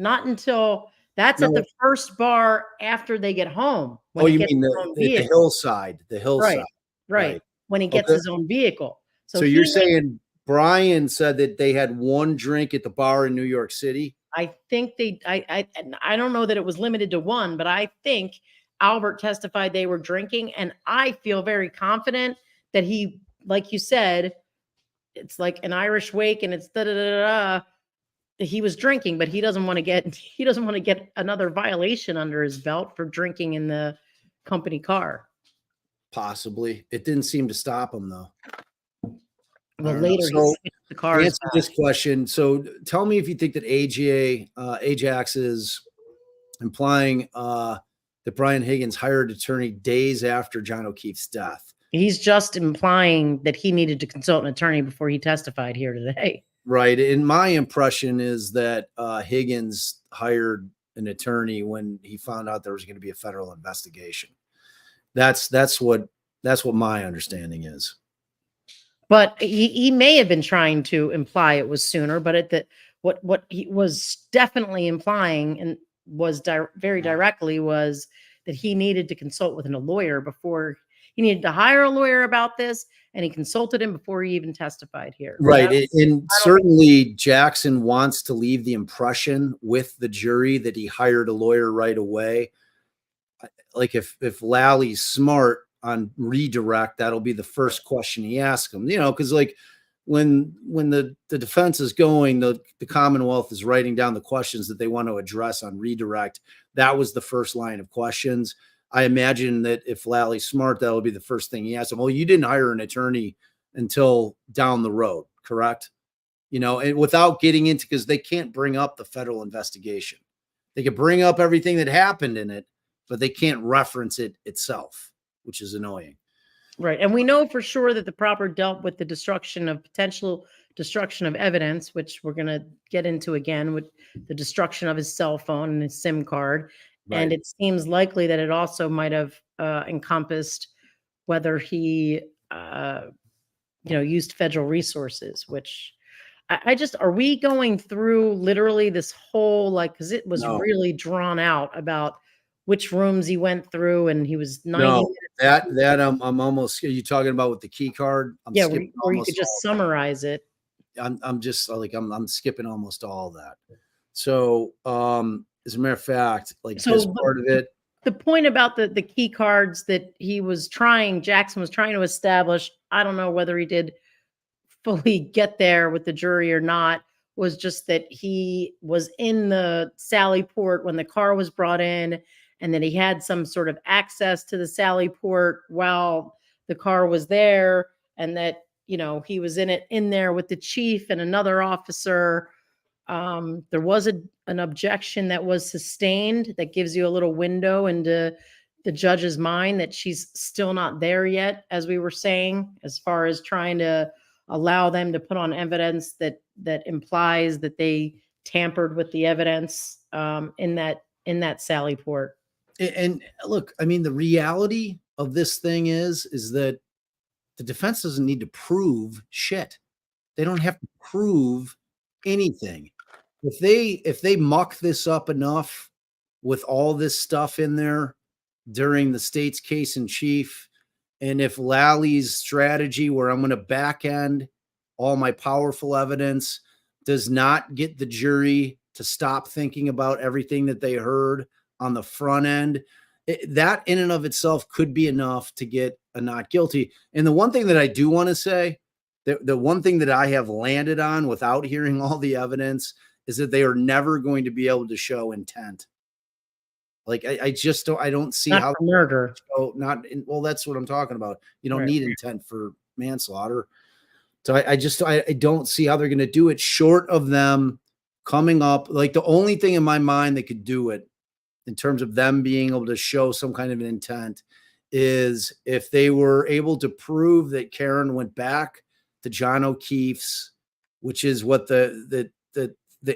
until that's at
No.
the first bar after they get home. When
Oh,
he
you
gets
mean
his
the,
own
the
vehicle.
hillside, the hillside.
Right, right.
Right.
When he gets
Okay.
his own vehicle.
So
he
you're
made-
saying Brian said that they had one drink at the bar in New York City?
I think I don't know that it was limited to one, but I think Albert testified they were drinking, and I feel very confident that he, like you said, it's like an Irish wake, and it's da da da da. He was drinking, but he doesn't want to get another violation under his belt for drinking in the company car.
Possibly. It didn't seem to stop him though.
Well,
don't know.
later
So,
he switched the cars.
Answer this question. So tell me if you think that Ajax is implying that Brian Higgins hired attorney days after John O'Keefe's death.
He's just implying that he needed to consult an attorney before he testified here today.
Right. And my impression is that Higgins hired an attorney when he found out there was going to be a federal investigation. That's what my understanding is.
But he may have been trying to imply it was sooner, but what he was definitely implying and was very directly was that he needed to consult with a lawyer before he needed to hire a lawyer about this, and he consulted him before he even testified here.
Right. And certainly Jackson wants to leave the impression with the jury that he hired a lawyer right away. Like if Lally's smart on redirect, that'll be the first question he asks him, because like when the defense is going, the Commonwealth is writing down the questions that they want to address on redirect. That was the first line of questions. I imagine that if Lally's smart, that'll be the first thing he asks him. Well, you didn't hire an attorney until down the road, correct? And without getting into, because they can't bring up the federal investigation. They can bring up everything that happened in it, but they can't reference it itself, which is annoying.
Right. And we know for sure that the proper dealt with the potential destruction of evidence, which we're going to get into again with the destruction of his cell phone and his SIM card.
Right.
And it seems likely that it also might have encompassed whether he, used federal resources, which are we going through literally this whole, because it was really drawn out about which rooms he went through, and he was 90
No,
minutes.
that I'm almost, are you talking about with the key card? I'm
Yeah,
skipping
where you
almost
could just
all-
summarize it.
I'm just like, I'm skipping almost all that. So, as a matter of fact, like
So
this part of it,
The point about the key cards that Jackson was trying to establish, I don't know whether he did fully get there with the jury or not, was just that he was in the Sally Port when the car was brought in, and that he had some sort of access to the Sally Port while the car was there, and that, he was in there with the chief and another officer. There was an objection that was sustained that gives you a little window into the judge's mind that she's still not there yet, as we were saying, as far as trying to allow them to put on evidence that implies that they tampered with the evidence in that Sally Port.
and look, I mean, the reality of this thing is that the defense doesn't need to prove shit. They don't have to prove anything. If they muck this up enough with all this stuff in there during the state's case in chief, and if Lally's strategy where I'm going to back end all my powerful evidence does not get the jury to stop thinking about everything that they heard on the front end, that in and of itself could be enough to get a not guilty. And the one thing that I do want to say, the one thing that I have landed on without hearing all the evidence is that they are never going to be able to show intent. Like I don't see
Not
how
for murder.
well, that's what I'm talking about. You don't need intent for manslaughter. So I don't see how they're going to do it short of them coming up. Like the only thing in my mind that could do it in terms of them being able to show some kind of an intent is if they were able to prove that Karen went back to John O'Keefe's, which is what the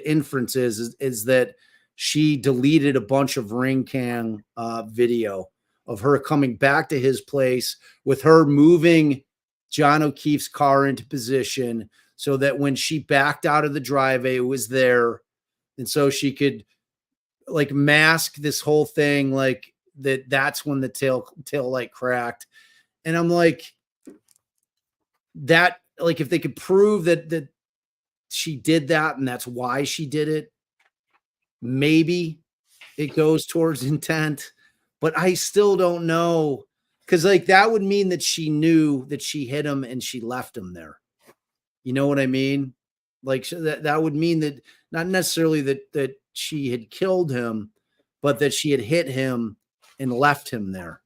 inference is that she deleted a bunch of ring cam video of her coming back to his place with her moving John O'Keefe's car into position so that when she backed out of the driveway, it was there. And so she could like mask this whole thing, like that's when the tail light cracked. And I'm like, that, like, if they could prove that she did that and that's why she did it, maybe it goes towards intent, but I still don't know. Cause like that would mean that she knew that she hit him and she left him there. You know what I mean? Like that would mean that not necessarily that she had killed him, but that she had hit him and left him there.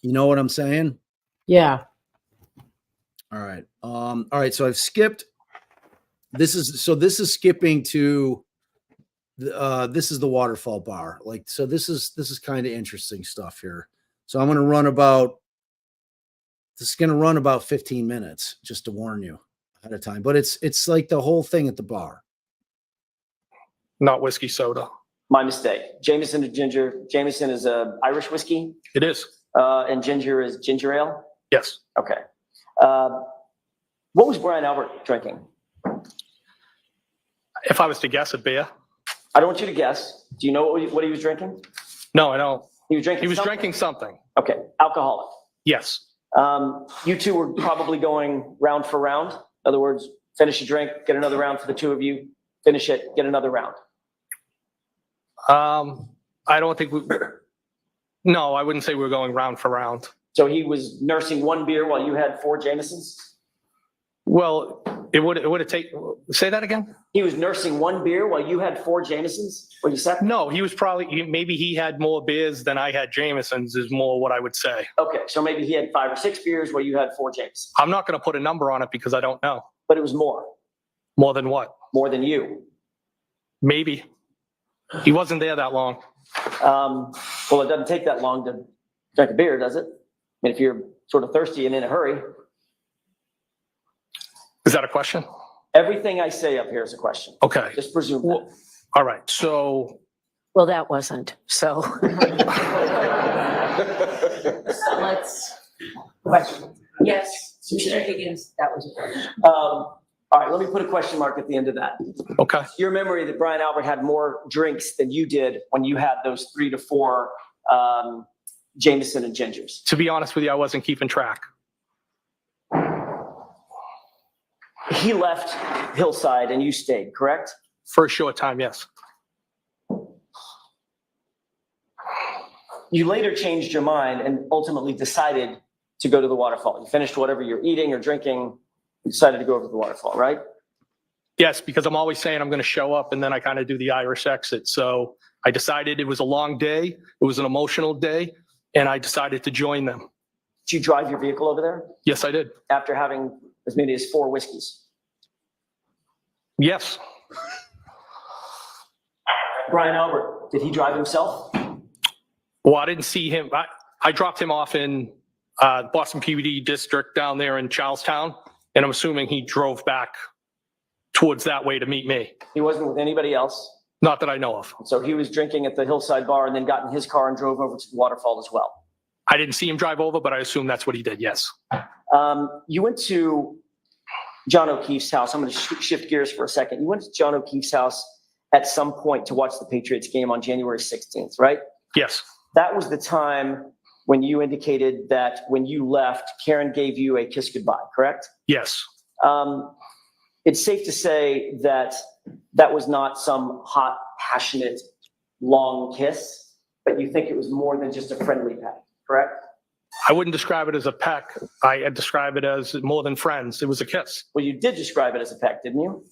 You know what I'm saying?
Yeah.
All right. All right. So I've skipped. This is skipping to this is the waterfall bar. Like, so this is kind of interesting stuff here. So I'm going to run about 15 minutes, just to warn you ahead of time. But it's like the whole thing at the bar.
Not whiskey soda.
My mistake. Jameson to ginger. Jameson is a Irish whiskey,
It is.
and ginger is ginger ale.
Yes.
Okay. What was Brian Albert drinking?
If I was to guess, a beer.
I don't want you to guess. Do you know what he was drinking?
No, I don't.
He was drinking.
He was
something.
drinking something.
Okay, alcoholic.
Yes.
You two were probably going round for round. In other words, finish a drink, get another round for the two of you. Finish it, get another round.
I don't think no, I wouldn't say we were going round for round.
So he was nursing one beer while you had 4 Jamesons?
Well, it would have taken, say that again?
He was nursing one beer while you had 4 Jamesons? What you said?
No, he was probably, maybe he had more beers than I had Jamesons is more what I would say.
Okay, so maybe he had 5 or 6 beers while you had 4 Jamesons.
I'm not going to put a number on it because I don't know.
But it was more.
More than what?
More than you.
Maybe. He wasn't there that long.
Well, it doesn't take that long to drink a beer, does it? I mean, if you're sort of thirsty and in a hurry.
Is that a question?
Everything I say up here is a question.
Okay.
Just presume that.
Well, all right. So
Well, that wasn't, so.
Question.
Yes, Mr. Higgins, that was a question.
All right, let me put a question mark at the end of that.
okay.
Your memory that Brian Albert had more drinks than you did when you had those 3 to 4 Jameson and Gingers.
To be honest with you, I wasn't keeping track.
He left Hillside and you stayed, correct?
For a short time, yes.
You later changed your mind and ultimately decided to go to the waterfall. You finished whatever you're eating or drinking, you decided to go over to the waterfall, right?
Yes, because I'm always saying I'm going to show up and then I kind of do the Irish exit. So I decided it was a long day. It was an emotional day and I decided to join them.
Did you drive your vehicle over there
Yes, I did.
after having as many as 4 whiskeys?
Yes.
Brian Albert, did he drive himself?
Well, I didn't see him. I dropped him off in Boston PVD district down there in Charlestown. And I'm assuming he drove back towards that way to meet me.
He wasn't with anybody else.
Not that I know of.
So he was drinking at the Hillside Bar and then got in his car and drove over to the waterfall as well.
I didn't see him drive over, but I assume that's what he did. Yes.
You went to John O'Keefe's house. I'm going to shift gears for a second. You went to John O'Keefe's house at some point to watch the Patriots game on January 16th, right?
Yes.
That was the time when you indicated that when you left, Karen gave you a kiss goodbye, correct?
Yes.
It's safe to say that that was not some hot, passionate, long kiss, but you think it was more than just a friendly peck, correct?
I wouldn't describe it as a peck. I'd describe it as more than friends. It was a kiss.
Well, you did describe it as a peck, didn't you?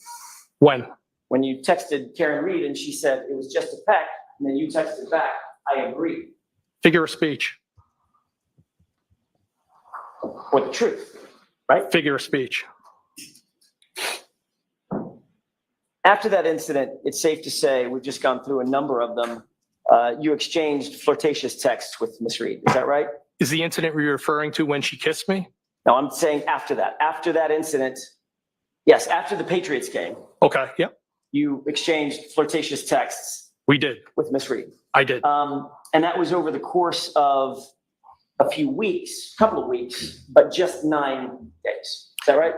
When?
When you texted Karen Read and she said it was just a peck, and then you texted back, I agree.
Figure of speech.
Or the truth, right?
Figure of speech.
After that incident, it's safe to say, we've just gone through a number of them, you exchanged flirtatious texts with Miss Reed. Is that right?
Is the incident you're referring to when she kissed me?
No, I'm saying after that incident, yes, after the Patriots game,
Okay, yep,
you exchanged flirtatious texts
we did.
with Miss Reed.
I did.
And that was over the course of a few weeks, couple of weeks, but just 9 days. Is that right?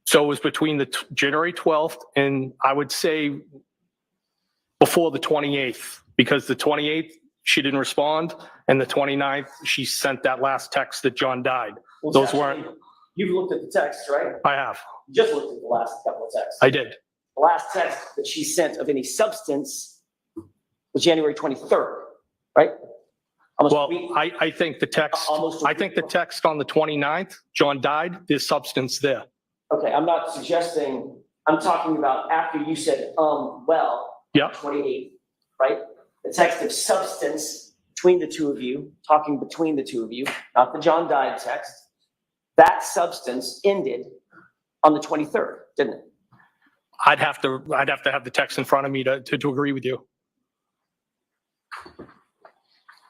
So it was between the January 12th and I would say before the 28th, because the 28th, she didn't respond. And the 29th, she sent that last text that John died.
Well,
Those
actually,
weren't,
you've looked at the text, right?
I have.
You just looked at the last couple of texts.
I did.
The last text that she sent of any substance was January 23rd, right? Almost a
Well,
week.
I think the text,
Almost a
I think the
week.
text on the 29th, John died, there's substance there.
Okay, I'm not suggesting, I'm talking about after you said, well,
Yeah,
28th, right? The text of substance between the two of you, talking between the two of you, not the John died text. That substance ended on the 23rd, didn't it?
I'd have to have the text in front of me to agree with you.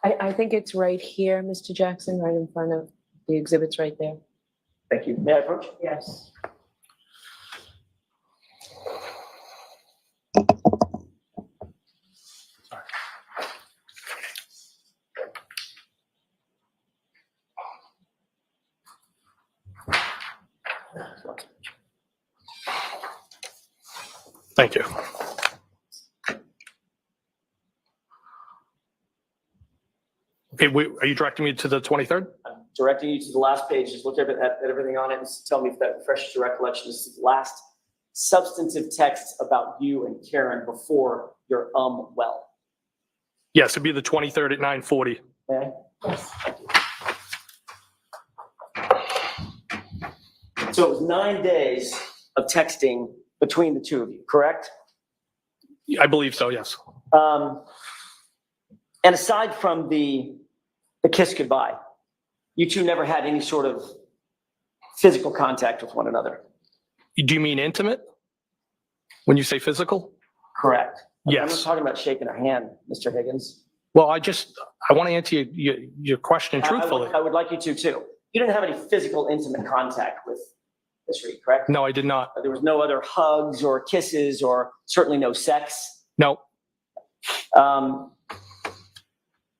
I think it's right here, Mr. Jackson, right in front of the exhibits right there.
Thank you. May I approach?
Yes.
Thank you. Okay, are you directing me to the 23rd?
I'm directing you to the last page. Just look at everything on it and tell me if that refreshes your recollection. This is the last substantive text about you and Karen before your well.
Yes, it'd be the 23rd at 9:40.
Okay?
Yes.
So it was 9 days of texting between the two of you, correct?
I believe so, yes.
And aside from the kiss goodbye, you two never had any sort of physical contact with one another,
Do you mean intimate? When you say physical?
correct? I'm not
Yes.
talking about shaking her hand, Mr. Higgins.
Well, I want to answer your question truthfully.
I would like you to too. You didn't have any physical intimate contact with Ms. Reed, correct?
No, I did not.
There was no other hugs or kisses or certainly no sex.
No,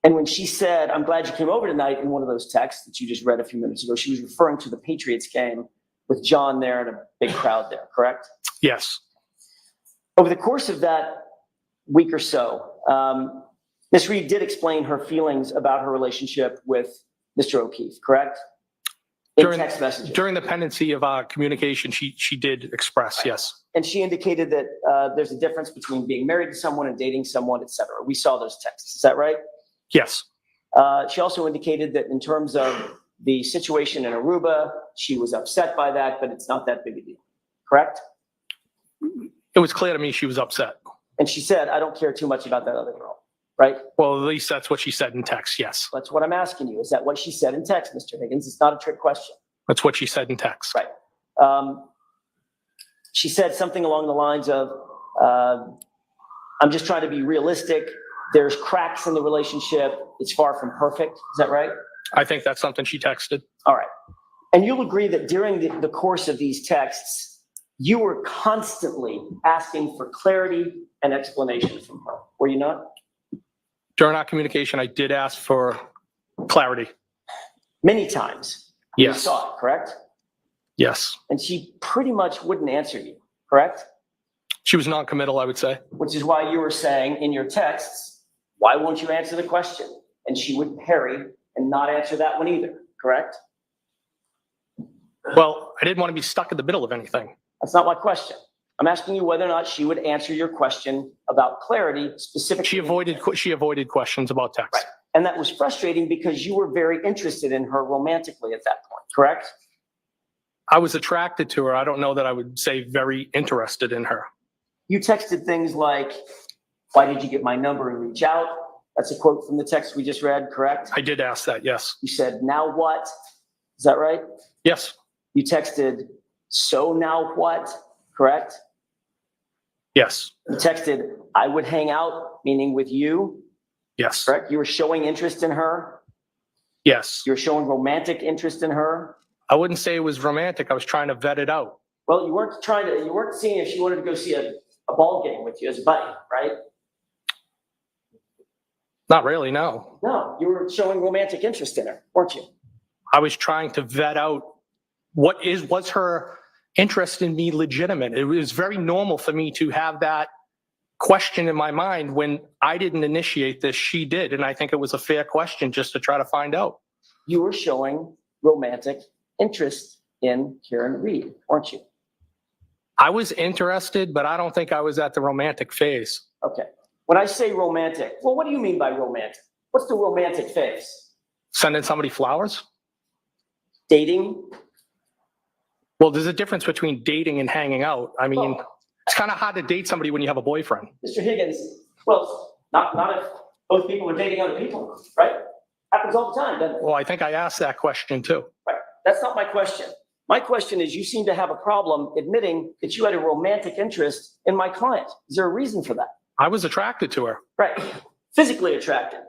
And when she said, I'm glad you came over tonight in one of those texts that you just read a few minutes ago, she was referring to the Patriots game with John there and a big crowd there, correct?
yes,
Over the course of that week or so, Ms. Reed did explain her feelings about her relationship with Mr. O'Keefe, correct? In text messages.
during the pendency of our communication, she did express, yes.
And she indicated that there's a difference between being married to someone and dating someone, et cetera. We saw those texts. Is that right?
Yes,
She also indicated that in terms of the situation in Aruba, she was upset by that, but it's not that big a deal. Correct?
it was clear to me she was upset.
And she said, I don't care too much about that other girl. Right?
Well, at least that's what she said in text, yes.
That's what I'm asking you. Is that what she said in text, Mr. Higgins? It's not a trick question.
That's what she said in text.
Right. She said something along the lines of, I'm just trying to be realistic. There's cracks in the relationship. It's far from perfect. Is that right?
I think that's something she texted.
All right. And you'll agree that during the course of these texts, you were constantly asking for clarity and explanation from her. Were you not?
During our communication, I did ask for clarity.
Many times. You
Yes.
saw it, correct?
Yes.
And she pretty much wouldn't answer you, correct?
She was non-committal, I would say.
Which is why you were saying in your texts, why won't you answer the question? And she would parry and not answer that one either, correct?
Well, I didn't want to be stuck in the middle of anything.
That's not my question. I'm asking you whether or not she would answer your question about clarity specifically.
She avoided questions about text.
Right. And that was frustrating because you were very interested in her romantically at that point, correct?
I was attracted to her. I don't know that I would say very interested in her.
You texted things like, why did you get my number and reach out? That's a quote from the text we just read, correct?
I did ask that, yes.
You said, now what? Is that right?
Yes,
You texted, so now what? Correct?
Yes.
You texted, I would hang out, meaning with you,
Yes.
correct? You were showing interest in her.
Yes.
You're showing romantic interest in her.
I wouldn't say it was romantic. I was trying to vet it out.
Well, you weren't seeing if she wanted to go see a ball game with you as a buddy, right?
Not really, no.
No, you were showing romantic interest in her, weren't you?
I was trying to vet out was her interest in me legitimate? It was very normal for me to have that question in my mind when I didn't initiate this, she did. And I think it was a fair question just to try to find out.
You were showing romantic interest in Karen Read, weren't you?
I was interested, but I don't think I was at the romantic phase.
Okay. When I say romantic, well, what do you mean by romantic? What's the romantic phase?
Sending somebody flowers?
Dating?
Well, there's a difference between dating and hanging out. I mean,
Oh.
it's kind of hard to date somebody when you have a boyfriend.
Mr. Higgins, well, not if both people are dating other people, right? Happens all the time, doesn't it?
Well, I think I asked that question too.
Right. That's not my question. My question is, you seem to have a problem admitting that you had a romantic interest in my client. Is there a reason for that?
I was attracted to her.
Right. Physically attracted,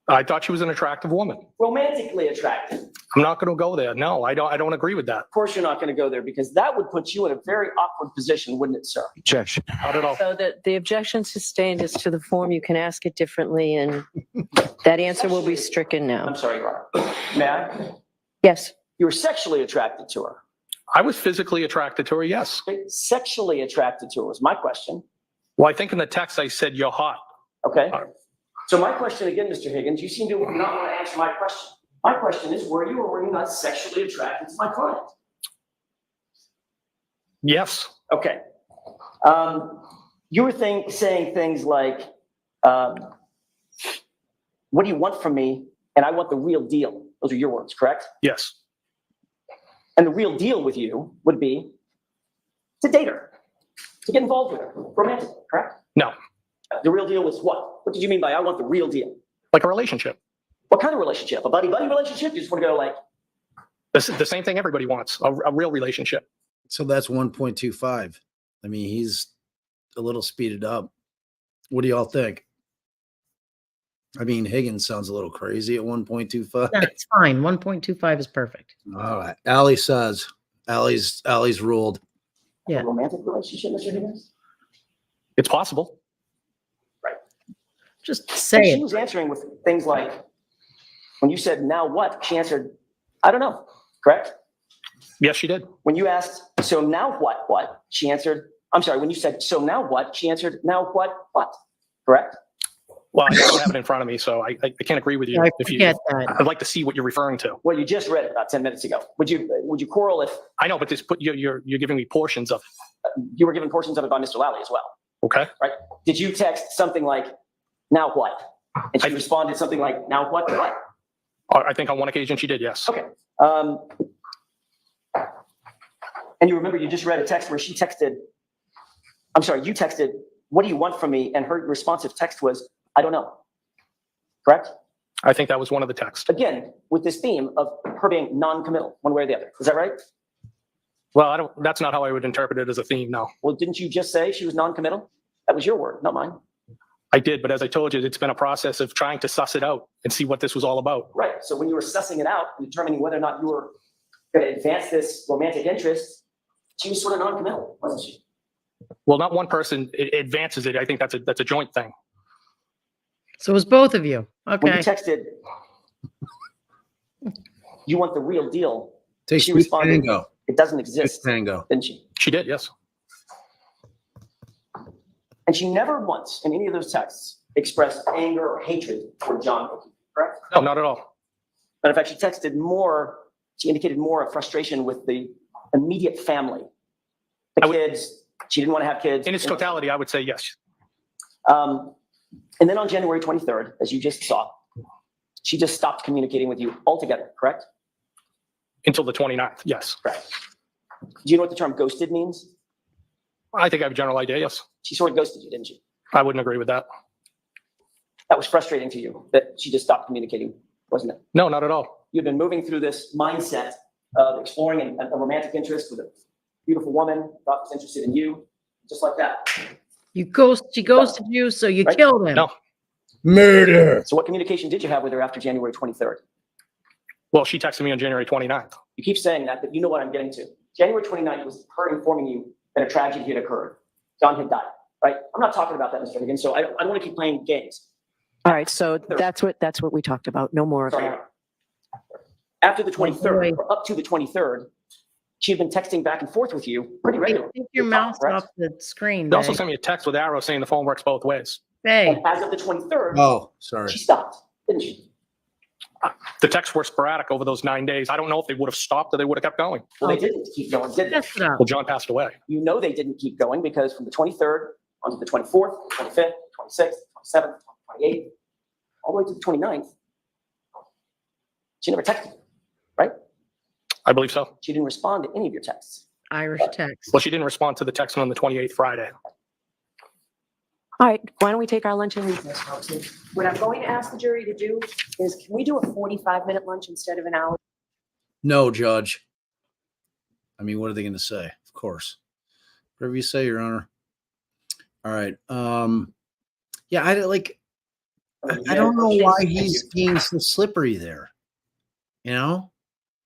I thought she was an attractive woman.
romantically attracted.
I'm not going to go there. No, I don't agree with that.
Of course, you're not going to go there because that would put you in a very awkward position, wouldn't it, sir?
Objection.
Not at all.
So the objection sustained is to the form. You can ask it differently, and that answer will be stricken
I'm
now.
sorry, Your Honor. May I?
Yes.
You were sexually attracted to her.
I was physically attracted to her, yes.
Okay? Sexually attracted to her was my question.
Well, I think in the text I said, you're hot.
Okay? So my question again, Mr. Higgins, you seem to not want to answer my question. My question is, were you or were you not sexually attracted to my client?
Yes.
Okay. You were saying things like, what do you want from me? And I want the real deal. Those are your words, correct?
Yes.
And the real deal with you would be to date her, to get involved with her, romantic, correct?
No.
The real deal was what? What did you mean by I want the real deal?
Like a relationship.
What kind of relationship? A buddy-buddy relationship? You just want to go like,
The same thing everybody wants, a real relationship.
So that's 1.25. I mean, he's a little speeded up. What do y'all think? I mean, Higgins sounds a little crazy at 1.25.
That's fine. 1.25 is perfect.
All right. Allie says, Allie's ruled.
Yeah.
a romantic relationship, Mr. Higgins?
It's possible.
Just
And
say
she
it.
was answering with things like, when you said, now what? She answered, I don't know, correct?
Yes, she did.
When you asked, so now what? She answered, I'm sorry, when you said, so now what? She answered, now what? Correct?
Well, I don't have it in front of me, so I can't agree with you.
I
If you,
forget that.
I'd like to see what you're referring to.
Well, you just read it about 10 minutes ago. Would you quarrel if
I know, but you're giving me portions of it.
you were given portions of it by Mr. Lally as well?
Okay.
Right? Did you text something like, now what? And she
I-
responded something like, now what?
I think on one occasion she did, yes.
Okay. And you remember you just read a text where you texted, what do you want from me? And her responsive text was, I don't know. Correct?
I think that was one of the texts.
Again, with this theme of her being non-committal, one way or the other. Is that right?
Well, that's not how I would interpret it as a theme, no.
Well, didn't you just say she was non-committal? That was your word, not mine.
I did, but as I told you, it's been a process of trying to suss it out and see what this was all about.
Right. So when you were sussing it out and determining whether or not you were going to advance this romantic interest, she was sort of non-committal, wasn't she?
Well, not one person advances it. I think that's a joint thing.
So it was both of you.
When you
Okay.
texted, you want the real deal,
Take
She
two
responded-
tango.
it doesn't
Take
exist,
tango.
didn't she?
She did, yes.
And she never once in any of those texts expressed anger or hatred for John Hickey, correct?
No, not at all.
But in fact, she indicated more of frustration with the immediate family. The kids, she didn't want to have kids.
In its totality, I would say yes.
And then on January 23rd, as you just saw, she just stopped communicating with you altogether, correct?
Until the 29th, yes.
Correct. Do you know what the term ghosted means?
I think I have a general idea, yes.
She sort of ghosted you, didn't she?
I wouldn't agree with that.
That was frustrating to you, that she just stopped communicating, wasn't it?
No, not at all.
You've been moving through this mindset of exploring a romantic interest with a beautiful woman, thought was interested in you. just like that.
She ghosted you, so you
Right?
killed him.
No.
Murder.
So what communication did you have with her after January 23rd?
Well, she texted me on January 29th.
You keep saying that, but you know what I'm getting to. January 29th was her informing you that a tragedy had occurred. John had died, right? I'm not talking about that, Mr. Higgins, so I don't want to keep playing games.
All right, so that's what we talked about. No more of
Sorry.
that.
After the
boy.
23rd, or up to the 23rd, she had been texting back and forth with you pretty
Hey,
regularly.
take your mouse
Correct?
off the screen.
They also
Babe.
sent me a text with arrows saying the phone works both ways.
Hey,
And as of the 23rd,
Oh, sorry.
she stopped, didn't she?
The texts were sporadic over those 9 days. I don't know if they would have stopped or they would have kept going.
Well, they didn't keep going, did they?
test it up.
Well, John passed away.
You know they didn't keep going because from the 23rd onto the 24th, 25th, 26th, 27th, 28th, all the way to the 29th, she never texted you, right?
I believe so.
She didn't respond to any of your texts.
Irish text.
Well, she didn't respond to the text on the 28th Friday.
All right, why don't we take our lunch and recess, folks? And what I'm going to ask the jury to do is, can we do a 45-minute lunch instead of an hour?
No, Judge. I mean, what are they going to say? Of course. Whatever you say, Your Honor. All right. Yeah, I don't know why he's being so slippery there. You know?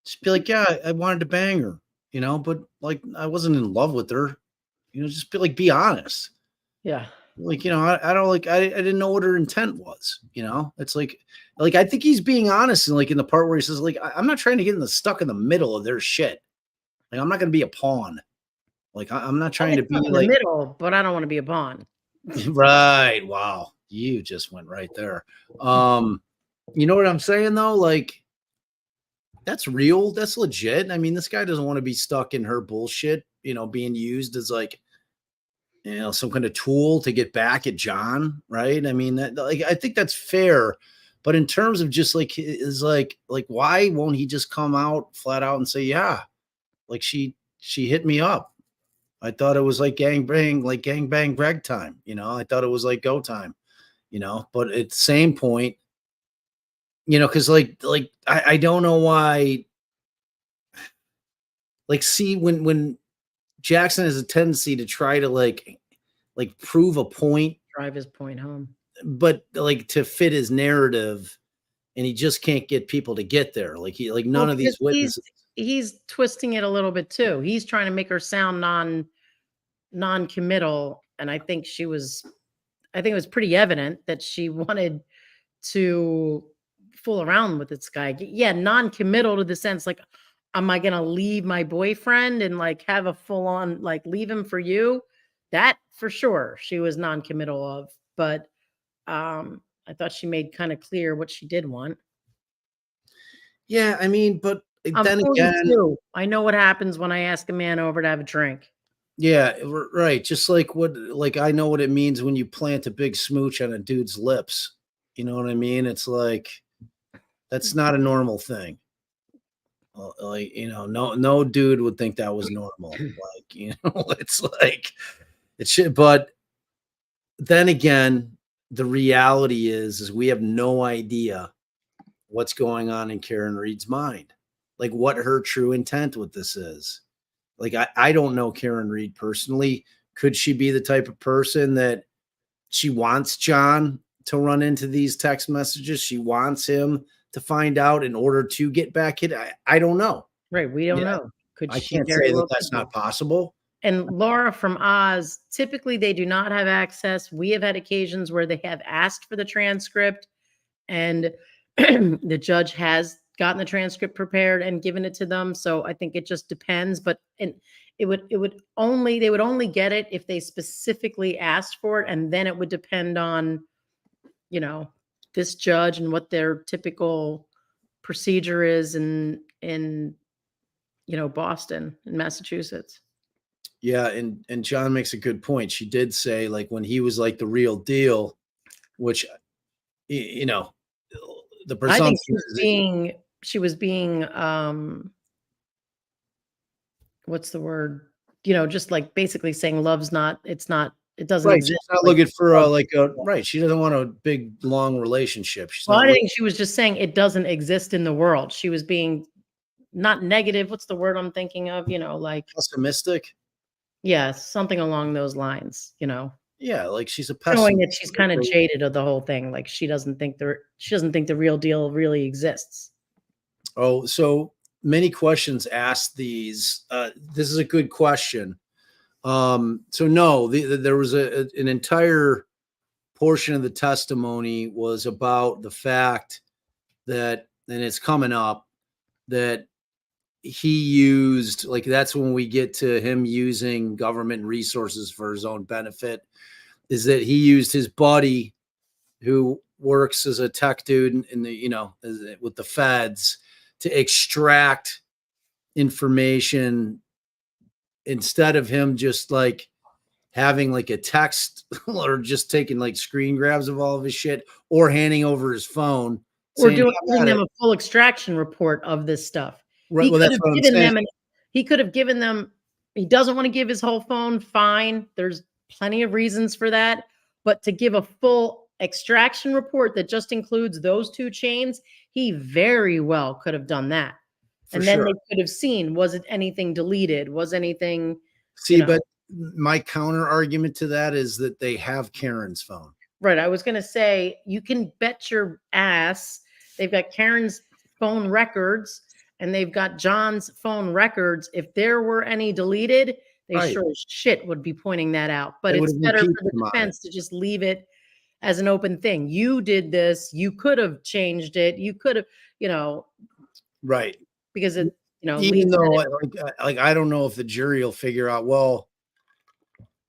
Just be like, yeah, I wanted to bang her, you know, but like I wasn't in love with her. You know, just be honest.
Yeah.
Like, you know, I don't like I didn't know what her intent was, you know. It's like I think he's being honest, and like in the part where he says, like, I'm not trying to get stuck in the middle of their shit. Like, I'm not gonna be a pawn. Like, I'm not trying to be
in the
like
middle, but I don't want to be a pawn.
right. Wow, you just went right there. You know what I'm saying though? Like, that's real, that's legit. I mean, this guy doesn't want to be stuck in her bullshit, you know, being used as like, you know, some kind of tool to get back at John, right? I mean, that like I think that's fair, but in terms of just like is like why won't he just come out flat out and say, yeah, like she hit me up. I thought it was like gang bang Greg time, you know. I thought it was like go time, you know. But at the same point, you know, because like I don't know why. Like, see, when Jackson has a tendency to try to like prove a point,
Drive his point home.
but like to fit his narrative, and he just can't get people to get there. Like none
Well,
of these
because
witnesses.
He's twisting it a little bit too. He's trying to make her sound non-committal, and I think it was pretty evident that she wanted to fool around with this guy. Yeah, non-committal to the sense like, am I gonna leave my boyfriend and like have a full-on like leave him for you? That for sure she was non-committal of, but I thought she made kind of clear what she did want.
Yeah, I mean, but
I'm
then
42.
again,
I know what happens when I ask a man over to have a drink.
yeah, right. Just like I know what it means when you plant a big smooch on a dude's lips. You know what I mean? It's like that's not a normal thing. Like, you know, no dude would think that was normal. Like, you know, it's like it should. But then again, the reality is we have no idea what's going on in Karen Reed's mind, like what her true intent with this is. Like, I don't know Karen Reed personally. Could she be the type of person that she wants John to run into these text messages? She wants him to find out in order to get back hit. I don't know.
Right. We don't
Yeah.
know. Could
I
she
can't
very
say that
well
that's
could be.
not possible.
And Laura from Oz, typically they do not have access. We have had occasions where they have asked for the transcript and the judge has gotten the transcript prepared and given it to them. So I think it just depends, but they would only get it if they specifically asked for it. And then it would depend on, you know, this judge and what their typical procedure is in, you know, Boston and Massachusetts.
Yeah, and John makes a good point. She did say like when he was like the real deal, which you know, the
I
presumption
think she was being what's the word? You know, just like basically saying love's not, it doesn't
right.
exist.
She's not looking for right. She doesn't want a big long relationship. She's
Well,
not
I think she was just saying it doesn't exist in the world. She was being not negative. What's the word I'm thinking of? You know, like
pessimistic.
Yeah, something along those lines, you know,
Yeah, like she's a
showing
pessimist.
that she's kind of jaded of the whole thing. Like she doesn't think the real deal really exists.
Oh, so many questions asked these. This is a good question. So no, there was an entire portion of the testimony was about the fact that, and it's coming up, that he used, like, that's when we get to him using government resources for his own benefit, is that he used his buddy who works as a tech dude in the, with the feds to extract information instead of him just like having like a text or just taking like screen grabs of all of his shit or handing over his phone.
Or
saying,
giving
"Have at
them
it."
a full extraction report of this stuff.
Right.
He
Well,
could
that's
have
what I'm
given
saying.
them, he could have given them, he doesn't want to give his whole phone, fine. There's plenty of reasons for that. But to give a full extraction report that just includes those two chains, he very well could have done that.
For
And then
sure.
they could have seen, was it anything deleted? Was anything,
See,
know.
but my counter argument to that is that they have Karen's phone.
right? I was going to say, you can bet your ass they've got Karen's phone records and they've got John's phone records. If there were any deleted, they
Right.
sure as shit would be pointing that out. But
They
it's
would have
better for
impeached
the
him on it.
defense to just leave it as an open thing. You did this. You could have changed it. You could have,
Right.
because it,
Even
leaves
though,
it-
like, I don't know if the jury will figure out, well,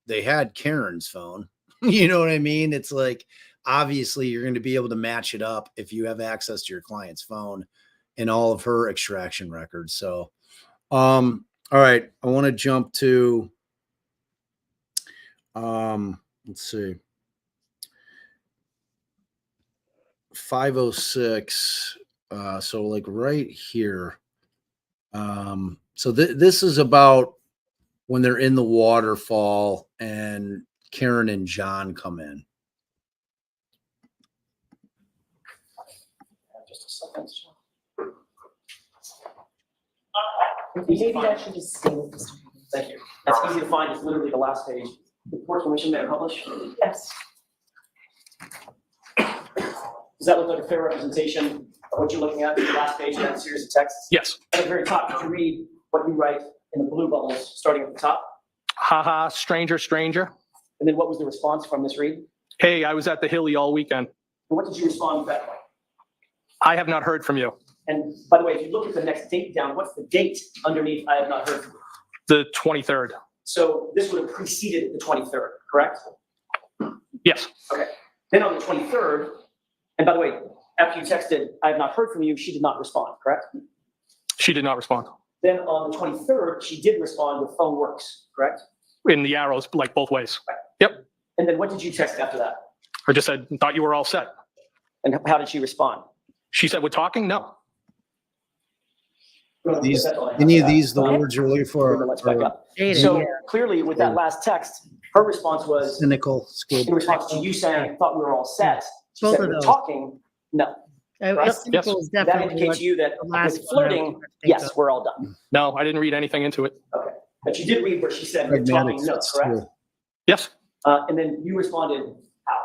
they had Karen's phone. You know what I mean? It's like, obviously you're going to be able to match it up if you have access to your client's phone and all of her extraction records. So, all right, I want to jump to, let's see, 506. So like right here. So this is about when they're in the waterfall and Karen and John come in.
Just a second. Maybe I should just stay with this. Thank you. That's easy to find. It's literally the last page. Report commission may publish? Yes. Does that look like a fair representation of what you're looking at, the last page of that series of texts?
Yes.
At the very top, could you read what you write in the blue bubbles, starting at the top?
Haha, stranger, stranger.
And then what was the response from Ms. Reed?
Hey, I was at the Hilly all weekend.
And what did you respond with that?
I have not heard from you.
And by the way, if you look at the next date down, what's the date underneath I have not heard from you?
The 23rd.
So this would have preceded the 23rd, correct?
Yes.
Okay. Then on the 23rd, and by the way, after you texted, I have not heard from you, she did not respond, correct?
She did not respond.
Then on the 23rd, she did respond with phone works, correct?
In the arrows, like both ways. Yep.
And then what did you text after that?
I just said, thought you were all set.
And how did she respond?
She said, we're talking? No.
These,
That's all I have.
any of these, the
Okay.
words you're looking for
Let's back
are
up.
Jaded,
So
yeah.
clearly with that last text, her response was,
cynical, skilled.
in response to you saying, I thought we were all set. She
Both
said,
of
we're
those.
talking, no. Right?
Cynical is
That
definitely
indicates
what
to you that
the last
with
one I
flirting,
think
yes,
of.
we're all done.
No, I didn't read anything into it.
Okay. But you did read where she said, we're
Pragmatic,
talking, no,
that's
correct?
true.
Yes.
And then you responded, how?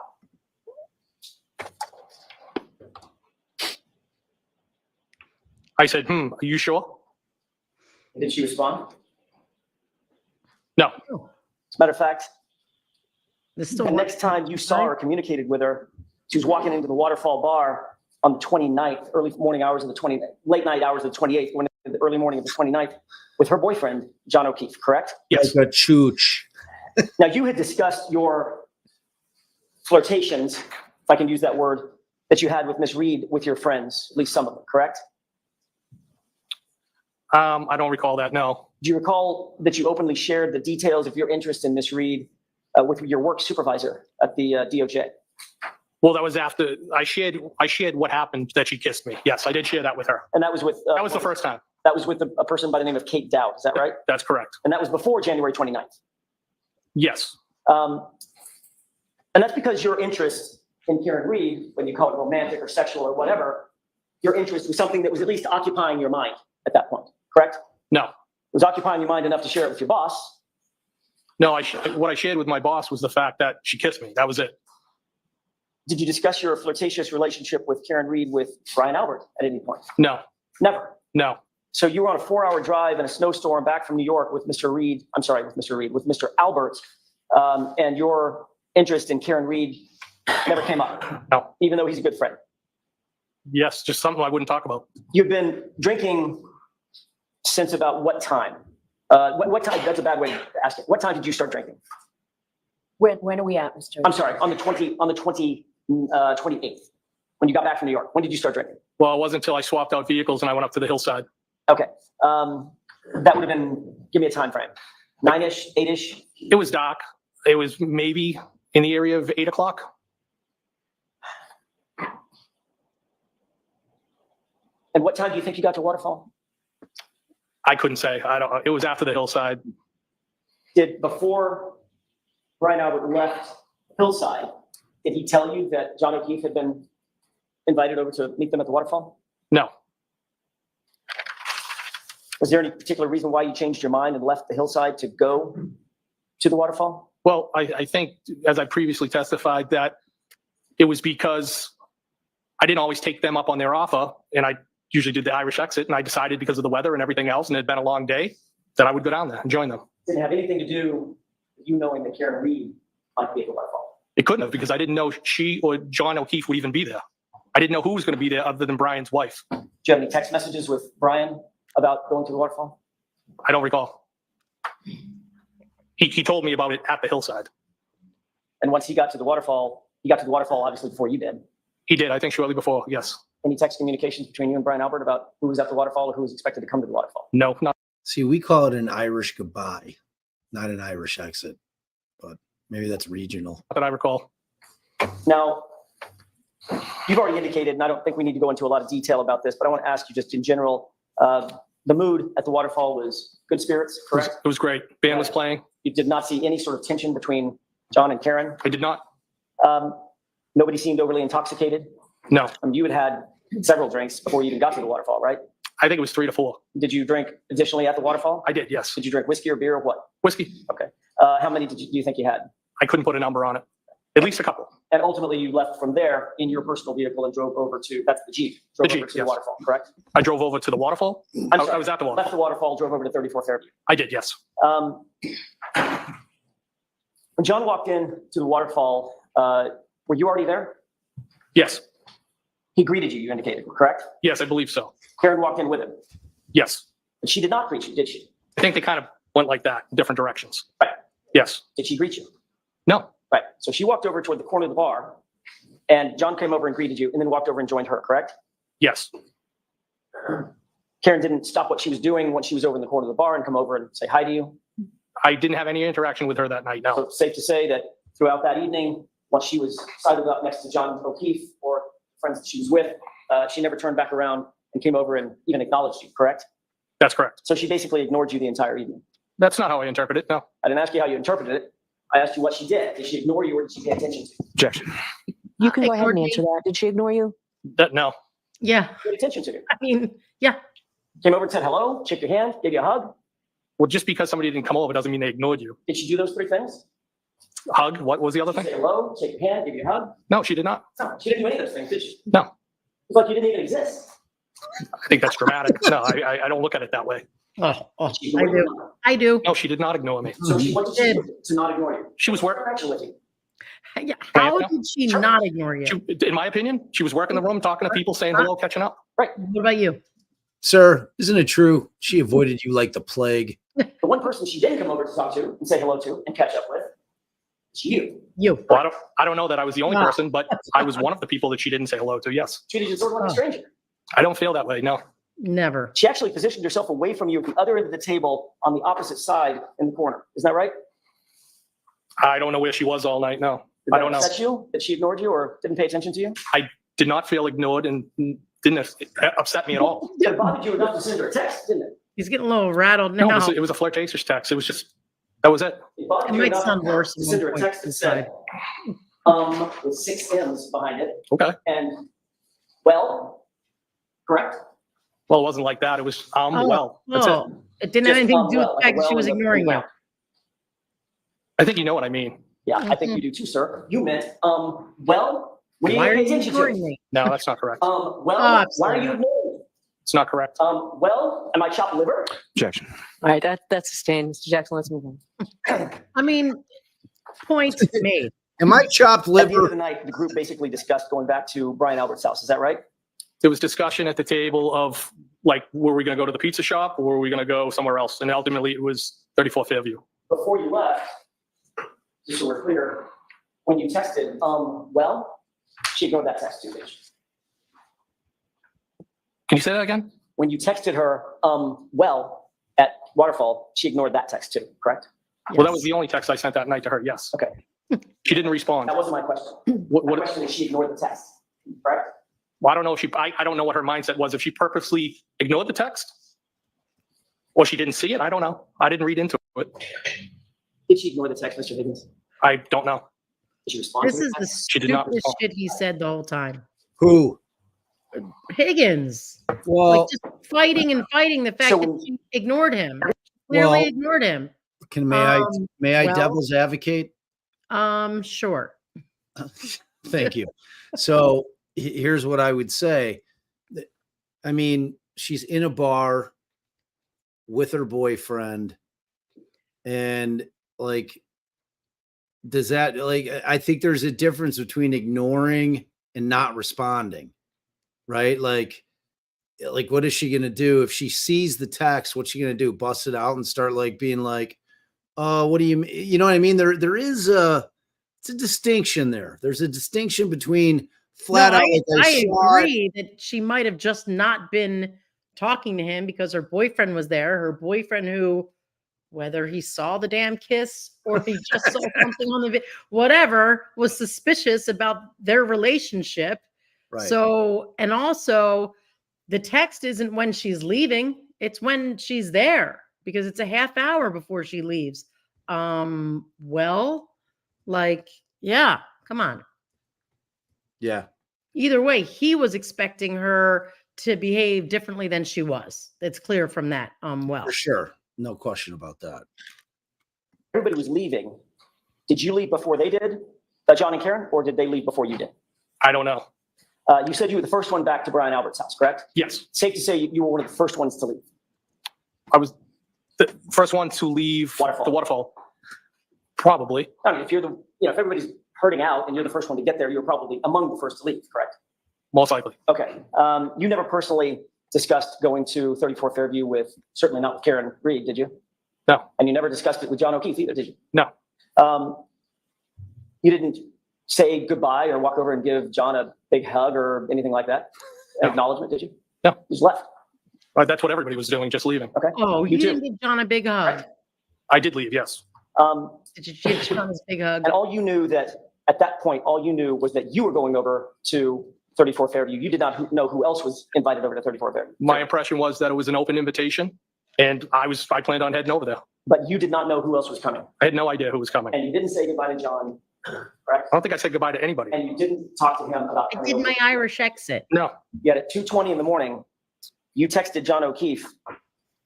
I said, are you sure?
Did she respond?
No.
As a matter of fact,
There's
the
still
next time you saw her, communicated with her, she was walking into the Waterfall Bar on the 29th, early morning hours of the late night hours of the 28th, when the early morning of the 29th, with her boyfriend, John O'Keefe, correct?
Yes.
Like a chooch.
Now, you had discussed your flirtations, if I can use that word, that you had with Miss Reed with your friends, at least some of them, correct?
I don't recall that. No.
Do you recall that you openly shared the details of your interest in Miss Reed with your work supervisor at the DOJ?
Well, that was after I shared what happened, that she kissed me. Yes, I did share that with her.
And that was with
That was the first time.
That was with a person by the name of Kate Dowd. Is that right?
That's correct.
And that was before January 29th.
Yes.
And that's because your interest in Karen Reed, whether you call it romantic or sexual or whatever, your interest was something that was at least occupying your mind at that point, correct?
No.
It was occupying your mind enough to share it with your boss.
No, what I shared with my boss was the fact that she kissed me. That was it.
Did you discuss your flirtatious relationship with Karen Read with Brian Albert at any point?
No,
Never.
no.
So you were on a 4-hour drive in a snowstorm back from New York with Mr. Read. I'm sorry, with Mr. Albert, and your interest in Karen Read never came up.
No.
Even though he's a good friend.
Yes, just something I wouldn't talk about.
You've been drinking since about what time? What time? That's a bad way to ask it. What time did you start drinking?
When are we at, Mr.?
I'm sorry, on the 28th, when you got back from New York. When did you start drinking?
Well, it wasn't until I swapped out vehicles and I went up to the hillside.
Okay. That would have been, give me a time frame. 9-ish, 8-ish?
It was dark. It was maybe in the area of 8 o'clock.
And what time do you think you got to Waterfall?
I couldn't say. I don't. It was after the hillside.
Before Brian Albert left Hillside, did he tell you that John O'Keefe had been invited over to meet them at the Waterfall?
No,
Was there any particular reason why you changed your mind and left the Hillside to go to the Waterfall?
well, I think, as I previously testified, that it was because I didn't always take them up on their offer, and I usually did the Irish exit, and I decided because of the weather and everything else, and it had been a long day, that I would go down there and join them.
Didn't have anything to do with you knowing that Karen Read might be at the Waterfall.
It couldn't have, because I didn't know she or John O'Keefe would even be there. I didn't know who was going to be there other than Brian's wife.
Do you have any text messages with Brian about going to the Waterfall?
I don't recall. He told me about it at the hillside.
And once he got to the Waterfall obviously before you did.
He did, I think, shortly before. Yes.
Any text communications between you and Brian Albert about who was at the Waterfall or who was expected to come to the Waterfall?
No, not.
See, we call it an Irish goodbye, not an Irish exit, but maybe that's regional.
That I recall.
Now, you've already indicated, and I don't think we need to go into a lot of detail about this, but I want to ask you just in general, the mood at the Waterfall was good spirits, correct?
It was great. Band was playing.
You did not see any sort of tension between John and Karen?
I did not.
Nobody seemed overly intoxicated?
No,
You had several drinks before you even got to the Waterfall, right?
I think it was 3 to 4.
Did you drink additionally at the Waterfall?
I did, yes.
Did you drink whiskey or beer or what?
Whiskey.
Okay. How many do you think you had?
I couldn't put a number on it. At least a couple.
And ultimately you left from there in your personal vehicle and drove over to, that's the Jeep, drove
The
over
Jeep,
to
yes.
the Waterfall, correct?
I drove over to the waterfall.
I'm
I
sorry,
was at the
left
waterfall.
the Waterfall, drove over to 34th Fairview.
I did, yes.
When John walked in to the Waterfall, were you already there?
Yes.
He greeted you, you indicated, correct?
Yes, I believe so.
Karen walked in with him,
Yes.
but she did not greet you, did she?
I think they kind of went like that, in different directions.
Right.
Yes.
Did she greet you?
No.
Right. So she walked over toward the corner of the bar, and John came over and greeted you, and then walked over and joined her, correct?
Yes.
Karen didn't stop what she was doing when she was over in the corner of the bar and come over and say hi to you.
I didn't have any interaction with her that night,
So
no.
it's safe to say that throughout that evening, once she was sidled up next to John O'Keefe or friends that she was with, she never turned back around and came over and even acknowledged you, correct?
That's correct.
So she basically ignored you the entire evening.
That's not how I interpret it, no.
I didn't ask you how you interpreted it. I asked you what she did. Did she ignore you or did she pay attention to you?
Objection.
You can go ahead
Ignored
and
me.
answer that. Did she ignore you?
No.
Yeah.
Paid attention to you.
I mean, yeah.
Came over and said hello, shook your hand, gave you a hug.
Well, just because somebody didn't come over doesn't mean they ignored you.
Did she do those three things?
Hug, what was the other
Did she
thing?
say hello, shake your hand, give you a hug?
No, she did not.
No, she didn't do any of those things, did she?
No.
It's like you didn't even exist.
I think that's dramatic. No, I don't look at it that way.
She
I
ignored
do.
you.
I do.
No, she did not ignore me.
So what did she do to not ignore you?
She was working.
Interaction with you.
Yeah.
Right,
How
yeah.
did she
Sure.
not ignore you?
In my opinion, she was working the room, talking to people, saying hello, catching up.
What about you?
Sir, isn't it true? She avoided you like the plague.
The one person she didn't come over to talk to and say hello to and catch up with is you.
You.
Well, I don't know that I was the only
No.
person, but I was one of the people that she didn't say hello to, yes.
Treated you sort of like a
Oh.
stranger.
I don't feel that way, no.
Never.
She actually positioned herself away from you at the other end of the table on the opposite side in the corner. Isn't that right?
I don't know where she was all night, no.
Did
I
that
don't know.
upset you that she ignored you or didn't pay attention to you?
Did not feel ignored and didn't upset me at all.
It bothered you enough to send her a text, didn't it?
He's getting a little rattled
No,
now.
it was a flirtatious text. It was just, that was it.
It bothered
It
you
might
enough
sound worse
to
at
send her
one
a
point
text that said, with 6 M's behind it.
Okay.
And, well, correct?
Well, it wasn't like that. It was,
Oh,
well, that's it.
oh, it didn't have
Just
anything to do with
well,
the fact that
like
she
well
was
in the-
ignoring you.
well.
I think you know what I mean.
Yeah, I think you do too, sir. You meant, well, what are you
Why are
paying
you
attention
ignoring
to?
me?
No, that's not correct.
Well,
Oh,
why are you
absolutely.
ignoring?
It's not correct.
Well, am I chopped liver?
Objection.
All right, that's sustained. Mr. Jackson, let's move on.
I mean, point made.
Am I chopped
At the end of the
liver?
night, the group basically discussed going back to Brian Albert's house. Is that right?
There was discussion at the table of like, were we going to go to the pizza shop or were we going to go somewhere else? And ultimately it was 34 Fairview.
Before you left, just so we're clear, when you texted, well, she ignored that text too, did she?
Can you say that again?
When you texted her, well, at Waterfall, she ignored that text too, correct?
Well, that was the only text I sent that night to her. Yes.
Okay.
She didn't respond.
That wasn't my question.
What,
My
what,
question is she ignored the text, correct?
well, I don't know if I don't know what her mindset was. If she purposely ignored the text or she didn't see it, I don't know. I didn't read into it.
Did she ignore the text, Mr. Higgins?
I don't know.
Did she respond
This
to
is
it?
the
She did not
stupidest
respond.
shit he said the whole time.
Who?
Higgins, like
Well,
just fighting and fighting the fact
So
that
when-
she ignored him. Clearly
Well,
ignored him.
may I
well-
devil's advocate?
Sure.
Thank you. So here's what I would say. I mean, she's in a bar with her boyfriend, and like, does that like? I think there's a difference between ignoring and not responding, right? Like what is she gonna do if she sees the text? What's she gonna do? Bust it out and start like being like, "Oh, what do you?" You know what I mean? There is it's a distinction there. There's a distinction between flat
No,
out. Like,
I
saw it.
agree that she might have just not been talking to him because her boyfriend was there. Her boyfriend, who, whether he saw the damn kiss or he just saw something on the video, whatever, was suspicious about their relationship.
Right.
So, and also, the text isn't when she's leaving; it's when she's there because it's a half hour before she leaves. Well, like, yeah, come on.
Yeah.
Either way, he was expecting her to behave differently than she was. It's clear from that. Well,
For sure. No question about that.
Everybody was leaving. Did you leave before they did, John and Karen, or did they leave before you did?
I don't know.
You said you were the first one back to Brian Albert's house, correct?
Yes.
Safe to say you were one of the first ones to leave.
I was the first one to leave
Waterfall.
the waterfall. Probably.
I mean, if you're the, if everybody's hurting out and you're the first one to get there, you're probably among the first to leave, correct?
Most likely.
Okay. You never personally discussed going to 34 Fairview with, certainly not with Karen Reed, did you?
No.
And you never discussed it with John O'Keefe either, did you?
No.
You didn't say goodbye or walk over and give John a big hug or anything like that?
No.
Acknowledgement, did you?
No.
You just left.
Right, that's what everybody was doing, just leaving.
Okay.
oh,
You
you
too.
didn't give John a big hug.
I did leave, yes.
Did you give John his big hug?
And all you knew that at that point, all you knew was that you were going over to 34 Fairview. You did not know who else was invited over to 34 Fairview.
My impression was that it was an open invitation and I planned on heading over there.
But you did not know who else was coming.
I had no idea who was coming.
And you didn't say goodbye to John, correct?
I don't think I said goodbye to anybody.
And you didn't talk to him about
I
coming
did
over.
my Irish exit.
No,
Yet at 2:20 in the morning, you texted John O'Keefe,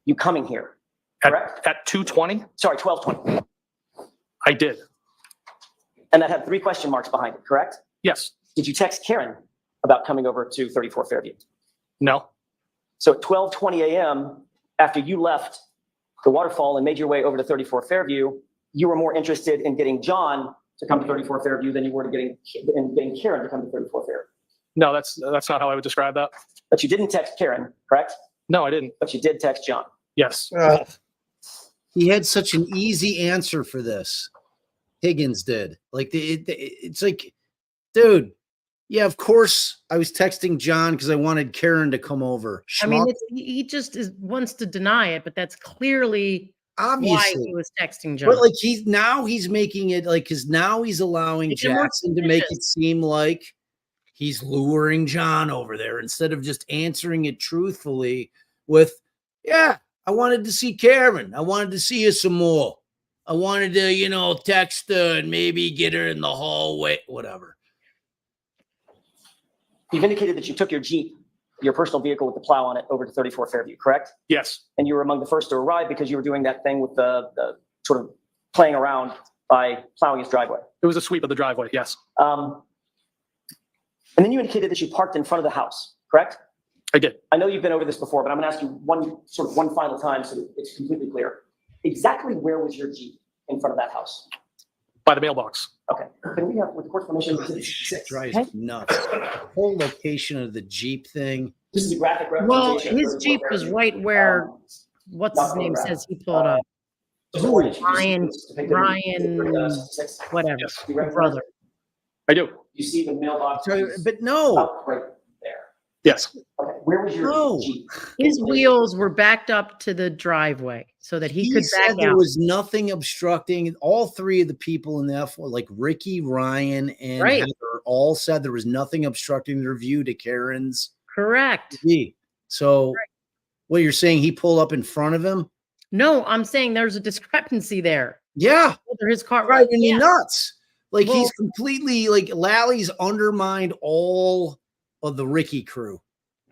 you coming here,
at
correct?
2:20,
Sorry, 12:20.
I did.
And that had 3 question marks behind it, correct?
Yes.
Did you text Karen about coming over to 34 Fairview?
No.
So at 12:20 a.m., after you left the waterfall and made your way over to 34 Fairview, you were more interested in getting John to come to 34 Fairview than you were getting Karen to come to 34 Fairview.
No, that's not how I would describe that.
But you didn't text Karen, correct?
No, I didn't.
But you did text John.
Yes.
He had such an easy answer for this. Higgins did. Like it's like, dude, yeah, of course I was texting John because I wanted Karen to come over.
I mean,
Schmuck.
he just wants to deny it, but that's clearly why
Obviously.
he was texting John.
But like he's making it like, because now he's allowing
Make it more
Jackson to make it
suspicious.
seem like he's luring John over there instead of just answering it truthfully with, yeah, I wanted to see Karen. I wanted to see her some more. I wanted to, text her and maybe get her in the hallway, whatever.
You've indicated that you took your Jeep, your personal vehicle with the plow on it, over to 34 Fairview, correct?
Yes.
And you were among the first to arrive because you were doing that thing with the sort of playing around by plowing his driveway.
It was a sweep of the driveway, yes.
And then you indicated that you parked in front of the house, correct?
I did.
I know you've been over this before, but I'm gonna ask you one final time so that it's completely clear. Exactly where was your Jeep in front of that house?
By the mailbox.
Okay, can we have, with the court's permission,
This shit drives
Okay.
me nuts. Whole location of the Jeep thing.
This is a graphic
Well,
representation.
his
of
Jeep
what
was
they're-
right where,
um,
what's his name says he pulled up.
just to orient you, you see
Brian-
what's depicted in
Brian-
66?
Whatever,
Yes.
You
the
recognize
brother.
it?
I do.
You see the mailbox?
But no,
Up right there.
Yes.
Okay, where was your
No.
Jeep?
His wheels were backed up to the driveway so that he could
said
back
there
out.
was nothing obstructing. All three of the people in the F1, like Ricky, Ryan, and
Right.
Heather, all said there was nothing obstructing their view to Karen's
Correct.
V. So, what you're saying, he pulled up in front of him?
No, I'm saying there's a discrepancy there.
Yeah,
Whether his car,
driving me
yeah,
nuts. Like
Well-
he's completely like Lally's undermined all of the Ricky crew.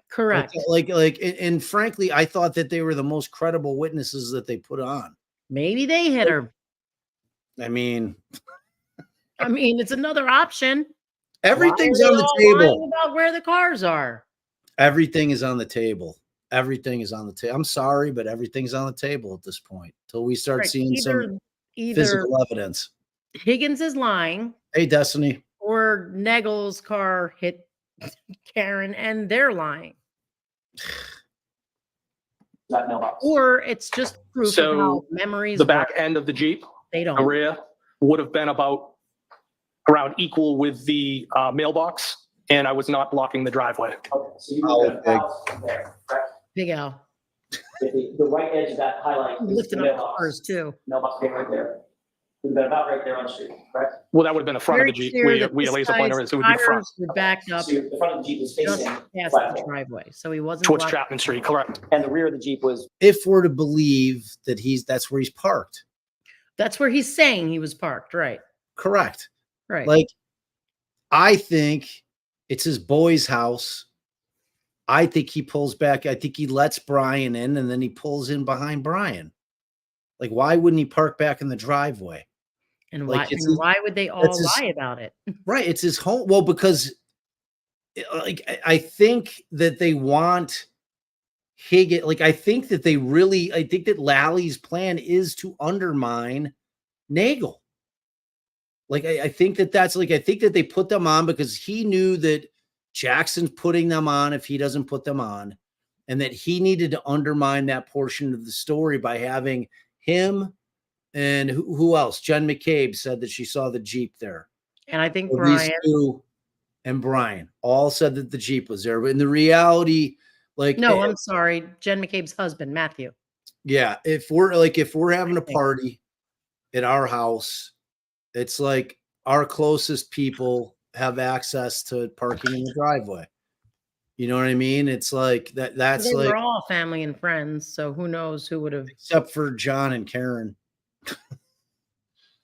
correct.
And frankly, I thought that they were the most credible witnesses that they put on.
Maybe they hit her.
I mean,
I mean, it's another option.
everything's
Why are
on
they
the
all lying
table.
about where the cars are.
Everything is on the table. Everything is on the table. I'm sorry, but everything's on the table at this point till we start
Right,
seeing some
either
physical evidence.
Higgins is lying
Hey, Destiny.
or Negel's car hit Karen and they're lying.
That mailbox.
Or it's just proof of
So,
how memories
The back
work.
end of the Jeep,
They
the
don't.
rear, would have been about around equal with the mailbox, and I was not blocking the driveway.
Okay, so you
Oh,
moved the
big.
house there, correct?
Big Al.
The right edge of that highlight is the
Lifting up
mailbox.
cars too.
Mailbox being right there. Would have been about right there on the street, correct?
Well, that would have been the front
Very
of the Jeep.
clear
Where
that
your
this
laser pointer
guy's
is, it would be the front.
tires were backed up
So the front of the Jeep was
just
facing
past the
platform,
driveway. So he wasn't
Towards
blocking-
Chapman Street, correct.
and the rear of the Jeep was,
If we're to believe that that's where he's parked.
That's where he's saying he was parked. Right.
Correct.
Right.
Like, I think it's his boy's house. I think he pulls back. I think he lets Brian in and then he pulls in behind Brian. Like, why wouldn't he park back in the driveway?
and
like,
why would they all
that's his-
lie about it?
Right. It's his home. Well, because I think that they want Higgins. Like, I think that Lally's plan is to undermine Nagel. Like, I think that I think that they put them on because he knew that Jackson's putting them on if he doesn't put them on, and that he needed to undermine that portion of the story by having him and who else? Jen McCabe said that she saw the Jeep there.
And I think
So these
Brian.
two and Brian all said that the Jeep was there, but in the reality, like,
No, I'm sorry. Jen McCabe's husband, Matthew.
yeah, if we're having a party at our house, it's like our closest people have access to parking in the driveway. You know what I mean? It's like that's
They
like,
were all family and friends. So who knows who would have.
except for John and Karen.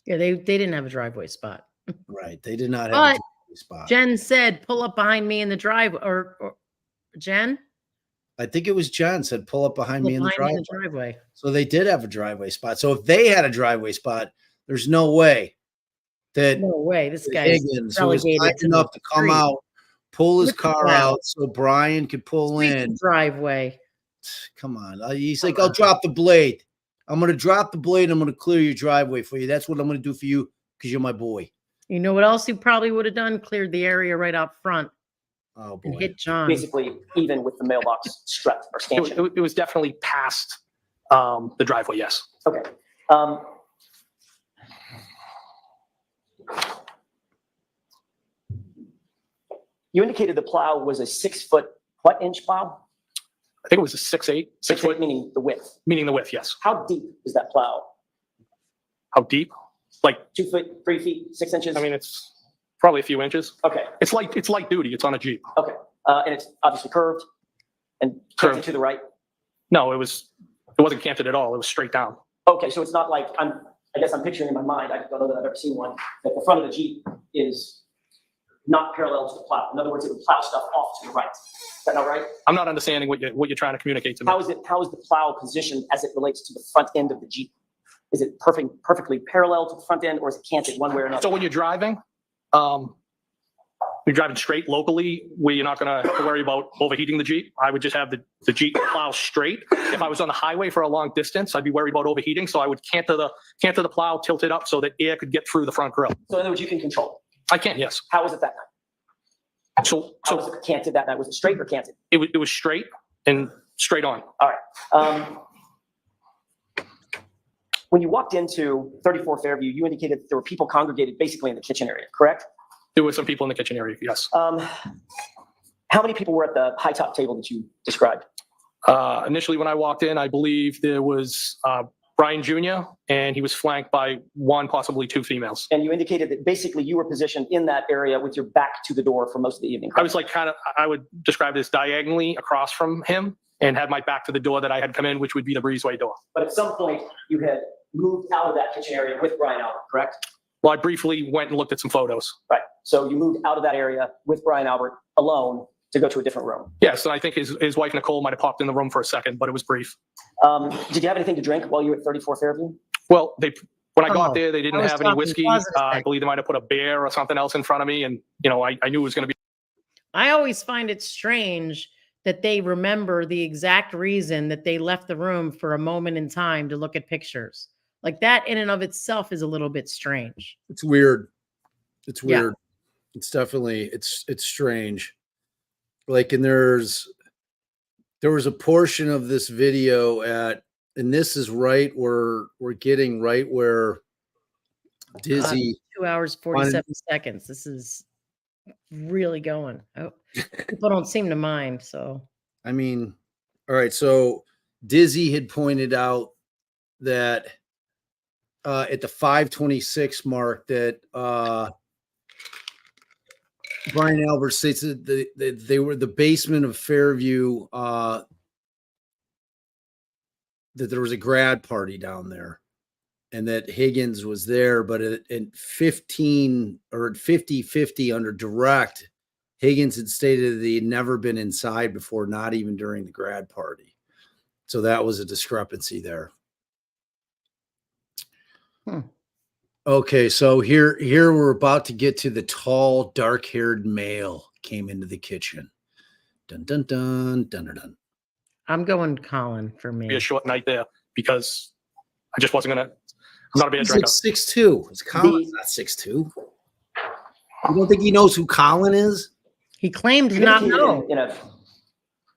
Yeah, they didn't have a driveway spot.
Right. They did not have a
But
driveway spot.
Jen said, pull up behind me in the driveway. Or Jen?
I think it was John said, pull up behind me in the
Behind me
driveway.
driveway.
So they did have a driveway spot. So if they had a driveway spot, there's no way that
No way. This guy's
Higgins, who was
relegated
kind
to
enough
the
to come
street.
out, pull his
With the
car
plow.
out so Brian could pull in.
driveway.
Come on. He's like, I'll drop the blade. I'm going to drop the blade. I'm going to clear your driveway for you. That's what I'm going to do for you because you're my boy.
You know what else he probably would have done? Cleared the area right out front
Oh,
and
boy.
hit John.
basically even with the mailbox strut or stanchion.
It was definitely past the driveway, yes.
Okay. You indicated the plow was a 6 foot, what inch plow?
I think it was a 6'8", 6 foot,
Meaning the width.
meaning the width, yes.
How deep is that plow?
How deep? Like,
2 feet, 3 feet, 6 inches?
I mean, it's probably a few inches.
Okay,
It's light duty. It's on a Jeep.
okay. And it's obviously curved and
Curved.
canted to the right?
No, it wasn't canted at all. It was straight down.
Okay, so it's not like, I guess I'm picturing in my mind, I don't know that I've ever seen one, that the front of the Jeep is not parallel to the plow. In other words, it would plow stuff off to the right. Is that not right?
I'm not understanding what you're trying to communicate to me.
How is the plow positioned as it relates to the front end of the Jeep? Is it perfectly parallel to the front end, or is it canted one way or another?
So when you're driving straight locally, where you're not going to worry about overheating the Jeep, I would just have the Jeep plow straight. If I was on the highway for a long distance, I'd be worried about overheating. So I would canter the plow, tilt it up so that air could get through the front grille.
So in other words, you can control it.
I can, yes.
How was it that night?
So
How was it canted that night? Was it straight or canted?
it was straight and straight on.
All right. When you walked into 34 Fairview, you indicated that there were people congregated basically in the kitchen area, correct?
There were some people in the kitchen area, yes.
How many people were at the high top table that you described?
Initially, when I walked in, I believe there was Brian Jr., and he was flanked by one, possibly two females.
And you indicated that basically you were positioned in that area with your back to the door for most of the evening.
I was like I would describe this diagonally across from him and had my back to the door that I had come in, which would be the breezeway door.
But at some point, you had moved out of that kitchen area with Brian Albert, correct?
Well, I briefly went and looked at some photos.
Right. So you moved out of that area with Brian Albert alone to go to a different room.
Yes, and I think his wife, Nicole, might have popped in the room for a second, but it was brief.
Did you have anything to drink while you were at 34 Fairview?
Well, when I got
Oh,
there, they didn't
I was
have any
talking
whiskey.
positive
I
thing.
believe they might have put a beer or something else in front of me, and I knew it was going to be.
I always find it strange that they remember the exact reason that they left the room for a moment in time to look at pictures. Like that in and of itself is a little bit strange.
It's weird. It's
Yeah.
weird. It's definitely it's strange. Like, and there was a portion of this video and this is right where we're getting right where Dizzy
2 hours, 47 seconds. This is really going. Oh, people don't seem to mind. So
I mean, all right. So Dizzy had pointed out that at the 5:26 mark that Brian Albert states that they were the basement of Fairview, that there was a grad party down there and that Higgins was there, but at 15 or at 50-50 under direct, Higgins had stated that he had never been inside before, not even during the grad party. So that was a discrepancy there. Okay, so here we're about to get to the tall, dark-haired male came into the kitchen. Dun dun dun dun dun dun.
I'm going Colin for me.
A short night there because I just wasn't gonna. I'm not a beer
He's
drinker.
like 6'2". It's Colin's not 6'2". You don't think he knows who Colin is?
He claimed to
You
not
indicated
know.
in a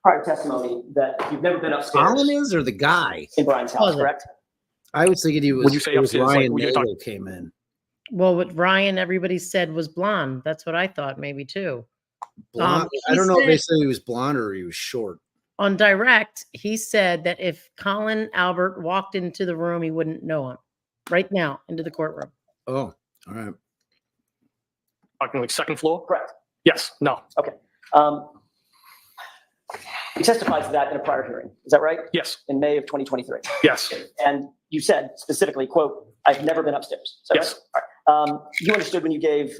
prior testimony that you've never been upstairs
Colin is, or the guy?
in Brian's house,
Wasn't.
correct?
I was thinking he was.
When you say
it was
upstairs, like,
Ryan
when you're
Nagle
talking-
came in.
Well, what Ryan, everybody said was blonde. That's what I thought maybe too.
Blonde.
He
I don't know if they
said-
said he was blonde or he was short.
On direct, he said that if Colin Albert walked into the room, he wouldn't know him right now into the courtroom.
Oh, all right.
Talking like second floor.
Correct.
Yes. No.
You testified to that in a prior hearing. Is that right?
Yes.
In May of 2023.
Yes.
And you said specifically, quote, "I've never been upstairs." Is that
Yes.
right? All right. You understood when you gave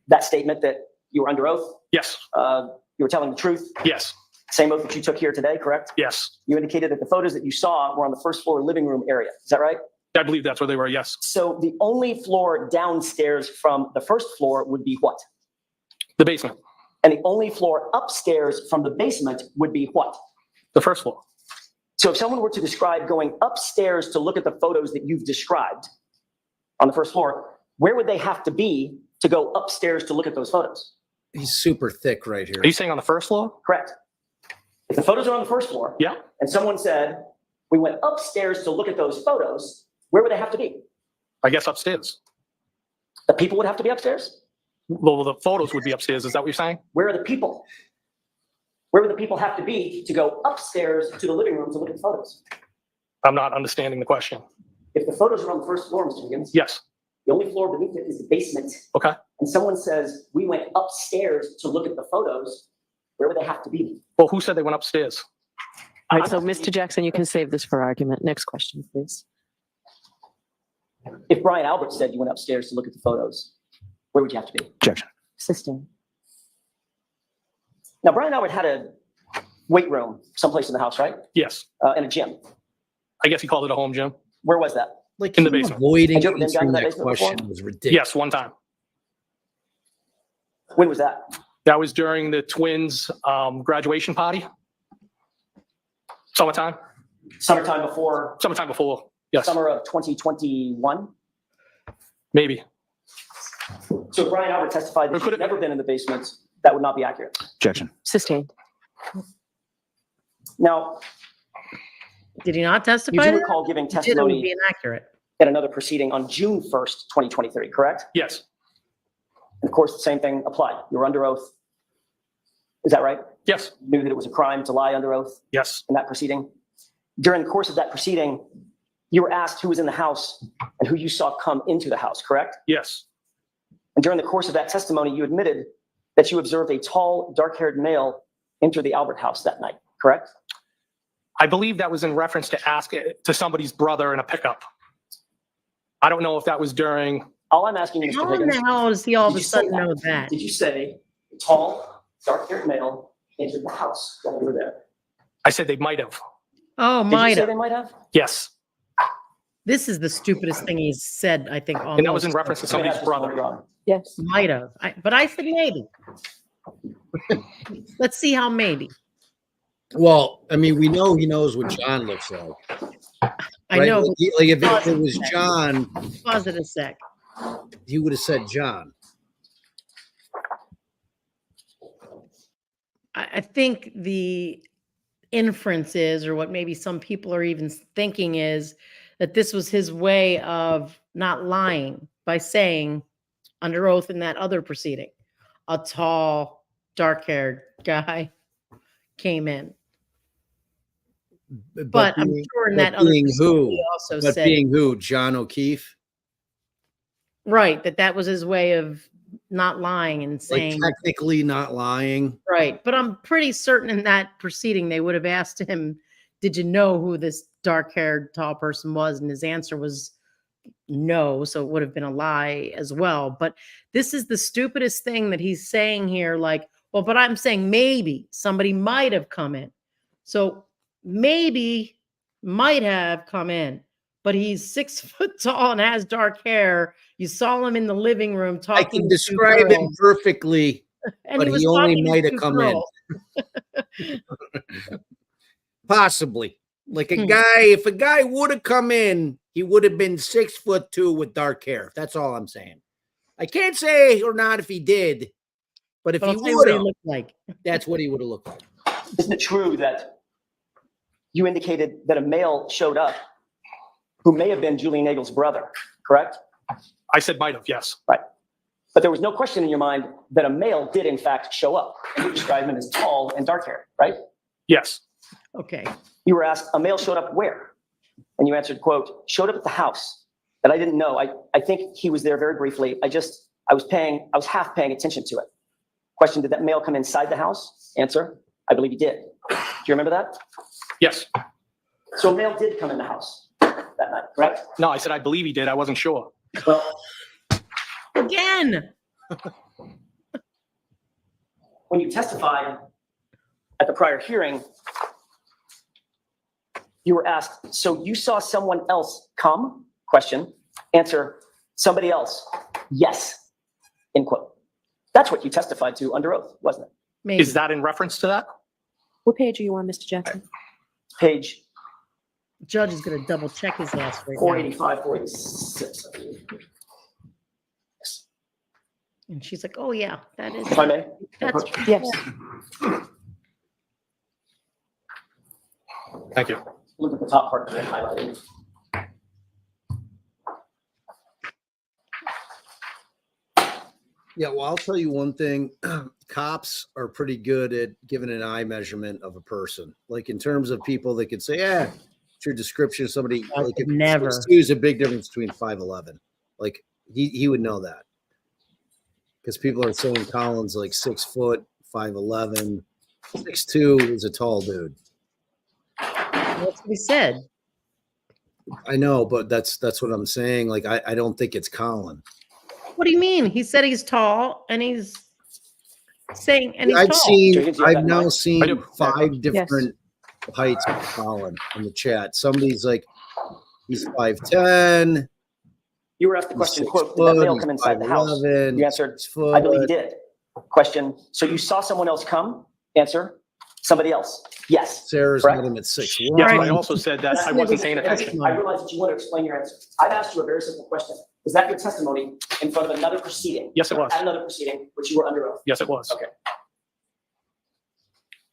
that statement that you were under oath.
Yes.
You were telling the truth.
Yes.
Same oath that you took here today, correct?
Yes.
You indicated that the photos that you saw were on the first floor living room area. Is that right?
I believe that's where they were. Yes.
So the only floor downstairs from the first floor would be what?
The basement.
And the only floor upstairs from the basement would be what?
The first floor.
So if someone were to describe going upstairs to look at the photos that you've described on the first floor, where would they have to be to go upstairs to look at those photos?
He's super thick right here.
Are you saying on the first floor?
Correct. If the photos are on the first floor,
Yeah.
and someone said, we went upstairs to look at those photos, where would they have to be?
I guess upstairs.
The people would have to be upstairs?
Well, the photos would be upstairs. Is that what you're saying?
Where are the people? Where would the people have to be to go upstairs to the living room to look at the photos?
I'm not understanding the question.
If the photos are on the first floor, Mr. Higgins,
Yes.
the only floor beneath it is the basement,
Okay.
and someone says, we went upstairs to look at the photos, where would they have to be?
Well, who said they went upstairs?
All right, so Mr. Jackson, you can save this for argument. Next question, please.
If Brian Albert said you went upstairs to look at the photos, where would you have to be?
Objection.
Assisting.
Now, Brian Albert had a weight room someplace in the house, right?
Yes.
And a gym.
I guess he called it a home gym.
Where was that?
Like
In the
him
basement.
avoiding
Had you ever been down
answering
to that
that
basement before?
question was ridiculous.
Yes, one time.
When was that?
That was during the twins' graduation party. Summertime.
Summertime before,
Summertime before. Yes,
summer of 2021?
maybe.
So Brian Albert testified
Or
that
could
you've
it-
never been in the basement. That would not be accurate.
Objection.
Sustained.
Now,
Did he not
you
testify
do
to that?
recall giving
He did, it would be
testimony
inaccurate.
at another proceeding on June 1st, 2023, correct?
Yes,
And of course, the same thing applied. You were under oath. Is that right?
yes,
You knew that it was a crime to lie under oath
yes,
in that proceeding. During the course of that proceeding, you were asked who was in the house and who you saw come into the house, correct?
yes,
And during the course of that testimony, you admitted that you observed a tall, dark-haired male enter the Albert house that night, correct?
I believe that was in reference to ask it to somebody's brother in a pickup. I don't know if that was during,
All I'm asking you, Mr.
How in
Higgins,
the hell does he all of
did
a
you say
sudden know that?
did you say a tall, dark-haired male entered the house while you were there?
I said they might have.
Oh,
Did you
might
say
have.
they might have?
Yes,
This is the stupidest thing he's said, I think.
and that was in
almost.
reference to
You may have
somebody's
this
brother.
voted wrong.
Yes.
Might have. But I said maybe. Let's see how maybe.
Well, I mean, we know he knows what John looks like.
I
right?
know.
Like if it was John,
Pause it a sec.
he would have said John.
I think the inference is, or what maybe some people are even thinking is, that this was his way of not lying by saying under oath in that other proceeding, a tall, dark-haired guy came in. But I'm
being-
sure in
but
that other
being
proceeding,
who?
he also
But
said,
being who? John O'Keefe?
right, that was his way of not lying and
Like
saying,
technically not lying.
right. But I'm pretty certain in that proceeding, they would have asked him, did you know who this dark-haired tall person was? And his answer was no. So it would have been a lie as well. But this is the stupidest thing that he's saying here. Like, well, but I'm saying maybe somebody might have come in. So maybe might have come in, but he's 6 foot tall and has dark hair. You saw him in the living room talking.
I can
to
describe him
girls,
perfectly,
and
but
was
he only
talking to
might have
2
come in.
girls.
Possibly. Like a guy, if a guy would have come in, he would have been 6'2" with dark hair. That's all I'm saying. I can't say or not if he did, but if
But
he
I'll tell you
would
what he
have,
looked like.
that's what he would have looked like.
Isn't it true that you indicated that a male showed up who may have been Julie Nagel's brother, correct?
I said might have, yes.
Right. But there was no question in your mind that a male did in fact show up. You described him as tall and dark haired, right?
Yes,
Okay.
You were asked, a male showed up where? And you answered, quote, showed up at the house. And I didn't know. I think he was there very briefly. I was half paying attention to it. Question, did that male come inside the house? Answer, I believe he did. Do you remember that?
yes.
So a male did come in the house that night, correct?
No, I said I believe he did. I wasn't sure.
Well,
Again.
when you testified at the prior hearing, you were asked, so you saw someone else come? Question. Answer, somebody else. Yes. End quote. That's what you testified to under oath, wasn't it?
Maybe.
Is that in reference to that?
What page are you on, Mr. Jackson?
Page
Judge is going to double check his ass right now.
485, 486.
And she's like, oh, yeah, that is.
If I may?
That's
Yes.
Thank you.
Look at the top part that I highlighted.
Yeah, well, I'll tell you one thing. Cops are pretty good at giving an eye measurement of a person. Like in terms of people that could say, yeah, it's your description of somebody.
I
Like
could never.
There's a big difference between 5'11". Like he would know that. Because people are saying Colin's like 6 foot, 5'11". 6'2" is a tall dude.
That's what he said.
I know, but that's what I'm saying. Like I don't think it's Colin.
What do you mean? He said he's tall and he's saying, and he's
I've
tall.
Higgins, you have
I've
that
now
mic?
I
seen
do.
5 different heights of Colin in the chat. Somebody's like He's 5'10".
You were asked the question, quote, did that male come inside the house? You answered, I believe he did. Question, so you saw someone else come? Answer, somebody else. Yes.
Sarah's
correct?
met him at 6'1".
Yes, but
Right.
I also said that I wasn't paying attention.
I realize that you want to explain your answer. I've asked you a very simple question. Was that your testimony in front of another proceeding?
Yes, it was.
At another proceeding, which you were under oath?
Yes, it was.
Okay.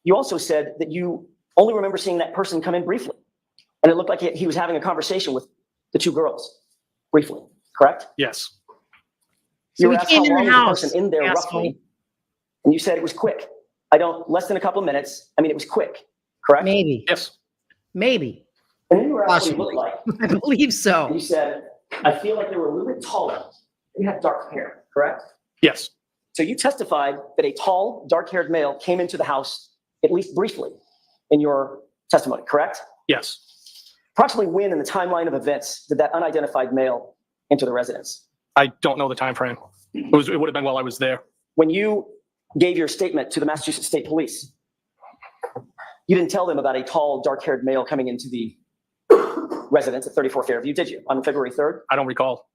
You also said that you only remember seeing that person come in briefly. And it looked like he was having a conversation with the two girls briefly, correct?
Yes.
You
So
were
he
asked
came
how
in
long
the
was the
house,
person in there
asshole.
roughly? And you said it was quick. Less than a couple of minutes. I mean, it was quick, correct?
Maybe,
Yes.
maybe.
And then you were asked what he
Possibly.
looked like.
I believe
And
so.
you said, I feel like they were a little bit taller. They had dark hair, correct?
Yes.
So you testified that a tall, dark-haired male came into the house at least briefly in your testimony, correct?
Yes.
Approximately when in the timeline of events did that unidentified male enter the residence?
I don't know the time frame. It would have been while I was there.
When you gave your statement to the Massachusetts State Police, you didn't tell them about a tall, dark-haired male coming into the residence at 34 Fairview, did you, on February 3rd?
I don't recall.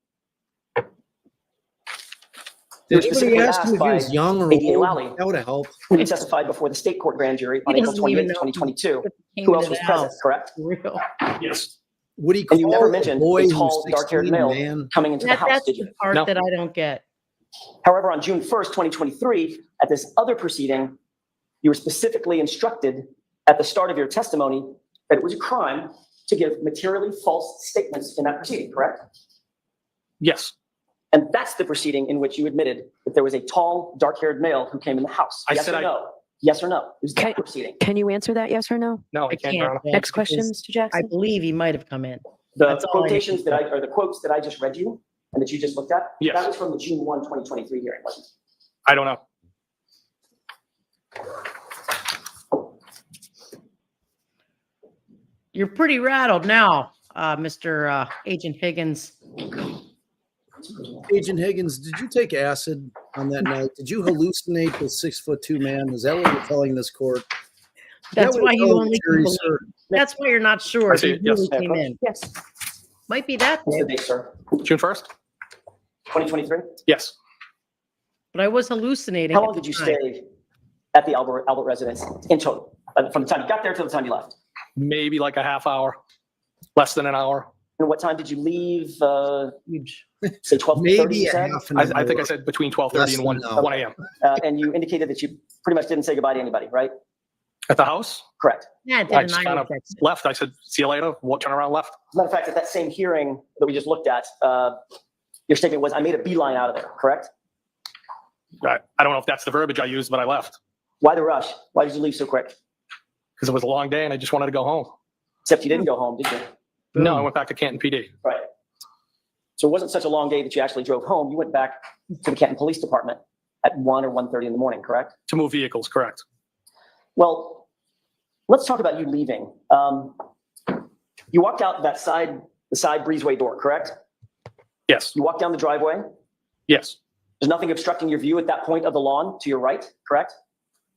Did
specifically
anybody ask him
asked
if he
by
was young or
ADA
old?
Lally.
That would have helped.
When you testified before the state court grand jury on
He
April
doesn't even
28th,
know
2022.
Came
Who
into
else
the
was present,
house.
correct?
For real.
Yes.
Would he call
And you never
a
mentioned
boy
a
who's
tall,
16
dark-haired
a
male
man?
coming into the house,
That's
did you?
the part
No.
that I don't get.
However, on June 1st, 2023, at this other proceeding, you were specifically instructed at the start of your testimony that it was a crime to give materially false statements in that proceeding, correct?
Yes.
And that's the proceeding in which you admitted that there was a tall, dark-haired male who came in the house.
I
Yes
said
or
I-
no? Yes or no? It was that
Okay.
proceeding.
Can you answer that, yes or no?
No, I
I
can't, Your
can't.
Honor.
Judge,
Next question,
because
Mr.
I
Jackson.
believe he might have come in.
The
That's all I
quotations
know.
or the quotes that I just read you and that you just looked at,
Yes.
that was from the June 1, 2023 hearing, wasn't it?
I don't know.
You're pretty rattled now, Mr. Agent Higgins.
Agent Higgins, did you take acid on that night? Did you hallucinate the 6'2" man? Is that what you're telling this court?
That's
That
why
would
you
tell the
only can
jury,
believe.
sir.
That's why you're not sure
I
if
see
he
it, yes.
really
Yeah,
came in.
Yes.
Might be that,
What's the
big,
date, sir?
June 1st?
2023?
Yes.
but I was hallucinating.
How
at
long
the
did you
time.
stay at the Albert residence in total? From the time you got there to the time you left?
Maybe like a half hour, less than an hour.
And what time did you leave?
Huge.
Say 12:30,
Maybe
you
a
said?
half an hour.
I think I said between 12:30 and 1
Less than an
1 a.m.
And you indicated that you pretty much didn't say goodbye to anybody, right?
At the house,
Correct.
Yeah, it
I
did
just
an
kind
eye
of
text.
left. I said, see you later. Turn around, left.
As a matter of fact, at that same hearing that we just looked at, your statement was, I made a beeline out of there, correct?
I don't know if that's the verbiage I used, but I left
Why the rush? Why did you leave so quick?
because it was a long day and I just wanted to go home.
Except you didn't go home, did you?
No, I went back to Canton PD.
Right. So it wasn't such a long day that you actually drove home. You went back to the Canton Police Department at 1 or 1:30 in the morning, correct?
To move vehicles, correct.
Well, let's talk about you leaving. You walked out the side breezeway door, correct?
Yes,
You walked down the driveway.
yes.
There's nothing obstructing your view at that point of the lawn to your right, correct?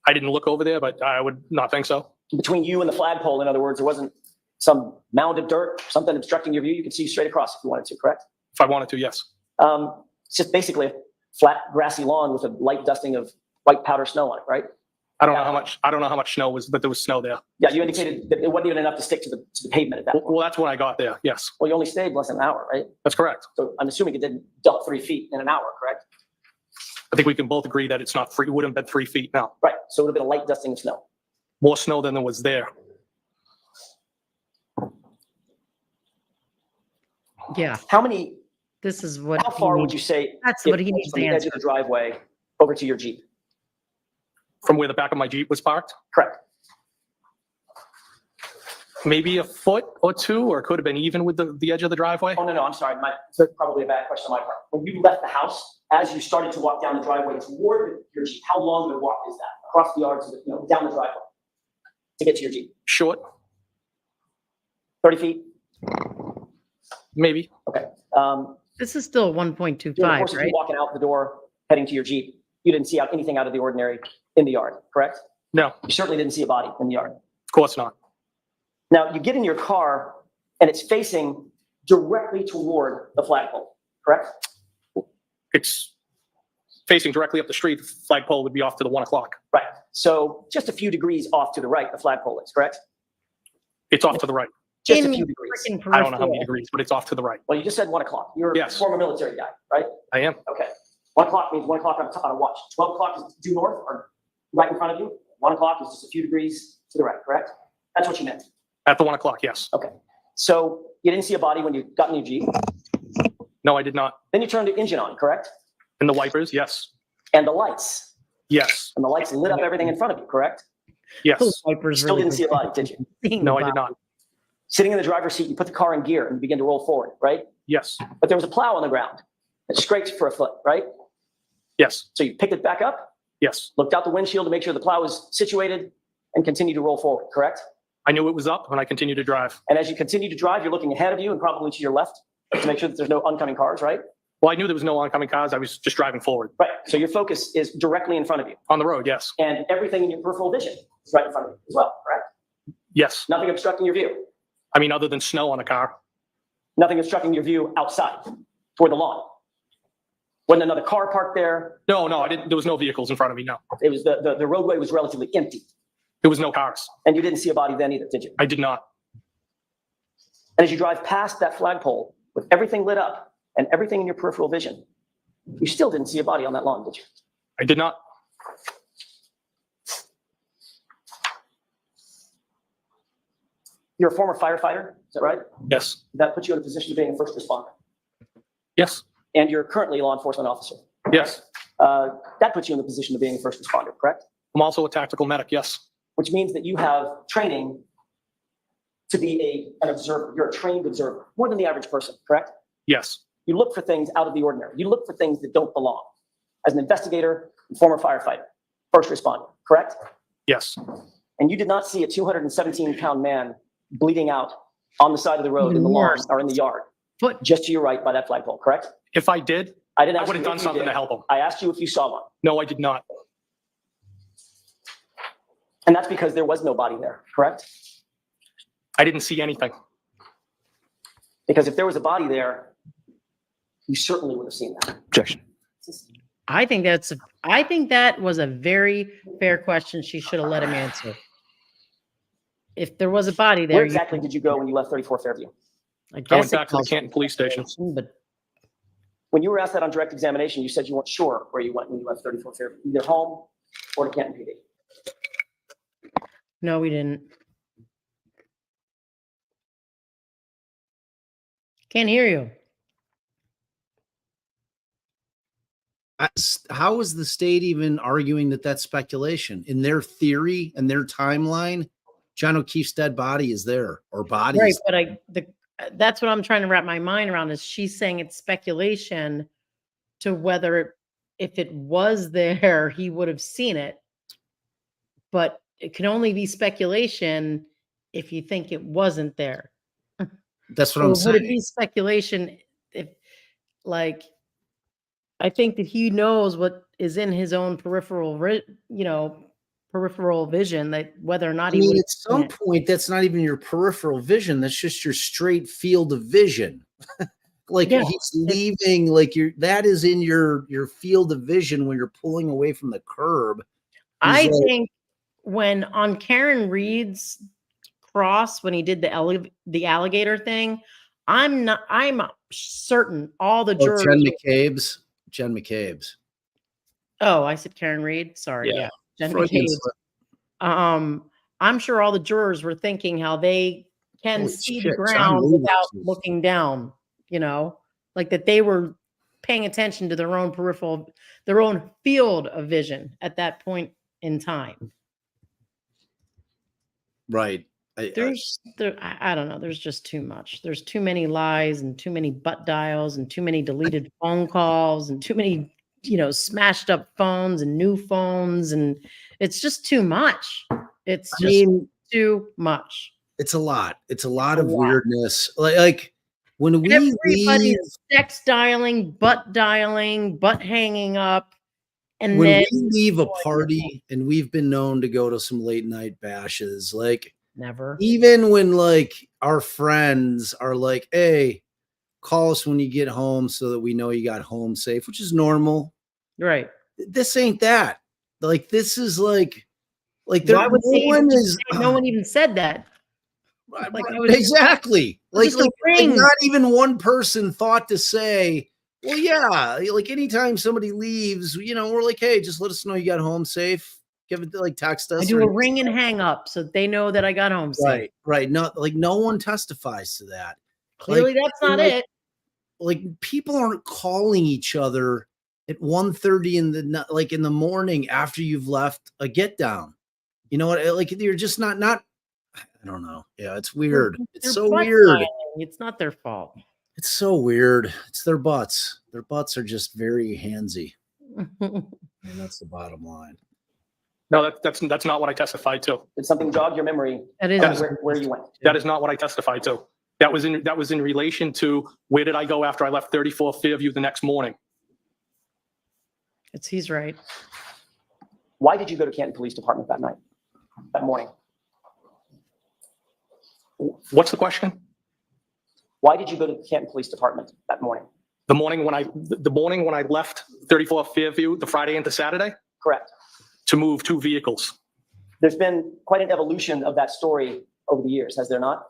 I didn't look over there, but I would not think so.
Between you and the flagpole, in other words, there wasn't some mound of dirt, something obstructing your view. You could see straight across if you wanted to, correct?
If I wanted to, yes.
It's just basically a flat grassy lawn with a light dusting of white powder snow on it, right?
I don't know how much snow was, but there was snow there.
Yeah, you indicated that it wasn't even enough to stick to the pavement at that point.
Well, that's when I got there. Yes,
Well, you only stayed less than an hour, right?
that's correct.
So I'm assuming it didn't dump 3 feet in an hour, correct?
I think we can both agree that it's not free. It wouldn't have been 3 feet now.
Right. So it would have been a light dusting of snow.
More snow than there was there.
Yeah, this is what.
How
he
far would
needs-
you say?
That's
it
what he
was
needs
from
to
the edge
answer.
of the driveway over to your Jeep?
From where the back of my Jeep was parked,
Correct.
maybe a foot or two, or it could have been even with the edge of the driveway.
Oh, no, I'm sorry. It's probably a bad question on my part. When you left the house, as you started to walk down the driveway toward your Jeep, how long of a walk is that? Across the yard to down the driveway to get to your Jeep?
Short,
30 feet?
maybe.
Okay.
This is still
During the
1.25,
course of you
right?
walking out the door, heading to your Jeep, you didn't see anything out of the ordinary in the yard, correct?
No, of
You certainly didn't see a body in the yard.
course not.
Now, you get in your car and it's facing
directly toward the flagpole, correct?
It's facing directly up the street. The flagpole would be off to the 1 o'clock.
Right. So just a few degrees off to the right, the flagpole is, correct?
It's off to the right.
Just a
In
few degrees.
freaking
I don't know how many
peripheral.
degrees, but it's off to the right.
Well, you just said 1 o'clock. You're a
Yes.
former military guy, right?
I am.
Okay. 1 o'clock means 1 o'clock on a watch. 12 o'clock is due north or right in front of you. 1 o'clock is just a few degrees to the right, correct? That's what you meant.
At the 1 o'clock, yes.
Okay. So you didn't see a body when you got in your Jeep.
No, I did not.
Then you turned the engine on, correct?
And the wipers, yes.
And the lights.
Yes.
And the lights lit up everything in front of you, correct?
Yes.
Those wipers
Still
really
didn't see a body, did you?
seeing
No,
the
I did
body.
not.
Sitting in the driver's seat, you put the car in gear and you begin to roll forward, right?
Yes.
But there was a plow on the ground. It scraped for a foot, right?
Yes.
So you picked it back up,
Yes.
looked out the windshield to make sure the plow was situated, and continued to roll forward, correct?
I knew it was up when I continued to drive.
And as you continue to drive, you're looking ahead of you and probably to your left to make sure that there's no oncoming cars, right?
Well, I knew there was no oncoming cars. I was just driving forward.
Right. So your focus is directly in front of you,
On the road, yes.
and everything in your peripheral vision is right in front of you as well, correct?
Yes.
Nothing obstructing your view.
I mean, other than snow on a car.
Nothing obstructing your view outside toward the lawn. Wasn't another car parked there.
No, I didn't. There was no vehicles in front of me. No,
It was the roadway was relatively empty,
there was no cars.
and you didn't see a body then either, did you?
I did not.
And as you drive past that flagpole with everything lit up and everything in your peripheral vision, you still didn't see a body on that lawn, did you?
I did not.
You're a former firefighter, is that right?
Yes.
That puts you in a position of being a first responder.
Yes.
And you're currently a law enforcement officer.
Yes.
That puts you in the position of being a first responder, correct?
I'm also a tactical medic. Yes.
Which means that you have training to be an observer. You're a trained observer, more than the average person, correct?
Yes.
You look for things out of the ordinary. You look for things that don't belong. As an investigator, former firefighter, first responder, correct?
Yes.
And you did not see a 217-pound man bleeding out on the side of the road in the lawn or in the yard,
But
just to your right by that flagpole, correct?
If I did,
I didn't
I
ask
would
you
have done
if you
something
did.
to help him.
I asked you if you saw one.
No, I did not.
And that's because there was no body there, correct?
I didn't see anything.
Because if there was a body there, you certainly would have seen that.
Objection.
I think that was a very fair question. She should have let him answer. If there was a body there,
Where exactly did you go when you left 34 Fairview?
I
I
guess
went back to the Canton Police Station.
But
When you were asked that on direct examination, you said you weren't sure where you went when you left 34 Fairview, either home or to Canton PD.
no, we didn't. Can't hear you.
How is the state even arguing that that's speculation? In their theory and their timeline, John O'Keefe's dead body is there, or bodies.
Right, but that's what I'm trying to wrap my mind around is she's saying it's speculation to whether if it was there, he would have seen it. But it can only be speculation if you think it wasn't there.
That's what
So
I'm
would
saying.
it be speculation if, like, I think that he knows what is in his own peripheral vision, that whether or not
I
he
mean,
would
at some point, that's not even your peripheral vision. That's just your straight field of vision. Like
Yeah.
he's leaving, like that is in your field of vision when you're pulling away from the curb.
I
He's like-
think when on Karen Reed's cross, when he did the alligator thing, I'm certain all the
Oh,
jurors.
Jen McCabe's.
Oh, I said Karen Reed. Sorry.
Yeah.
Yeah. Jen
Freudian
McCabe.
slip.
I'm sure all the jurors were thinking how they can
Holy
see
shit,
the
John
ground
Lewis
without
is-
looking down, like that they were paying attention to their own field of vision at that point in time.
Right.
I don't know. There's just too much. There's too many lies and too many butt dials and too many deleted phone calls and too many, smashed up phones and new phones. And it's just too much. It's
I
just
mean,
too much.
it's a lot. It's a lot of
lot.
weirdness. Like when we leave,
Everybody's sex dialing, butt hanging up. And
when
then
we leave a party, and we've been known to go to some late night bashes, like
never.
even when like our friends are like, hey, call us when you get home so that we know you got home safe, which is normal.
Right.
This ain't that. Like, this is like
Why
there,
would they even no one even said that. Like, I was
exactly. Like,
just a
like
ring.
not even one person thought to say, well, yeah, like anytime somebody leaves, we're like, hey, just let us know you got home safe. Give it, like, text us.
I do a ring and hang up so they know that I got home safe.
Right. Not like no one testifies to that.
Clearly, that's not it.
Like, people aren't calling each other at 1:30 in the morning after you've left a get down. You know what? Like, you're just not. I don't know. Yeah, it's weird. It's so weird.
It's not their fault.
It's so weird. It's their butts. Their butts are just very handsy. And that's the bottom line.
No, that's not what I testified to.
Did something jog your memory?
That is
Where you went?
That is not what I testified to. That was in relation to where did I go after I left 34 Fairview the next morning.
he's right.
Why did you go to Canton Police Department that morning?
What's the question?
Why did you go to the Canton Police Department that morning?
The morning when I left 34 Fairview, the Friday into Saturday,
Correct.
to move 2 vehicles.
There's been quite an evolution of that story over the years, has there not?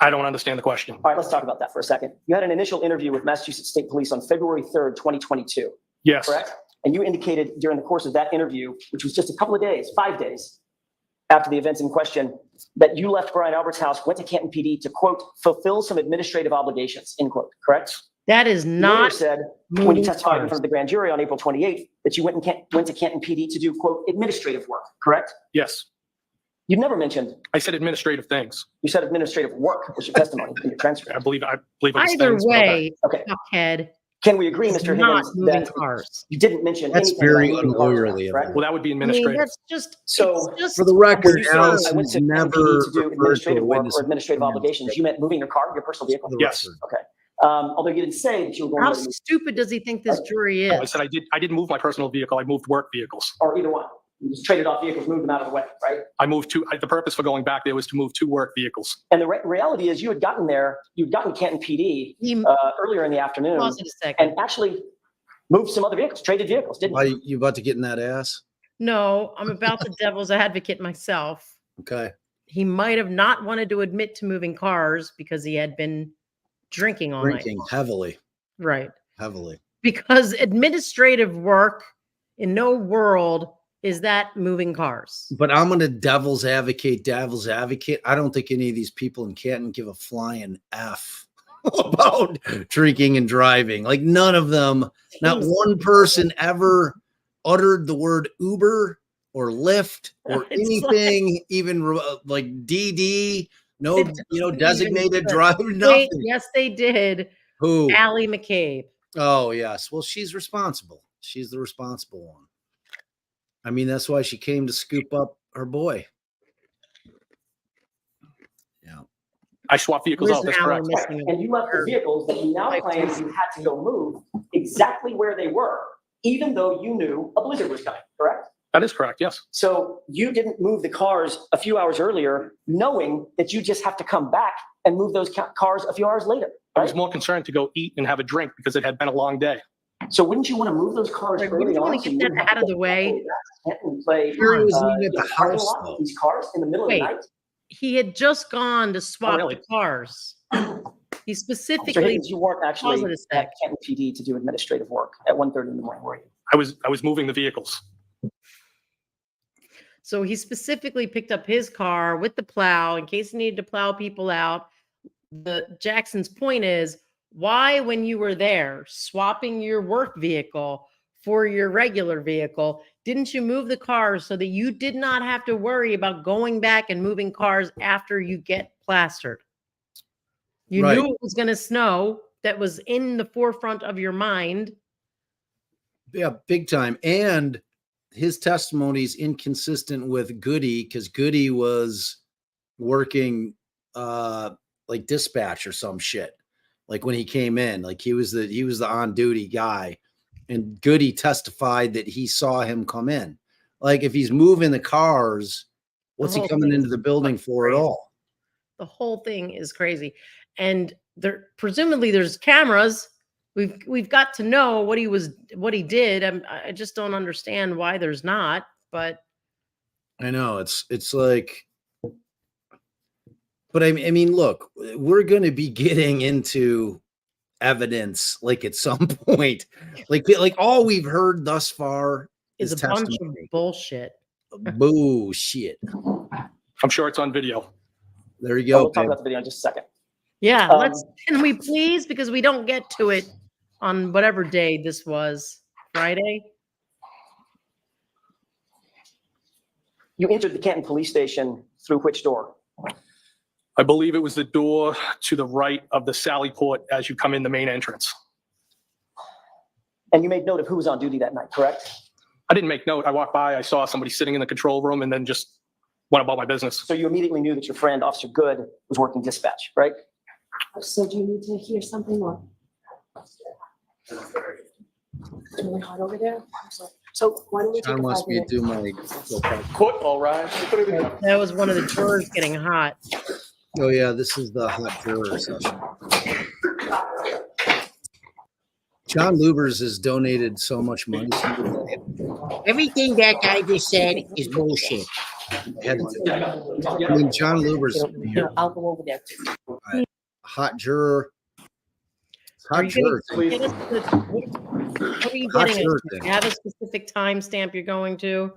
I don't understand the question.
All right, let's talk about that for a second. You had an initial interview with Massachusetts State Police on February 3rd, 2022,
Yes.
correct? And you indicated during the course of that interview, which was just a couple of days, 5 days after the events in question, that you left Brian Albert's house, went to Canton PD to, quote, fulfill some administrative obligations, end quote, correct?
That is
You later
not
said, when you testified in front of the grand jury on April 28th, that you went to Canton PD to do, quote, administrative work, correct?
Yes.
You've never mentioned,
I said administrative things.
you said administrative work was your testimony in your transcript.
I believe it was
either
things, but okay.
way.
Okay.
Fuckhead.
Can we agree,
It's
Mr.
not
Higgins,
moving
that
cars.
you didn't mention
That's
anything
very
about moving cars around,
unlawyerly of
correct?
you.
Well, that would be
I mean,
administrative.
that's just
So,
it's just
For the record,
you said
Alice
I went to
never
PD to do
referred
administrative
to a
work
witness
or administrative obligations. You meant moving your car, your personal vehicle?
For the
Yes.
record.
Okay. Although you didn't say that you were going
how
to move,
stupid does he think this jury
I
is?
said I didn't move my personal vehicle. I moved work vehicles.
or either one. You just traded off vehicles, moved them out of the way, right?
I moved the purpose for going back there was to move 2 work vehicles.
And the reality is you'd gotten Canton PD
He
earlier in the afternoon
pause it a second.
and actually moved some other vehicles, traded vehicles, didn't
Why
you?
you about to get in that ass?
No, I'm about the devil's advocate myself.
Okay.
He might have not wanted to admit to moving cars because he had been drinking all
Drinking
night.
heavily.
Right. Because administrative work in no world is that moving cars.
But I'm going to devil's advocate. I don't think any of these people in Canton give a flying F about drinking and driving. Like, none of them, not one person ever uttered the word Uber or Lyft or
It's
anything, even like DD, no,
It doesn't
designated
even-
driver,
Wait,
nothing.
yes, they did.
Who?
Allie McCabe.
Oh, yes. Well, she's responsible. She's the responsible one. I mean, that's why she came to scoop up her boy. Yeah.
I swapped vehicles out. That's correct.
And you left the vehicles that you now
Like
claim
this.
you had to go move exactly where they were, even though you knew a blizzard was coming, correct?
That is correct. Yes.
So you didn't move the cars a few hours earlier, knowing that you just have to come back and move those cars a few hours later,
I was
right?
more concerned to go eat and have a drink because it had been a long day.
So wouldn't you want to move those cars
Right,
early
wouldn't you
on?
wanna
so
get
you
that
wouldn't have
out of
to
the way?
And play,
Sure, he was even at
in
the
parking
house,
lot
though.
with these cars in the middle
Wait.
of the night?
He had just gone to swap
really?
the cars. He
Mr.
specifically
Higgins, you weren't actually
Pause it a sec.
at Canton PD to do administrative work at 1:30 in the morning, were you?
I was moving the vehicles.
So he specifically picked up his car with the plow in case he needed to plow people out. Jackson's point is, why, when you were there swapping your work vehicle for your regular vehicle, didn't you move the cars so that you did not have to worry about going back and moving cars after you get plastered? You
Right.
knew it was going to snow. That was in the forefront of your mind.
Yeah, big time. And his testimony is inconsistent with Goody because Goody was working like dispatch or some shit. Like when he came in, like he was the on duty guy, and Goody testified that he saw him come in. Like, if he's moving the cars, what's he
whole
coming
thing
into
is
the building for at
crazy.
all?
The whole thing is crazy. And there presumably there's cameras. We've got to know what he did. I just don't understand why there's not, but
I know it's like, but I mean, look, we're going to be getting into evidence like at some point, like all we've heard thus far
is
is
a bunch of
testimony.
bullshit.
Bullshit.
I'm sure it's on video.
There you
Oh,
go.
we'll talk
babe.
about the video in just a second.
Yeah,
Um,
can we please, because we don't get to it on whatever day this was, Friday?
You entered the Canton Police Station through which door?
I believe it was the door to the right of the Sally Port as you come in the main entrance.
And you made note of who was on duty that night, correct?
I didn't make note. I walked by, I saw somebody sitting in the control room and then just went about my business.
So you immediately knew that your friend, Officer Good, was working dispatch, right?
So do you need to hear something or? It's really hot over there. I'm sorry. So why don't we take
John
a
wants
5
me to
minute?
do my.
Court, all right.
That was one of the drawers getting hot.
Oh yeah, this is the hot juror session. John Lubers has donated so much money.
Everything that guy just said is bullshit.
I mean, John Lubers,
I'll go over there too.
hot juror.
Are
Hot
you
juror.
gonna get us what are you
Hot
getting
juror
at?
thing.
Do you have a specific timestamp you're going to?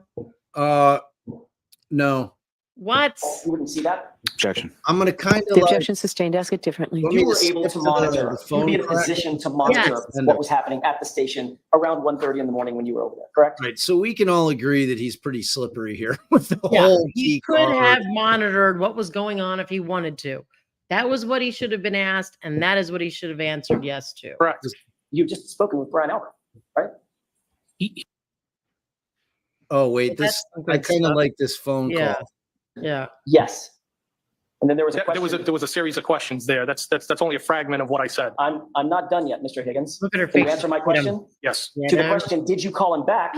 No,
What?
You wouldn't see that?
Objection.
I'm gonna kind of
The
like.
objection sustained. Ask it differently.
Let me
You were
just
able
skip
to
the
monitor, you'd
phone
be in a
crack.
position to monitor
Yes.
what was happening at the station around 1:30 in the morning when you were over there, correct?
Right, so we can all agree that he's pretty slippery here with the
Yeah,
whole
he
key
could
card.
have monitored what was going on if he wanted to. That was what he should have been asked, and that is what he should have answered yes to.
Correct.
You've just spoken with Brian Albert, right?
Oh wait,
But
this
that's some
I
good
kind of
stuff.
like this phone
Yeah.
call.
Yeah.
Yes. And then there was a
There
question.
was a series of questions there. That's only a fragment of what I said.
I'm not done yet, Mr. Higgins.
Look at her
Can you
face.
answer my
Look at him.
question?
Yes.
Yeah,
To the
no.
question, did you call him back?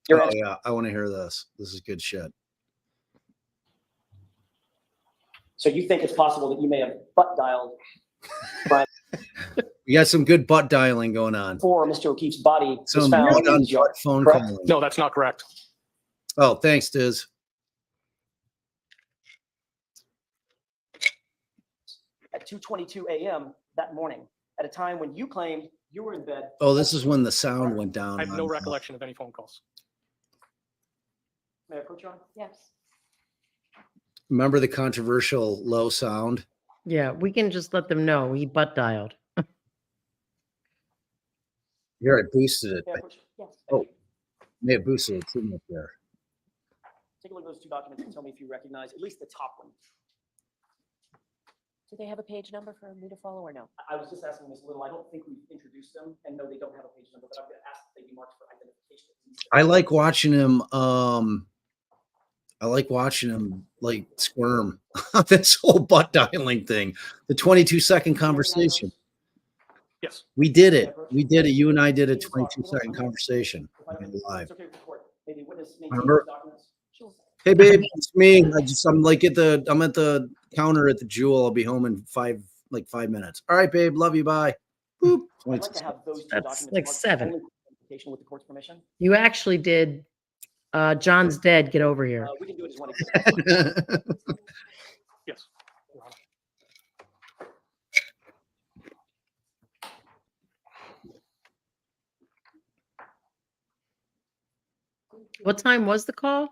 Your
Oh
answer-
yeah, I want to hear this. This is good shit.
So you think it's possible that you may have butt dialed Brian
We got some good butt dialing going on.
before Mr. O'Keefe's body was
Some
found
butt
in
on
his yard?
butt phone
correct?
calling.
No, that's not correct.
Oh, thanks, Diz.
At 2:22 a.m. that morning, at a time when you claimed you were in bed.
Oh, this is when the sound went down.
I have no
on,
recollection of any phone calls.
May I approach you on?
Yes.
Remember the controversial low sound?
Yeah, we can just let them know he butt dialed.
Here, I boosted it.
May I approach you?
Yes.
Oh. May have boosted it too much there.
Take a look at those two documents and tell me if you recognize at least the top one.
Do they have a page number for me to follow or no?
I was just asking Ms. Little, I don't think we've introduced them, and no, they don't have a page number, but I'm gonna ask that they be marked for identification.
I like watching him. I like watching him like squirm. This whole butt dialing thing. The 22-second conversation.
Yes.
We did it. We did it. You and I did a 22-second conversation live.
It's okay with the court. Maybe witness, maybe
Remember?
those documents. Sure.
Hey babe, it's me. I'm at the counter at the Jewel. I'll be home in 5 minutes. All right, babe. Love you. Bye. Boop.
I'd like to have those two
That's
documents
like
marked
7.
only for identification with the court's permission.
You actually did. John's dead. Get over here.
We can do it as one example.
Yes.
What time was the call?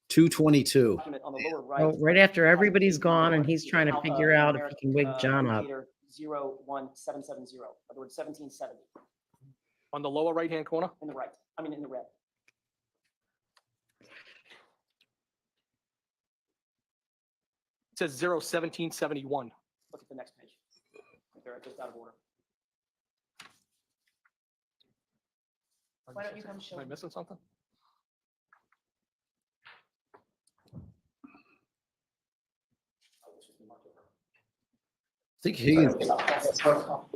222.
Document on the lower right.
Oh, right after everybody's gone and he's trying to figure out if he can wake John up.
01770, in other words, 1770,
On the lower right-hand corner?
in the right, in the red.
It says 01771.
Look at the next page. They're just out of order.
Why don't you come show
Am I
me?
missing something?
I think Higgins.
It's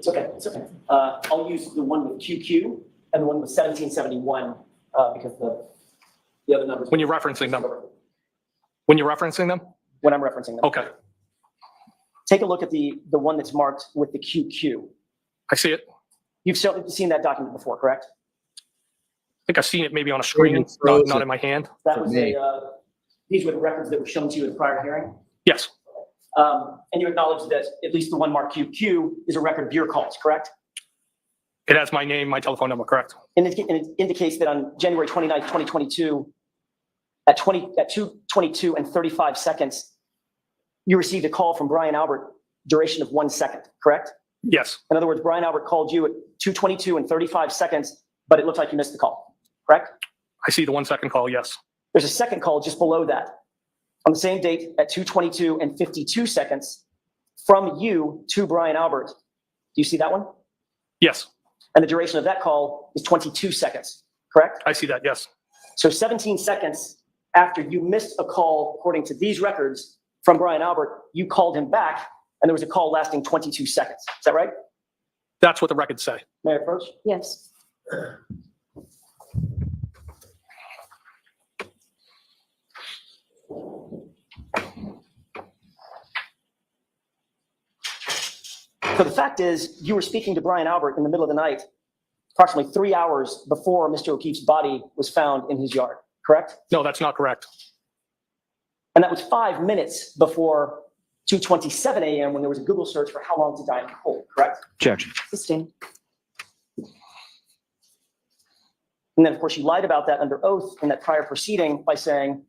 okay, it's okay. I'll use the one with QQ and the one with 1771, because the other numbers.
When you're referencing them. When you're referencing them?
When I'm referencing them.
Okay.
take a look at the one that's marked with the QQ.
I see it.
You've certainly seen that document before, correct?
I think I've seen it maybe on a screen, not in my hand.
That
For
was
me.
these were the records that were shown to you in the prior hearing.
Yes,
And you acknowledge that at least the one marked QQ is a record of your calls, correct?
it has my name, my telephone number, correct?
And it indicates that on January 29th, 2022, at 2:22 and 35 seconds, you received a call from Brian Albert, duration of 1 second, correct?
Yes,
In other words, Brian Albert called you at 2:22 and 35 seconds, but it looks like you missed the call, correct?
I see the 1 second call, yes.
There's a second call just below that. On the same date at 2:22 and 52 seconds from you to Brian Albert. Do you see that one?
Yes,
And the duration of that call is 22 seconds, correct?
I see that, yes.
So 17 seconds after you missed a call, according to these records from Brian Albert, you called him back and there was a call lasting 22 seconds. Is that right?
That's what the records say.
May I approach?
Yes.
So the fact is, you were speaking to Brian Albert in the middle of the night, approximately 3 hours before Mr. O'Keefe's body was found in his yard, correct?
No, that's not correct.
And that was 5 minutes before 2:27 a.m. when there was a Google search for how long to die in cold, correct?
Objection.
Sustained.
And then, of course, you lied about that under oath in that prior proceeding by saying,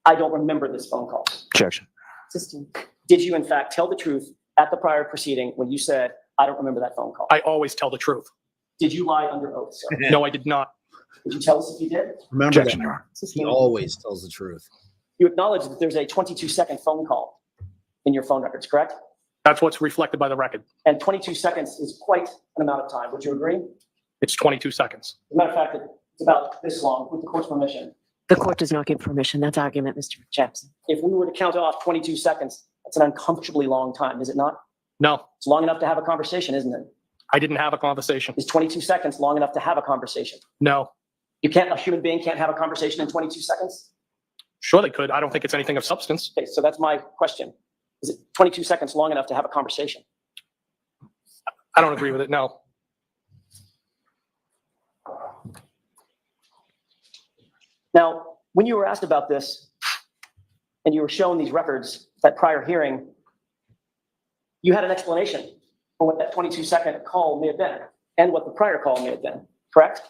I don't remember this phone call.
Objection.
Sustained.
Did you, in fact, tell the truth at the prior proceeding when you said, I don't remember that phone call?
I always tell the truth.
Did you lie under oath, sir?
No, I did not.
Would you tell us if you did?
Remember
Objection,
that.
Your Honor.
He
Sustained.
always tells the truth.
You acknowledge that there's a 22-second phone call in your phone records, correct?
That's what's reflected by the record.
And 22 seconds is quite an amount of time. Would you agree? As
It's 22 seconds.
a matter of fact, it's about this long, with the court's permission.
The court does not give permission. That's argument, Mr. Jackson.
If we were to count off 22 seconds, that's an uncomfortably long time, is it not?
No,
It's long enough to have a conversation, isn't it?
I didn't have a conversation.
Is 22 seconds long enough to have a conversation?
No,
A human being can't have a conversation in 22 seconds?
sure they could. I don't think it's anything of substance.
Okay, so that's my question. Is it 22 seconds long enough to have a conversation?
I don't agree with it, no.
Now, when you were asked about this and you were shown these records, that prior hearing, you had an explanation for what that 22-second call may have been and what the prior call may have been, correct?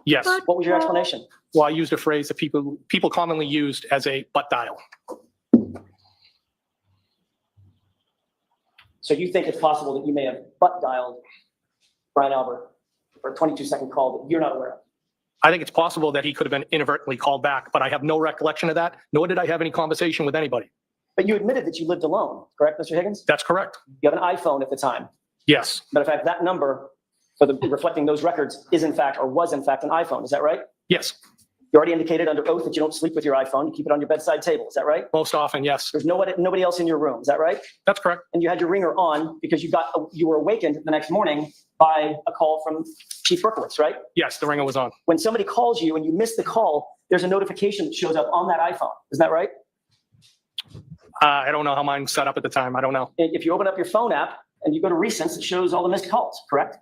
Yes.
What was your explanation?
Well, I used a phrase that people commonly used as a butt dial.
So you think it's possible that you may have butt dialed Brian Albert for a 22-second call that you're not aware of?
I think it's possible that he could have been inadvertently called back, but I have no recollection of that, nor did I have any conversation with anybody.
But you admitted that you lived alone, correct, Mr. Higgins?
That's correct.
You have an iPhone at the time.
Yes,
But in fact, that number, reflecting those records, is in fact, or was in fact, an iPhone. Is that right?
yes,
You already indicated under oath that you don't sleep with your iPhone. You keep it on your bedside table. Is that right?
most often, yes.
There's nobody else in your room. Is that right?
That's correct.
And you had your ringer on because you were awakened the next morning by a call from Chief Berkowitz, right?
Yes, the ringer was on.
When somebody calls you and you miss the call, there's a notification that shows up on that iPhone. Isn't that right?
I don't know how mine's set up at the time. I don't know.
If you open up your phone app and you go to recents, it shows all the missed calls, correct?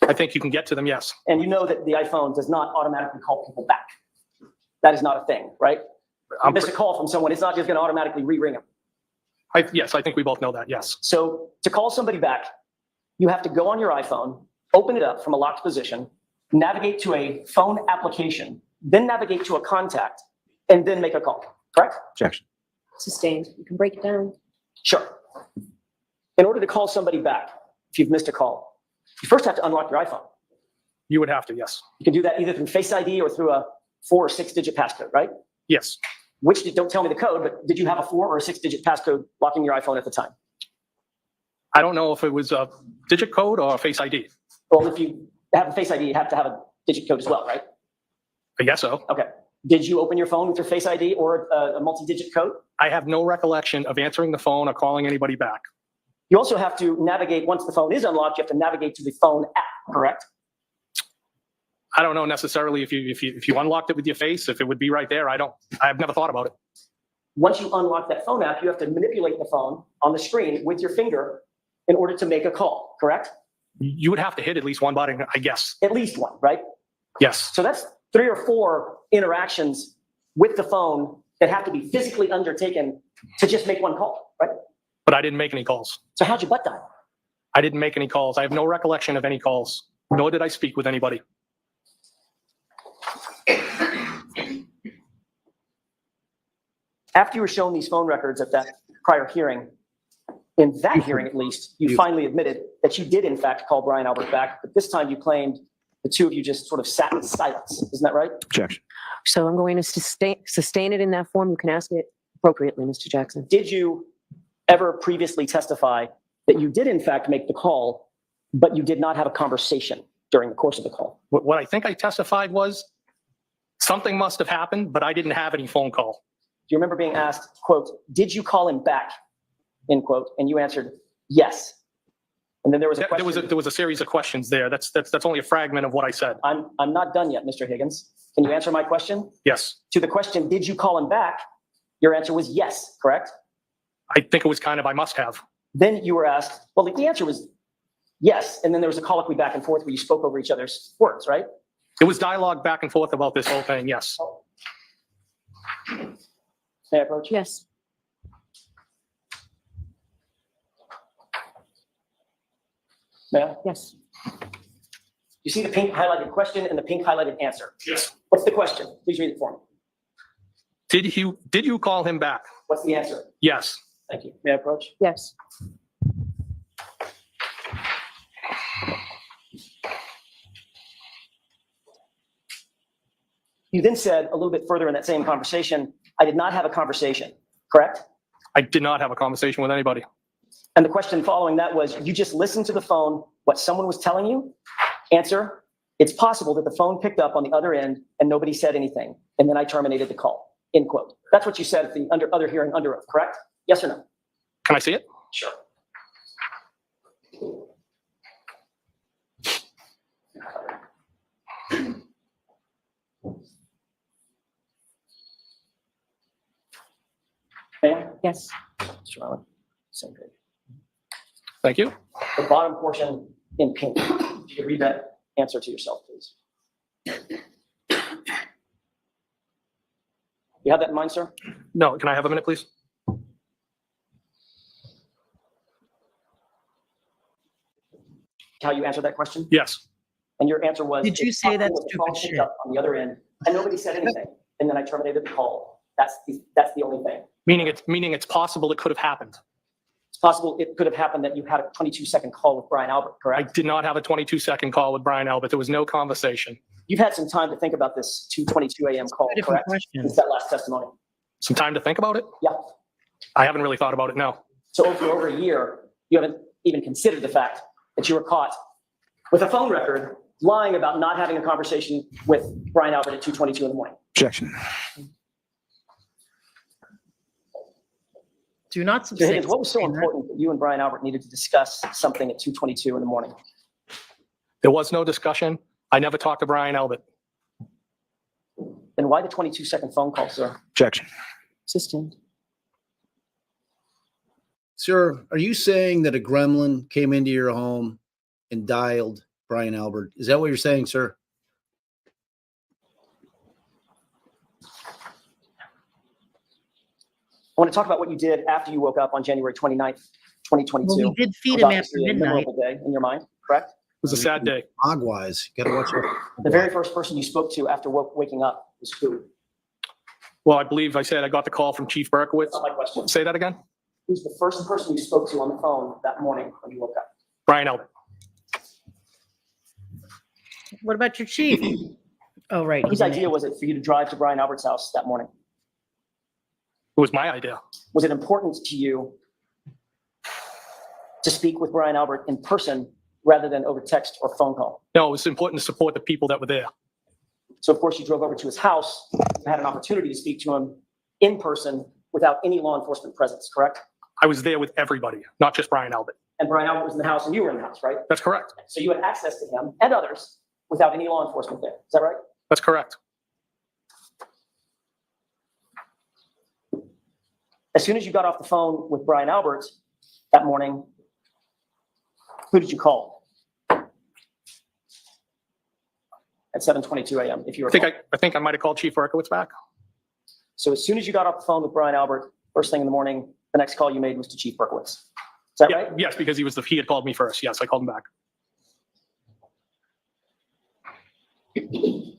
I think you can get to them, yes.
And you know that the iPhone does not automatically call people back. That is not a thing, right? You miss a call from someone, it's not just going to automatically re-ring them.
Yes, I think we both know that, yes.
So to call somebody back, you have to go on your iPhone, open it up from a locked position, navigate to a phone application, then navigate to a contact, and then make a call, correct?
Objection.
Sustained. You can break it down.
Sure. In order to call somebody back, if you've missed a call, you first have to unlock your iPhone.
You would have to, yes.
You can do that either through Face ID or through a 4 or 6-digit passcode, right?
Yes,
Don't tell me the code, but did you have a 4 or a 6-digit passcode locking your iPhone at the time?
I don't know if it was a digit code or a Face ID.
Well, if you have a Face ID, you have to have a digit code as well, right?
I guess so.
Okay. Did you open your phone with your Face ID or a multi-digit code?
I have no recollection of answering the phone or calling anybody back.
You also have to navigate, once the phone is unlocked, you have to navigate to the phone app, correct?
I don't know necessarily if you unlocked it with your face, if it would be right there. I've never thought about it.
once you unlock that phone app, you have to manipulate the phone on the screen with your finger in order to make a call, correct?
You would have to hit at least one button, I guess.
At least one, right?
Yes.
So that's 3 or 4 interactions with the phone that have to be physically undertaken to just make one call, right?
But I didn't make any calls.
So how'd you butt dial?
I didn't make any calls. I have no recollection of any calls, nor did I speak with anybody.
After you were shown these phone records at that prior hearing, in that hearing at least, you finally admitted that you did in fact call Brian Albert back, but this time you claimed the two of you just sort of sat in silence. Isn't that right?
Objection.
So I'm going to sustain it in that form. You can ask it appropriately, Mr. Jackson.
Did you ever previously testify that you did in fact make the call, but you did not have a conversation during the course of the call?
What I think I testified was something must have happened, but I didn't have any phone call.
Do you remember being asked, quote, did you call him back, end quote, and you answered yes? And then there was a question.
There was a series of questions there. That's only a fragment of what I said.
I'm not done yet, Mr. Higgins. Can you answer my question?
Yes.
To the question, did you call him back? Your answer was yes, correct?
I think it was kind of, I must have.
Then you were asked, well, the answer was yes. And then there was a colloquy back and forth where you spoke over each other's words, right?
It was dialogue back and forth about this whole thing, yes.
May I approach?
Yes.
May I?
Yes.
You see the pink highlighted question and the pink highlighted answer.
Yes.
What's the question? Please read it for me.
Did you call him back?
What's the answer?
Yes.
Thank you. May I approach?
Yes.
You then said a little bit further in that same conversation, I did not have a conversation, correct?
I did not have a conversation with anybody.
And the question following that was, you just listened to the phone, what someone was telling you? Answer, it's possible that the phone picked up on the other end and nobody said anything. And then I terminated the call, end quote. That's what you said at the other hearing under oath, correct? Yes or no?
Can I see it?
Sure. Ma'am?
Yes.
Mr. Allen, same page.
Thank you.
The bottom portion in pink. If you could read that answer to yourself, please. You have that in mind, sir?
No, can I have a minute, please?
How you answered that question?
Yes.
And your answer was.
Did you
it's
say that
possible the
stupid
phone picked
shit?
up on the other end and nobody said anything. And then I terminated the call. That's the only thing.
Meaning it's possible it could have happened.
It's possible it could have happened that you had a 22-second call with Brian Albert,
I
correct?
did not have a 22-second call with Brian Albert. There was no conversation.
You've had some time to think about this 2:22 a.m. call,
Two different
correct?
questions.
Since that last testimony.
Some time to think about it?
Yeah.
I haven't really thought about it, no.
So for over a year, you haven't even considered the fact that you were caught with a phone record lying about not having a conversation with Brian Albert at 2:22 in the morning.
Objection.
Do not
So Higgins,
subsist.
what was so important that you and Brian Albert needed to discuss something at 2:22 in the morning?
There was no discussion. I never talked to Brian Albert.
Then why the 22-second phone call, sir?
Objection.
Sustained.
Sir, are you saying that a gremlin came into your home and dialed Brian Albert? Is that what you're saying, sir?
I want to talk about what you did after you woke up on January 29th, 2022.
Well, we did feed
It was
him after
obviously a
midnight.
memorable day in your mind, correct?
It was a sad day.
Ogwise. You gotta watch it.
The very first person you spoke to after waking up was who?
Well, I believe I said I got the call from Chief Berkowitz.
That's not my question.
Say that again?
Who's the first person you spoke to on the phone that morning when you woke up?
Brian Albert.
What about your chief? Oh, right.
Whose idea was it for you to drive to Brian Albert's house that morning?
It was my idea.
Was it important to you to speak with Brian Albert in person rather than over text or phone call?
No, it was important to support the people that were there.
So of course you drove over to his house and had an opportunity to speak to him in person without any law enforcement presence, correct?
I was there with everybody, not just Brian Albert.
And Brian Albert was in the house and you were in the house, right?
That's correct.
So you had access to him and others without any law enforcement there. Is that right?
That's correct.
As soon as you got off the phone with Brian Albert that morning, who did you call? At 7:22 a.m., if you were.
I think I might have called Chief Berkowitz back.
So as soon as you got off the phone with Brian Albert, first thing in the morning, the next call you made was to Chief Berkowitz. Is that right?
Yes, because he had called me first. Yes, I called him back.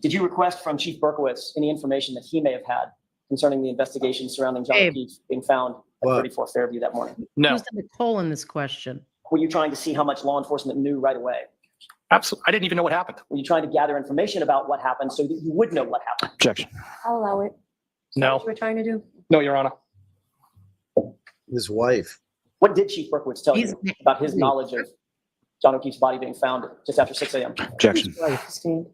Did you request from Chief Berkowitz any information that he may have had concerning the investigation surrounding John
Babe.
O'Keefe being found at
What?
34 Fairview that morning?
No,
Who's the Nicole in this question?
Were you trying to see how much law enforcement knew right away?
absolutely. I didn't even know what happened.
Were you trying to gather information about what happened so that you would know what happened?
Objection.
I'll allow it. Is that
No.
what you were trying to do?
No, Your Honor.
His wife.
What did Chief Berkowitz tell
He's-
you about his knowledge of John O'Keefe's body being found just after 6 a.m.?
Objection.
Sustained.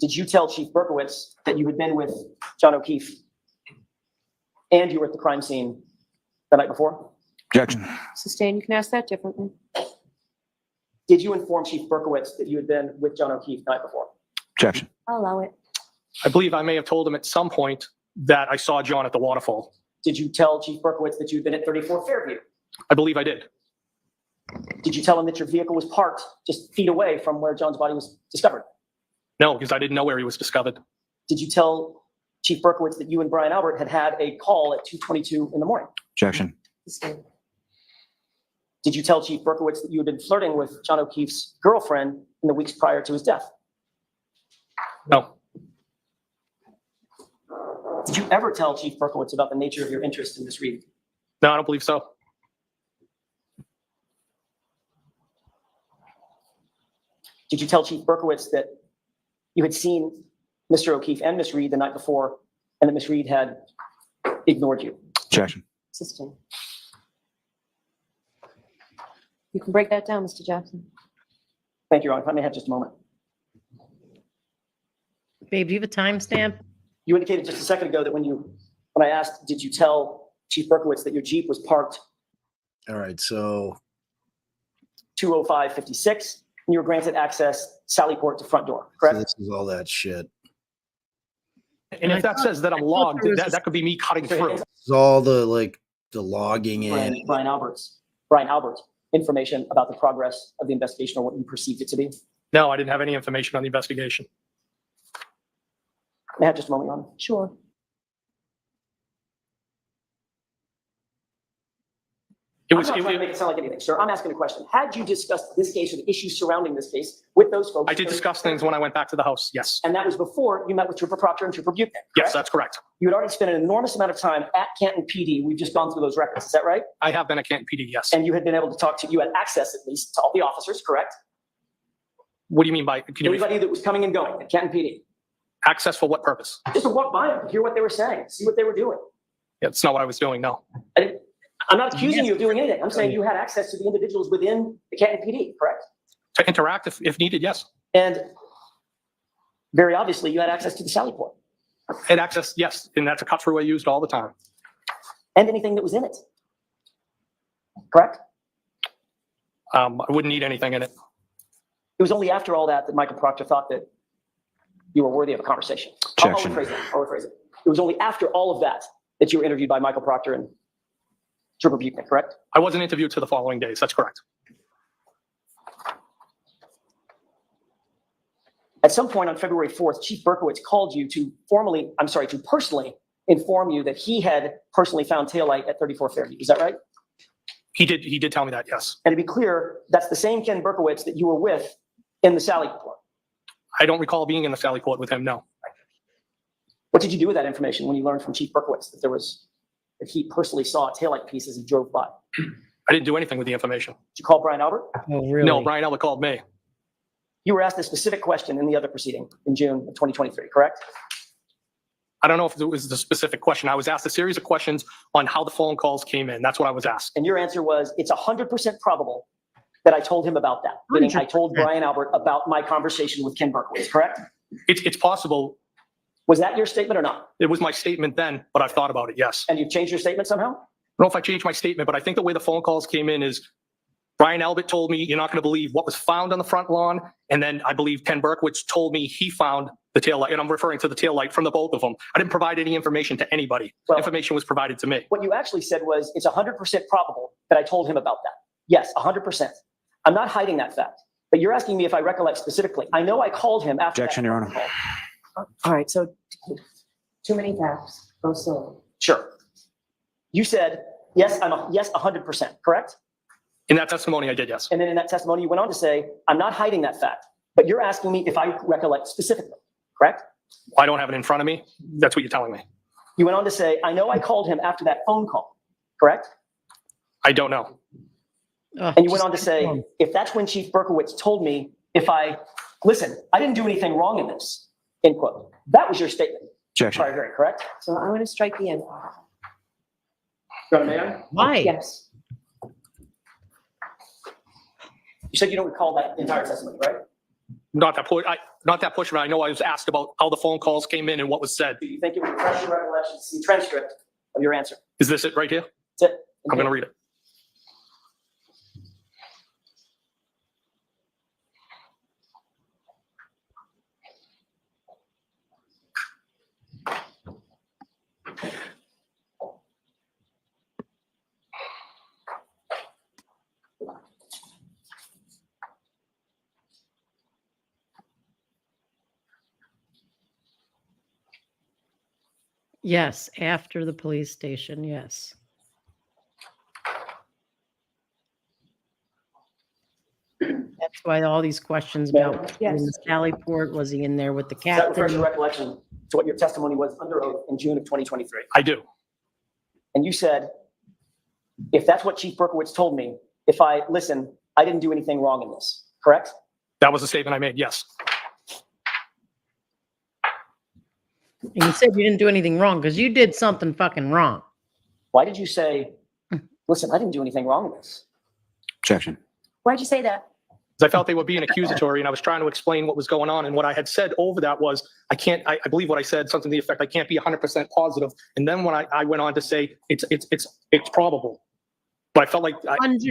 Did you tell Chief Berkowitz that you had been with John O'Keefe and you were at the crime scene the night before?
Objection.
Sustained. You can ask that differently.
Did you inform Chief Berkowitz that you had been with John O'Keefe the night before?
Objection.
I'll allow it.
I believe I may have told him at some point that I saw John at the waterfall.
Did you tell Chief Berkowitz that you'd been at 34 Fairview?
I believe I did.
Did you tell him that your vehicle was parked just feet away from where John's body was discovered?
No, because I didn't know where he was discovered.
Did you tell Chief Berkowitz that you and Brian Albert had a call at 2:22 in the morning?
Objection.
Sustained.
Did you tell Chief Berkowitz that you had been flirting with John O'Keefe's girlfriend in the weeks prior to his death?
No.
Did you ever tell Chief Berkowitz about the nature of your interest in Miss Reed?
No, I don't believe so.
Did you tell Chief Berkowitz that you had seen Mr. O'Keefe and Miss Reed the night before and that Miss Reed had ignored you?
Objection.
Sustained. You can break that down, Mr. Jackson.
Thank you, Your Honor. If I may have just a moment.
Babe, do you have a timestamp?
You indicated just a second ago that when I asked, did you tell Chief Berkowitz that your Jeep was parked
All right. So
20556 and you were granted access Sallyport to front door,
so
correct?
this is all that shit.
And if that says that I'm logged,
there was
that could be me cutting through.
This is all the logging in.
Brian Albert's information about the progress of the investigation or what you perceived it to be.
No, I didn't have any information on the investigation.
May I have just a moment, Your Honor?
Sure.
It
I'm
was,
not
it-
trying to make it sound like anything, sir. I'm asking a question. Had you discussed this case or the issues surrounding this case with those folks?
I did discuss things when I went back to the house. Yes.
And that was before you met with Trooper Proctor and Trooper Buchanan,
Yes,
correct?
that's correct.
You had already spent an enormous amount of time at Canton PD. We've just gone through those records. Is that right?
I have been at Canton PD. Yes.
And you had been able to talk to, you had access at least to all the officers, correct?
What do you mean by, can you
Anybody that was coming and going at Canton PD.
access for what purpose?
Just to walk by them, hear what they were saying, see what they were doing.
Yeah, it's not what I was doing. No.
I'm not accusing you of doing anything. I'm saying you had access to the individuals within the Canton PD, correct?
To interact if needed. Yes.
And very obviously you had access to the Sallyport
And access. Yes. And that's a cut through I used all the time.
and anything that was in it, correct?
I wouldn't need anything in it.
It was only after all that that Michael Proctor thought that you were worthy of a conversation.
Objection.
I'll rephrase it. It was only after all of that that you were interviewed by Michael Proctor and Trooper Buchanan, correct?
I wasn't interviewed to the following days. That's correct.
At some point on February 4th, Chief Berkowitz called you to personally inform you that he had personally found taillight at 34 Fairview. Is that right?
He did tell me that. Yes.
And to be clear, that's the same Ken Berkowitz that you were with in the Sallyport.
I don't recall being in the Sally Court with him. No.
What did you do with that information when you learned from Chief Berkowitz that he personally saw a taillight piece as he drove by?
I didn't do anything with the information.
Did you call Brian Albert?
Oh, really?
No, Brian Elder called me.
You were asked a specific question in the other proceeding in June of 2023, correct?
I don't know if it was the specific question. I was asked a series of questions on how the phone calls came in. That's what I was asked.
And your answer was, it's 100% probable that I told him about that. Meaning I told
100%.
Brian Albert about my conversation with Ken Berkowitz, correct?
It's possible.
Was that your statement or not?
It was my statement then, but I've thought about it. Yes.
And you've changed your statement somehow?
I don't know if I changed my statement, but I think the way the phone calls came in is Brian Albert told me, you're not going to believe what was found on the front lawn. And then I believe Ken Berkowitz told me he found the taillight, and I'm referring to the taillight from the both of them. I didn't provide any information to anybody.
Well,
Information was provided to me.
What you actually said was it's 100% probable that I told him about that. Yes, 100%. I'm not hiding that fact. But you're asking me if I recollect specifically. I know I called him after.
Objection,
that
Your Honor.
call.
All right, so too many facts. Go slow.
Sure. You said, yes, 100%, correct?
In that testimony, I did, yes.
And then in that testimony, you went on to say, I'm not hiding that fact, but you're asking me if I recollect specifically, correct?
I don't have it in front of me. That's what you're telling me.
You went on to say, I know I called him after that phone call, correct?
I don't know.
And you went on to say, if that's when Chief Berkowitz told me, listen, I didn't do anything wrong in this, end quote. That was your statement.
Objection.
Prior hearing, correct?
So I'm going to strike the end.
Go ahead, Mayor.
Why?
Yes.
You said you don't recall that entire testimony, right?
Not that portion. I know I was asked about how the phone calls came in and what was said.
Do you think it would refresh your recollection to see transcript of your answer?
Is this it right here?
That's it.
I'm going to read it.
Yes, after the police station, yes. That's why all these questions about
Yes.
in the Sallyport, was he in there with the
Does that refresh
captain?
your recollection to what your testimony was under oath in June of 2023?
I do.
And you said, if that's what Chief Berkowitz told me, listen, I didn't do anything wrong in this, correct?
That was the statement I made, yes.
And you said you didn't do anything wrong because you did something fucking wrong.
Why did you say, listen, I didn't do anything wrong in this?
Objection.
Why'd you say that?
Because I felt they were being accusatory, and I was trying to explain what was going on. And what I had said over that was, I believe what I said, something to the effect, I can't be 100% positive. And then when I went on to say, it's probable. But I felt like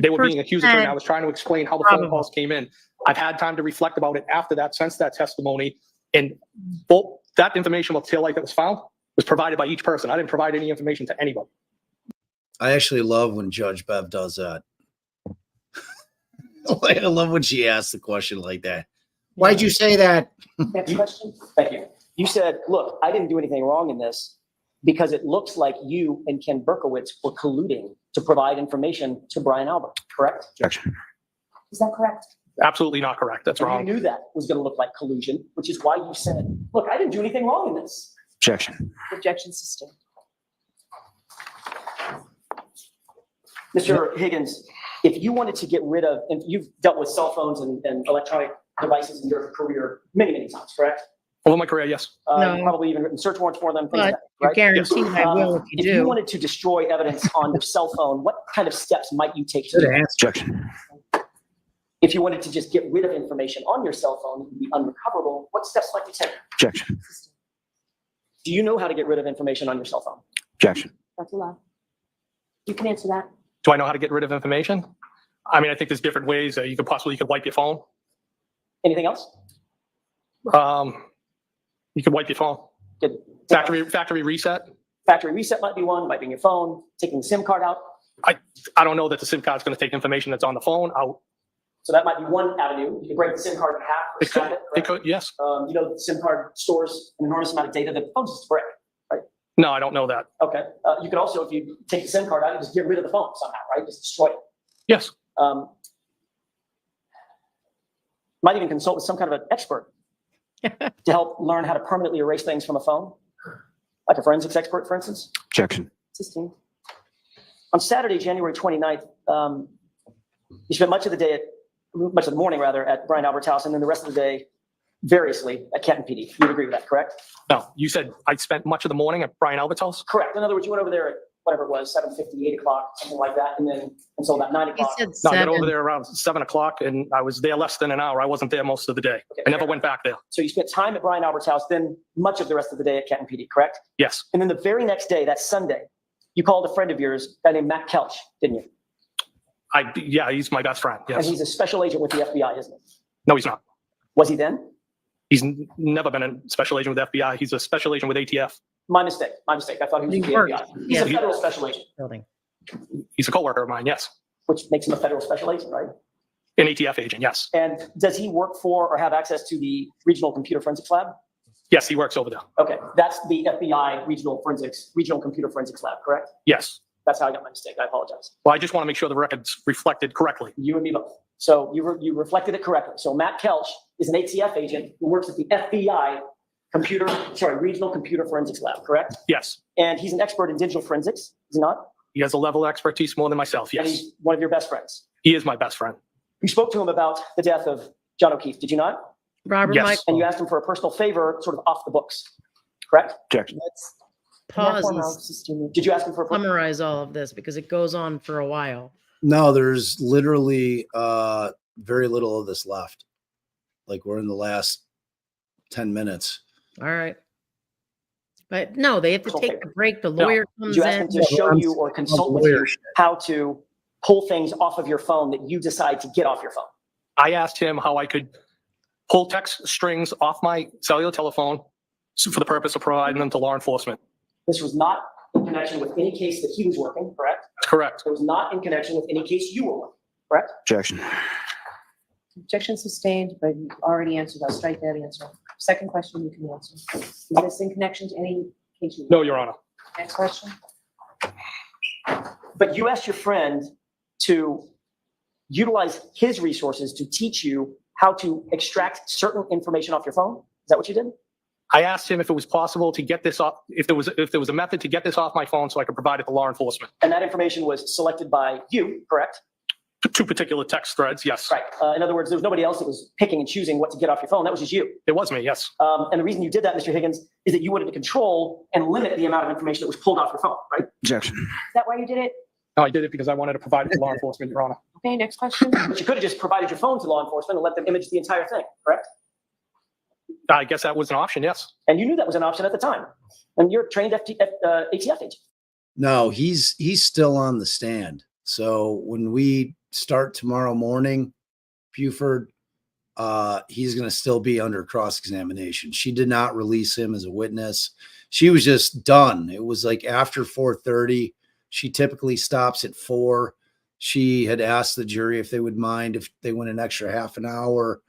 they were being accusatory, and I was trying to explain how the phone calls came in. I've had time to reflect about it after that, since that testimony. And both that information about the taillight that was found was provided by each person. I didn't provide any information to anybody.
I actually love when Judge Bev does that. I love when she asks the question like that. Why'd you say that?
Next question.
Thank you. You said, look, I didn't do anything wrong in this because it looks like you and Ken Berkowitz were colluding to provide information to Brian Albert, correct?
Objection.
Is that correct?
Absolutely not correct. That's
And
wrong.
you knew that was going to look like collusion, which is why you said, look, I didn't do anything wrong in this.
Objection.
Objection sustained.
Mr. Higgins, if you wanted to get rid of, and you've dealt with cell phones and electronic devices in your career many, many times, correct?
Over my career, yes.
No.
You've probably even written search warrants for them, things
But
like that,
you're
right?
guaranteed I will if you
If you
do.
wanted to destroy evidence on your cell phone, what kind of steps might you take to
Good
do that?
answer.
Objection.
If you wanted to just get rid of information on your cell phone that would be unrecoverable, what steps might you take?
Objection.
Do you know how to get rid of information on your cell phone?
Objection.
That's a lie. You can answer that.
Do I know how to get rid of information? I mean, I think there's different ways. You could wipe your phone.
Anything else?
You could wipe your phone.
Good.
Factory reset.
Factory reset might be one, wiping your phone, taking the SIM card out.
I don't know that the SIM card is going to take information that's on the phone out.
So that might be one avenue. You can break the SIM card in half or
It
snap
could,
it.
it
correct?
could, yes.
You know, the SIM card stores an enormous amount of data that the phone's just a brick.
No, I don't know that.
Okay. You could also, if you take the SIM card out, you just get rid of the phone somehow, right? Just destroy it.
Yes.
Might even consult with some kind of an expert to help learn how to permanently erase things from a phone, like a forensics expert, for instance.
Objection.
Sustained.
On Saturday, January 29th, you spent much of the morning rather, at Brian Albert's house, and then the rest of the day variously at Canton PD. You would agree with that, correct?
No, you said I spent much of the morning at Brian Albert's house?
Correct. In other words, you went over there at whatever it was, 7:50, 8 o'clock, something like that, and then until about 9
He
o'clock.
said
No, I got over
7.
there around 7 o'clock, and I was there less than an hour. I wasn't there most of the day.
Okay.
I never went back there.
So you spent time at Brian Albert's house, then much of the rest of the day at Canton PD, correct?
Yes.
And then the very next day, that Sunday, you called a friend of yours, a guy named Matt Kelch, didn't you?
Yeah, he's my best friend.
And
Yes.
he's a special agent with the FBI, isn't he?
No, he's not.
Was he then?
He's never been a special agent with FBI. He's a special agent with ATF.
My mistake. I thought he was
He
with the
worked.
FBI. He's a
Yeah.
federal special agent,
Building.
He's a coworker of mine. Yes.
which makes him a federal special agent, right?
An ATF agent. Yes.
And does he work for or have access to the Regional Computer Forensics Lab?
Yes, he works over there.
Okay, that's the FBI Regional Computer Forensics Lab, correct?
Yes.
That's how I got my mistake. I apologize.
Well, I just want to make sure the record's reflected correctly.
You and me both. So you reflected it correctly. So Matt Kelch is an ATF agent who works at the FBI Regional Computer Forensics Lab, correct?
Yes.
And he's an expert in digital forensics, is he not?
He has a level of expertise more than myself.
And
Yes.
he's one of your best friends.
He is my best friend.
You spoke to him about the death of John O'Keefe, did you not?
Robert
Yes.
Michael.
And you asked him for a personal favor, sort of off the books, correct?
Objection.
Let's.
Pause and
Did you ask him for a personal?
summarize all of this because it goes on for a while.
No, there's literally very little of this left. Like we're in the last 10 minutes.
All right. But no, they have to
Okay.
take the break. The
No.
lawyer
Did
comes
you ask him
in.
to show you or consult with you how to pull things off of your phone that you decide to get off your phone?
I asked him how I could pull text strings off my cellular telephone for the purpose of providing them to law enforcement.
This was not in connection with any case that he was working, correct?
That's correct.
It was not in connection with any case you were working, correct?
Objection.
Objection sustained, but you already answered. I'll strike that answer. Second question you can answer. Is this in connection to any case you?
No, Your Honor.
Next question.
But you asked your friend to utilize his resources to teach you how to extract certain information off your phone. Is that what you did?
I asked him if it was possible to get this off, if there was a method to get this off my phone so I could provide it to law enforcement.
And that information was selected by you, correct?
Two particular text threads, yes.
Right. In other words, there was nobody else that was picking and choosing what to get off your phone. That was just you.
It was me, yes.
And the reason you did that, Mr. Higgins, is that you wanted to control and limit the amount of information that was pulled off your phone, right?
Objection.
Is that why you did it?
No, I did it because I wanted to provide it to law enforcement, Your Honor.
Okay, next question.
But you could have just provided your phone to law enforcement and let them image the entire thing, correct?
I guess that was an option, yes.
And you knew that was an option at the time. And you're a trained ATF agent.
No, he's still on the stand. So when we start tomorrow morning, Buford, he's going to still be under cross-examination. She did not release him as a witness. She was just done. It was like after 4:30. She typically stops at 4. She had asked the jury if they would mind if they went an extra half an hour.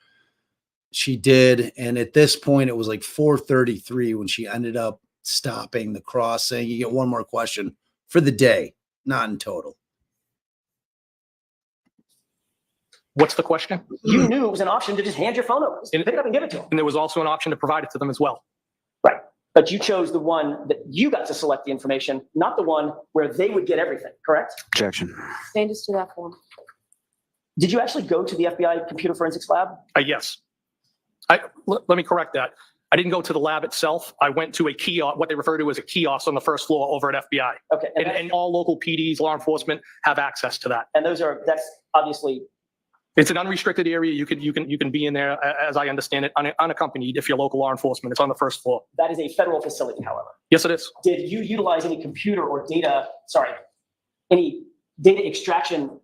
She did. And at this point, it was like 4:33 when she ended up stopping the cross, saying, you get one more question for the day, not in total.
What's the question?
You knew it was an option to just hand your phone over. Just pick it up and give it to them.
And there was also an option to provide it to them as well.
Right. But you chose the one that you got to select the information, not the one where they would get everything, correct?
Objection.
Stand us to that form.
Did you actually go to the FBI Computer Forensics Lab?
Yes. Let me correct that. I didn't go to the lab itself. I went to a kiosk, what they refer to as a kiosk on the first floor over at FBI.
Okay.
And all local PDs, law enforcement have access to that.
And that's obviously,
It's an unrestricted area. You can be in there, as I understand it, unaccompanied if you're local law enforcement. It's on the first floor.
that is a federal facility, however.
Yes, it is.
Did you utilize any computer or any data extraction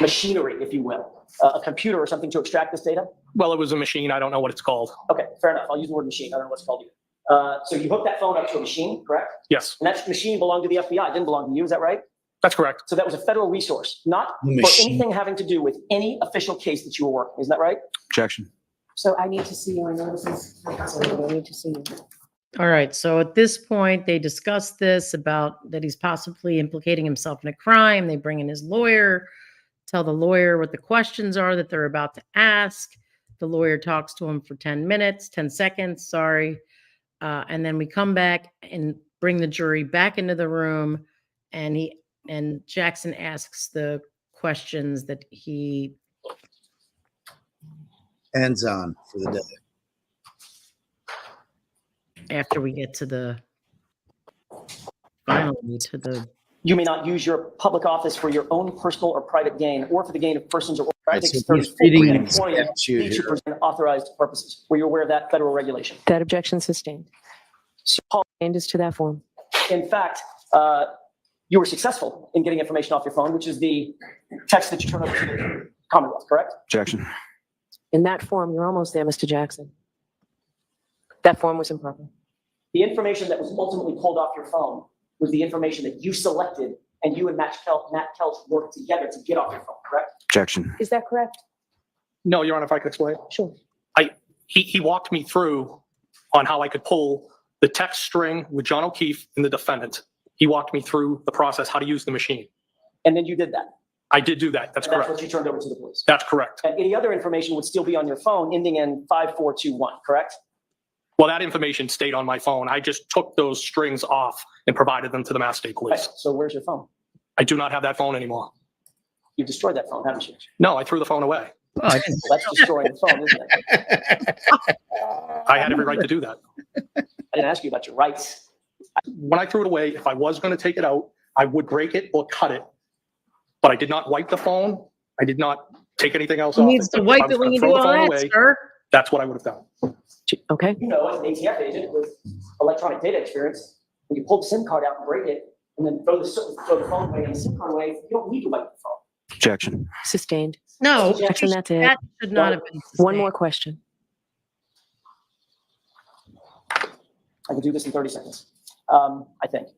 machinery, if you will, a computer or something to extract this data?
Well, it was a machine. I don't know what it's called.
Okay, fair enough. I'll use the word machine. I don't know what it's called either. So you hooked that phone up to a machine, correct?
Yes,
And that machine belonged to the FBI. It didn't belong to you. Is that right?
that's correct.
So that was a federal resource, not for
Machine.
anything having to do with any official case that you were working. Isn't that right?
Objection.
So I need to see you. I know this is, I need to see you.
All right. So at this point, they discuss this about that he's possibly implicating himself in a crime. They bring in his lawyer, tell the lawyer what the questions are that they're about to ask. The lawyer talks to him for 10 seconds, sorry. And then we come back and bring the jury back into the room. And Jackson asks the questions that he
Ends on for the day.
after we get to the finally to the
You may not use your public office for your own personal or private gain or for the gain of persons or
Right, so
private
he's reading
and
an
employment
statute
each to
here.
present authorized purposes. Were you aware of that federal regulation?
That objection sustained.
So,
Stand us to that form.
in fact, you were successful in getting information off your phone, which is the text that you turn over to the Commonwealth, correct?
Objection.
In that form, you're almost there, Mr. Jackson. That form was improper.
The information that was ultimately pulled off your phone was the information that you selected and you and Matt Kelch worked together to get off your phone, correct?
Objection.
Is that correct?
No, Your Honor, if I could explain.
Sure.
He walked me through on how I could pull the text string with John O'Keefe and the defendant. He walked me through the process, how to use the machine.
And then you did that.
I did do that. That's
And that's
correct.
what you turned over to the police.
That's correct.
And any other information would still be on your phone ending in 5421, correct?
Well, that information stayed on my phone. I just took those strings off and provided them to the Mass State
Okay,
Police.
so where's your phone?
I do not have that phone anymore.
You destroyed that phone, haven't you?
No, I threw the phone away.
Oh, I didn't-
That's destroying the phone, isn't it?
I had every right to do that.
I didn't ask you about your rights.
When I threw it away, if I was going to take it out, I would break it or cut it. But I did not wipe the phone. I did not take anything else
Who
off.
needs to
If I
wipe
was
it when
gonna
you
throw
do
the
all
phone
that,
away,
sir?
that's what I would have done.
Okay.
You know, as an ATF agent with electronic data experience, when you pull the SIM card out and break it, and then throw the phone away and the SIM card away, you don't need to wipe the phone.
Objection.
Sustained.
No,
Jackson, that's it.
that should not have been.
One
sustained.
more question.
I can do this in 30 seconds. I think.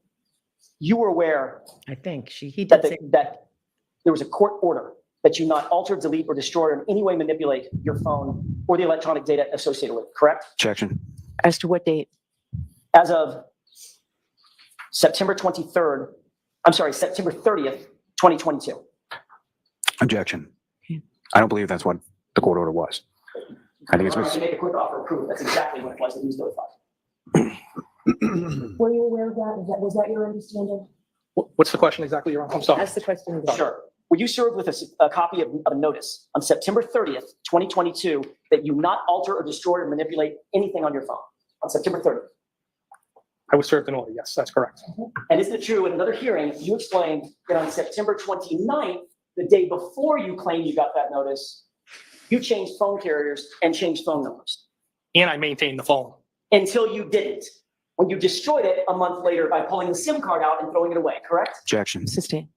You were aware
I think he
that,
did say.
that there was a court order that you not alter, delete, or destroy, or in any way manipulate your phone or the electronic data associated with it, correct?
Objection.
As to what date?
As of September 30th, 2022.
Objection.
Okay.
I don't believe that's what the court order was. I think it's
To make a quick offer of proof, that's exactly what it was that he was notified.
Were you aware of that? Was that your understanding?
What's the question exactly, Your Honor? I'm sorry.
That's the question. again.
Sure. Were you served with a copy of a notice on September 30th, 2022, that you not alter or destroy or manipulate anything on your phone on September 30th?
I was served an order. Yes, that's correct.
And isn't it true, in another hearing, you explained that on September 29th, the day before you claimed you got that notice, you changed phone carriers and changed phone numbers
And I maintained the phone.
until you didn't, when you destroyed it a month later by pulling the SIM card out and throwing it away, correct?
objection.
Sustained.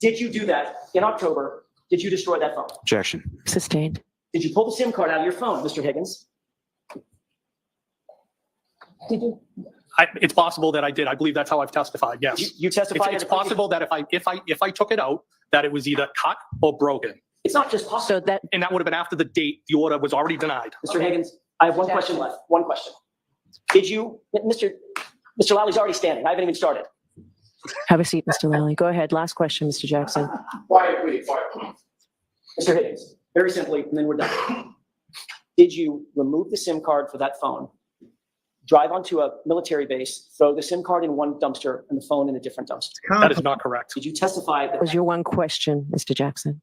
Did you do that in October? Did you destroy that phone?
Objection.
Sustained.
Did you pull the SIM card out of your phone, Mr. Higgins? Did you?
It's possible that I did. I believe that's how I've testified. Yes.
You testified.
It's possible that if I took it out, that it was either cut or broken.
It's not just possible.
So that,
And that would have been after the date the order was already denied.
Mr. Higgins, I have one question left. One question. Did you, Mr. Lally already standing. I haven't even started.
have a seat, Mr. Lally. Go ahead. Last question, Mr. Jackson.
Quiet, please. Quiet.
Mr. Higgins, very simply, and then we're done. Did you remove the SIM card for that phone, drive onto a military base, throw the SIM card in one dumpster and the phone in a different dumpster?
That is not correct.
Did you testify that?
That was your one question, Mr. Jackson.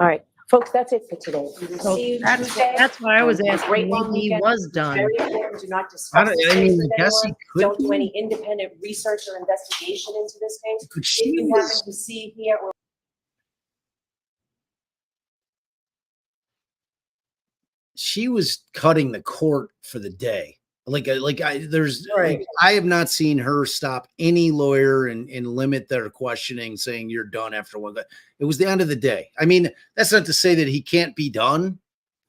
All right, folks, that's it for today. We will
So
see you
that's,
Tuesday.
that's why I was
Have a
asking
great
when
long
he
weekend.
was done.
Very important to not
I
discuss
don't-
this
I
case
mean,
with
I guess he
anyone.
could
Don't do
be.
any independent research or investigation into this case.
But
If
she
you
was,
happen to see here or
she was cutting the court for the day. There's,
Right.
I have not seen her stop any lawyer and limit their questioning, saying you're done after one. It was the end of the day. I mean, that's not to say that he can't be done.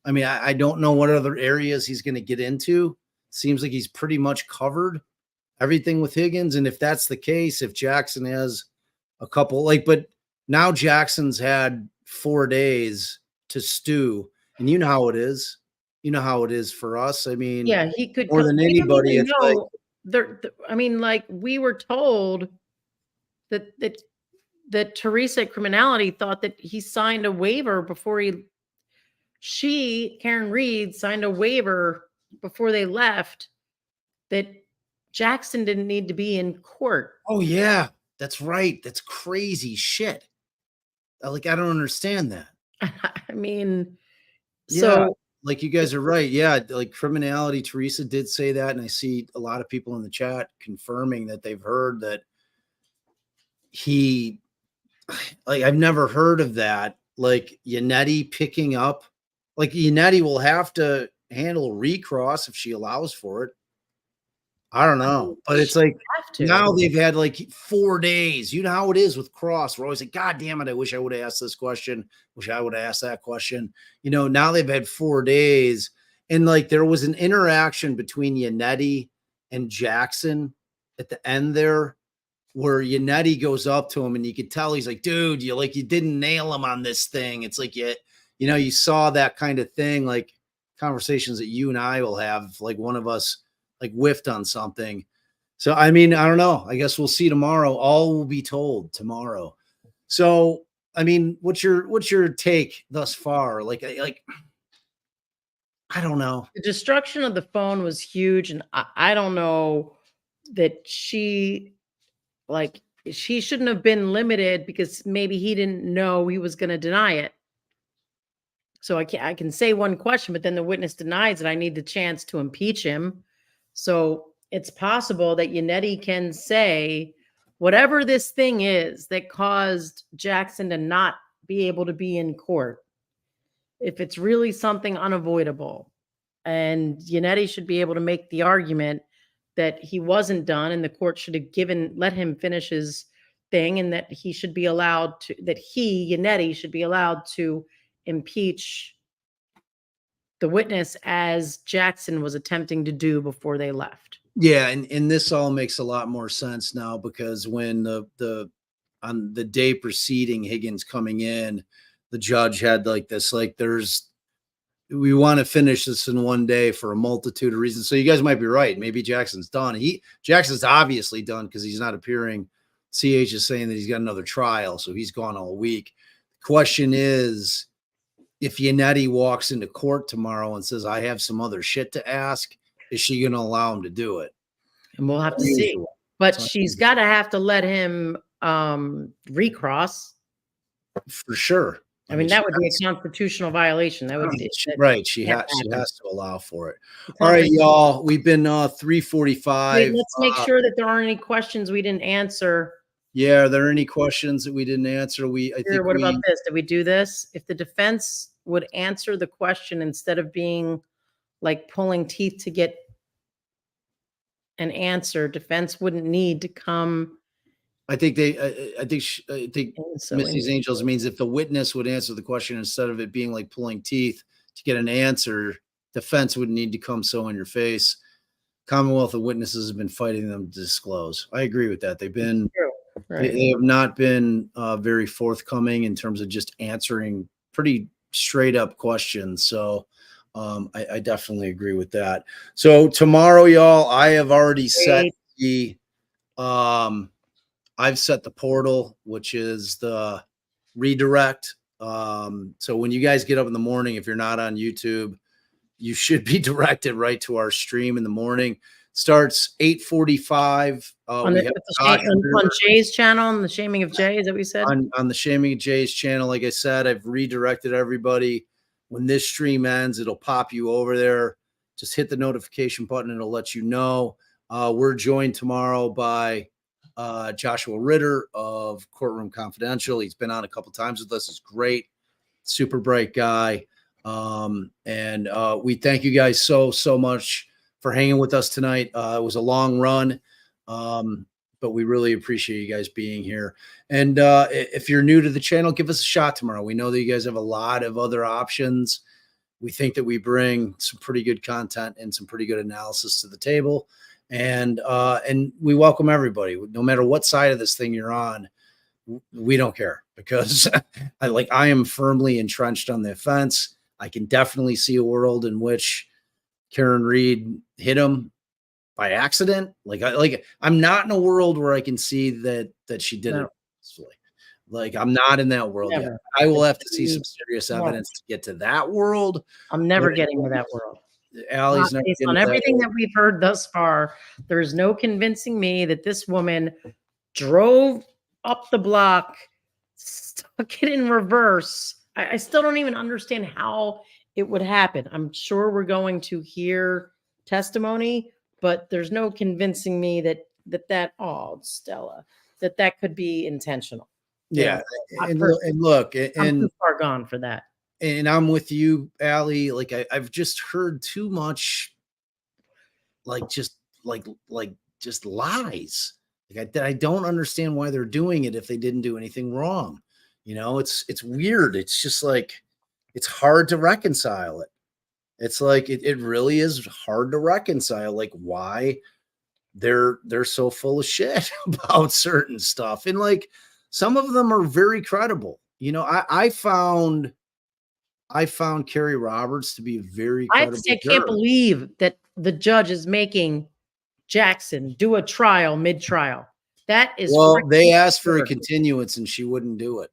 I mean, I don't know what other areas he's going to get into. Seems like he's pretty much covered everything with Higgins. And if that's the case, if Jackson has a couple, but now Jackson's had 4 days to stew, and you know how it is. You know how it is for us. I mean,
Yeah, he could.
more than
we don't
anybody,
even
it's like-
know I mean, like we were told that Teresa at Criminality thought that he signed a waiver before Karen Read signed a waiver before they left that Jackson didn't need to be in court.
oh yeah, that's right. That's crazy shit. I don't understand that.
I mean,
Yeah.
so
You guys are right. Yeah. Criminality, Teresa did say that. And I see a lot of people in the chat confirming that they've heard that I've never heard of that. Yannetti picking up, Yannetti will have to handle recross if she allows for it. I don't know, but it's like
Have to.
now they've had like 4 days. You know how it is with Cross. We're always like, God damn it, I wish I would have asked this question. Wish I would have asked that question. You know, now they've had 4 days. And like there was an interaction between Yannetti and Jackson at the end there where Yannetti goes up to him and you could tell he's like, dude, you didn't nail him on this thing. It's like you know, you saw that kind of thing, like conversations that you and I will have, like one of us like whiffed on something. So I mean, I don't know. I guess we'll see tomorrow. All will be told tomorrow. So I mean, what's your take thus far? Like I don't know.
The destruction of the phone was huge, and I don't know that she shouldn't have been limited because maybe he didn't know he was going to deny it. So I can say one question, but then the witness denies it. I need the chance to impeach him. So it's possible that Yannetti can say whatever this thing is that caused Jackson to not be able to be in court. If it's really something unavoidable, and Yannetti should be able to make the argument that he wasn't done and the court should have let him finish his thing, and that he should be allowed to, Yannetti should be allowed to impeach the witness as Jackson was attempting to do before they left.
Yeah, and this all makes a lot more sense now because when on the day preceding Higgins coming in, the judge had like this, like we want to finish this in one day for a multitude of reasons. So you guys might be right. Maybe Jackson's done. Jackson's obviously done because he's not appearing. CH is saying that he's got another trial, so he's gone all week. The question is, if Yannetti walks into court tomorrow and says, I have some other shit to ask, is she going to allow him to do it?
And we'll have to see. But she's got to have to let him recross.
For sure.
I mean, that would be a constitutional violation. That would be
right. She has to allow for it. All right, y'all. We've been 3:45.
Wait, let's make sure that there aren't any questions we didn't answer.
Yeah, are there any questions that we didn't answer?
What about this? Did we do this? If the defense would answer the question instead of being like pulling teeth to get an answer, defense wouldn't need to come.
I think Missy's Angels means if the witness would answer the question instead of it being like pulling teeth to get an answer, defense wouldn't need to come so in your face. Commonwealth of witnesses have been fighting them to disclose. I agree with that. They've been, they have not been very forthcoming in terms of just answering pretty straight up questions. So I definitely agree with that. So tomorrow, y'all, I have already set I've set the portal, which is the redirect. So when you guys get up in the morning, if you're not on YouTube, you should be directed right to our stream in the morning. Starts 8:45.
On Jay's channel, on the Shaming of Jay, is that what we said?
On the Shaming of Jay's channel, like I said, I've redirected everybody. When this stream ends, it'll pop you over there. Just hit the notification button. It'll let you know. We're joined tomorrow by Joshua Ritter of Courtroom Confidential. He's been on a couple times with us. He's great, super bright guy. And we thank you guys so much for hanging with us tonight. It was a long run, but we really appreciate you guys being here. And if you're new to the channel, give us a shot tomorrow. We know that you guys have a lot of other options. We think that we bring some pretty good content and some pretty good analysis to the table. And we welcome everybody, no matter what side of this thing you're on. We don't care because I am firmly entrenched on the offense. I can definitely see a world in which Karen Read hit him by accident. I'm not in a world where I can see that she did it purposefully. Like I'm not in that world yet. I will have to see some serious evidence to get to that world.
I'm never getting to that world.
Allie's never
based on everything that we've heard thus far, there is no convincing me that this woman drove up the block, stuck it in reverse. I still don't even understand how it would happen. I'm sure we're going to hear testimony, but there's no convincing me that Stella, that could be intentional.
Yeah. And look,
I'm too far gone for that.
And I'm with you, Allie. Like I've just heard too much, like just like just lies. Like I don't understand why they're doing it if they didn't do anything wrong. You know, it's weird. It's just like it's hard to reconcile it. It's like it really is hard to reconcile like why they're so full of shit about certain stuff. And like some of them are very credible. You know, I found Carrie Roberts to be a very credible
I can't
juror.
believe that the judge is making Jackson do a trial mid-trial. That is
Well, they
freaking
asked for a
absurd.
continuance and she wouldn't do it.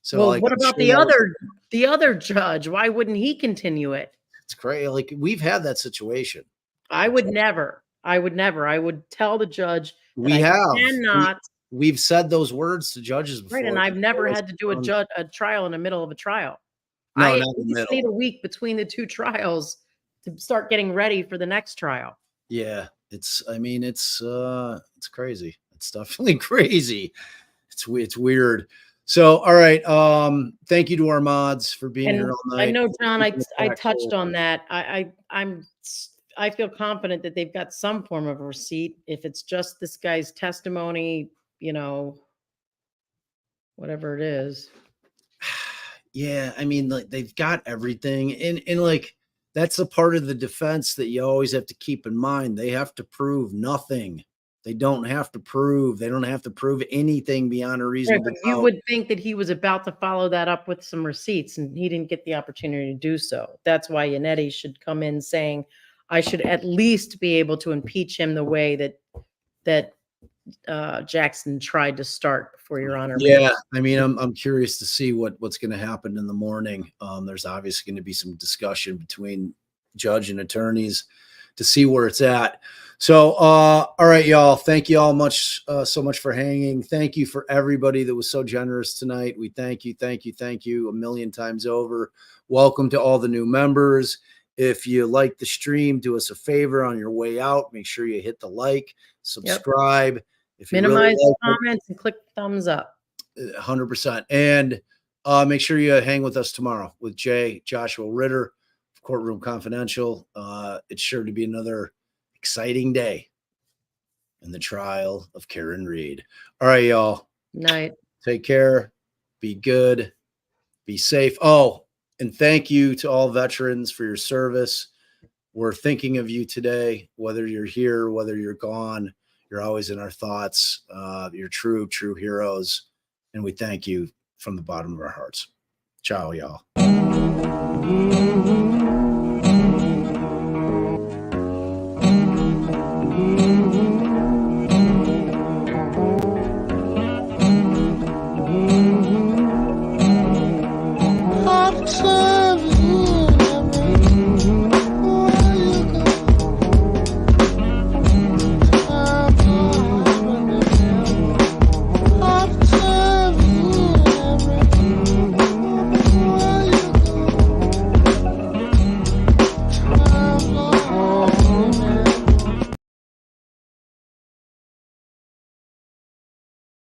So
Well,
like,
what
I'm
about
sure
the
that was-
other judge? Why wouldn't he continue it?
It's crazy. Like we've had that situation.
I would never. I would tell the judge that
We
I
have.
cannot.
We've said those words to judges before.
Right, and I've never
Always
had to do a trial in the middle of a trial.
No,
I
not in the
just need
middle.
a week between the two trials to start getting ready for the next trial.
Yeah, it's crazy. It's definitely crazy. It's weird. So, all right. Thank you to our mods for being
And
here all night.
I know, John, I
Keeping it
touched
factual.
on that. I feel confident that they've got some form of a receipt. If it's just this guy's testimony, you know, whatever it is.
Yeah, I mean, like they've got everything, and like that's a part of the defense that you always have to keep in mind. They have to prove nothing. They don't have to prove. They don't have to prove anything beyond a
Right,
reasonable
but you
doubt.
would think that he was about to follow that up with some receipts, and he didn't get the opportunity to do so. That's why Yannetti should come in saying, I should at least be able to impeach him the way that Jackson tried to start, before Your Honor.
Yeah, I mean, I'm curious to see what's going to happen in the morning. There's obviously going to be some discussion between judge and attorneys to see where it's at. So, all right, y'all. Thank you all so much for hanging. Thank you for everybody that was so generous tonight. We thank you a million times over. Welcome to all the new members. If you like the stream, do us a favor on your way out. Make sure you hit the like, subscribe. If you
Minimize
really like it,
comments and click thumbs up.
100%. And make sure you hang with us tomorrow with Joshua Ritter, Courtroom Confidential. It's sure to be another exciting day in the trial of Karen Read. All right, y'all.
Night.
Take care. Be good. Be safe. Oh, and thank you to all veterans for your service. We're thinking of you today, whether you're here, whether you're gone. You're always in our thoughts. You're true heroes. And we thank you from the bottom of our hearts. Ciao, y'all.
Heart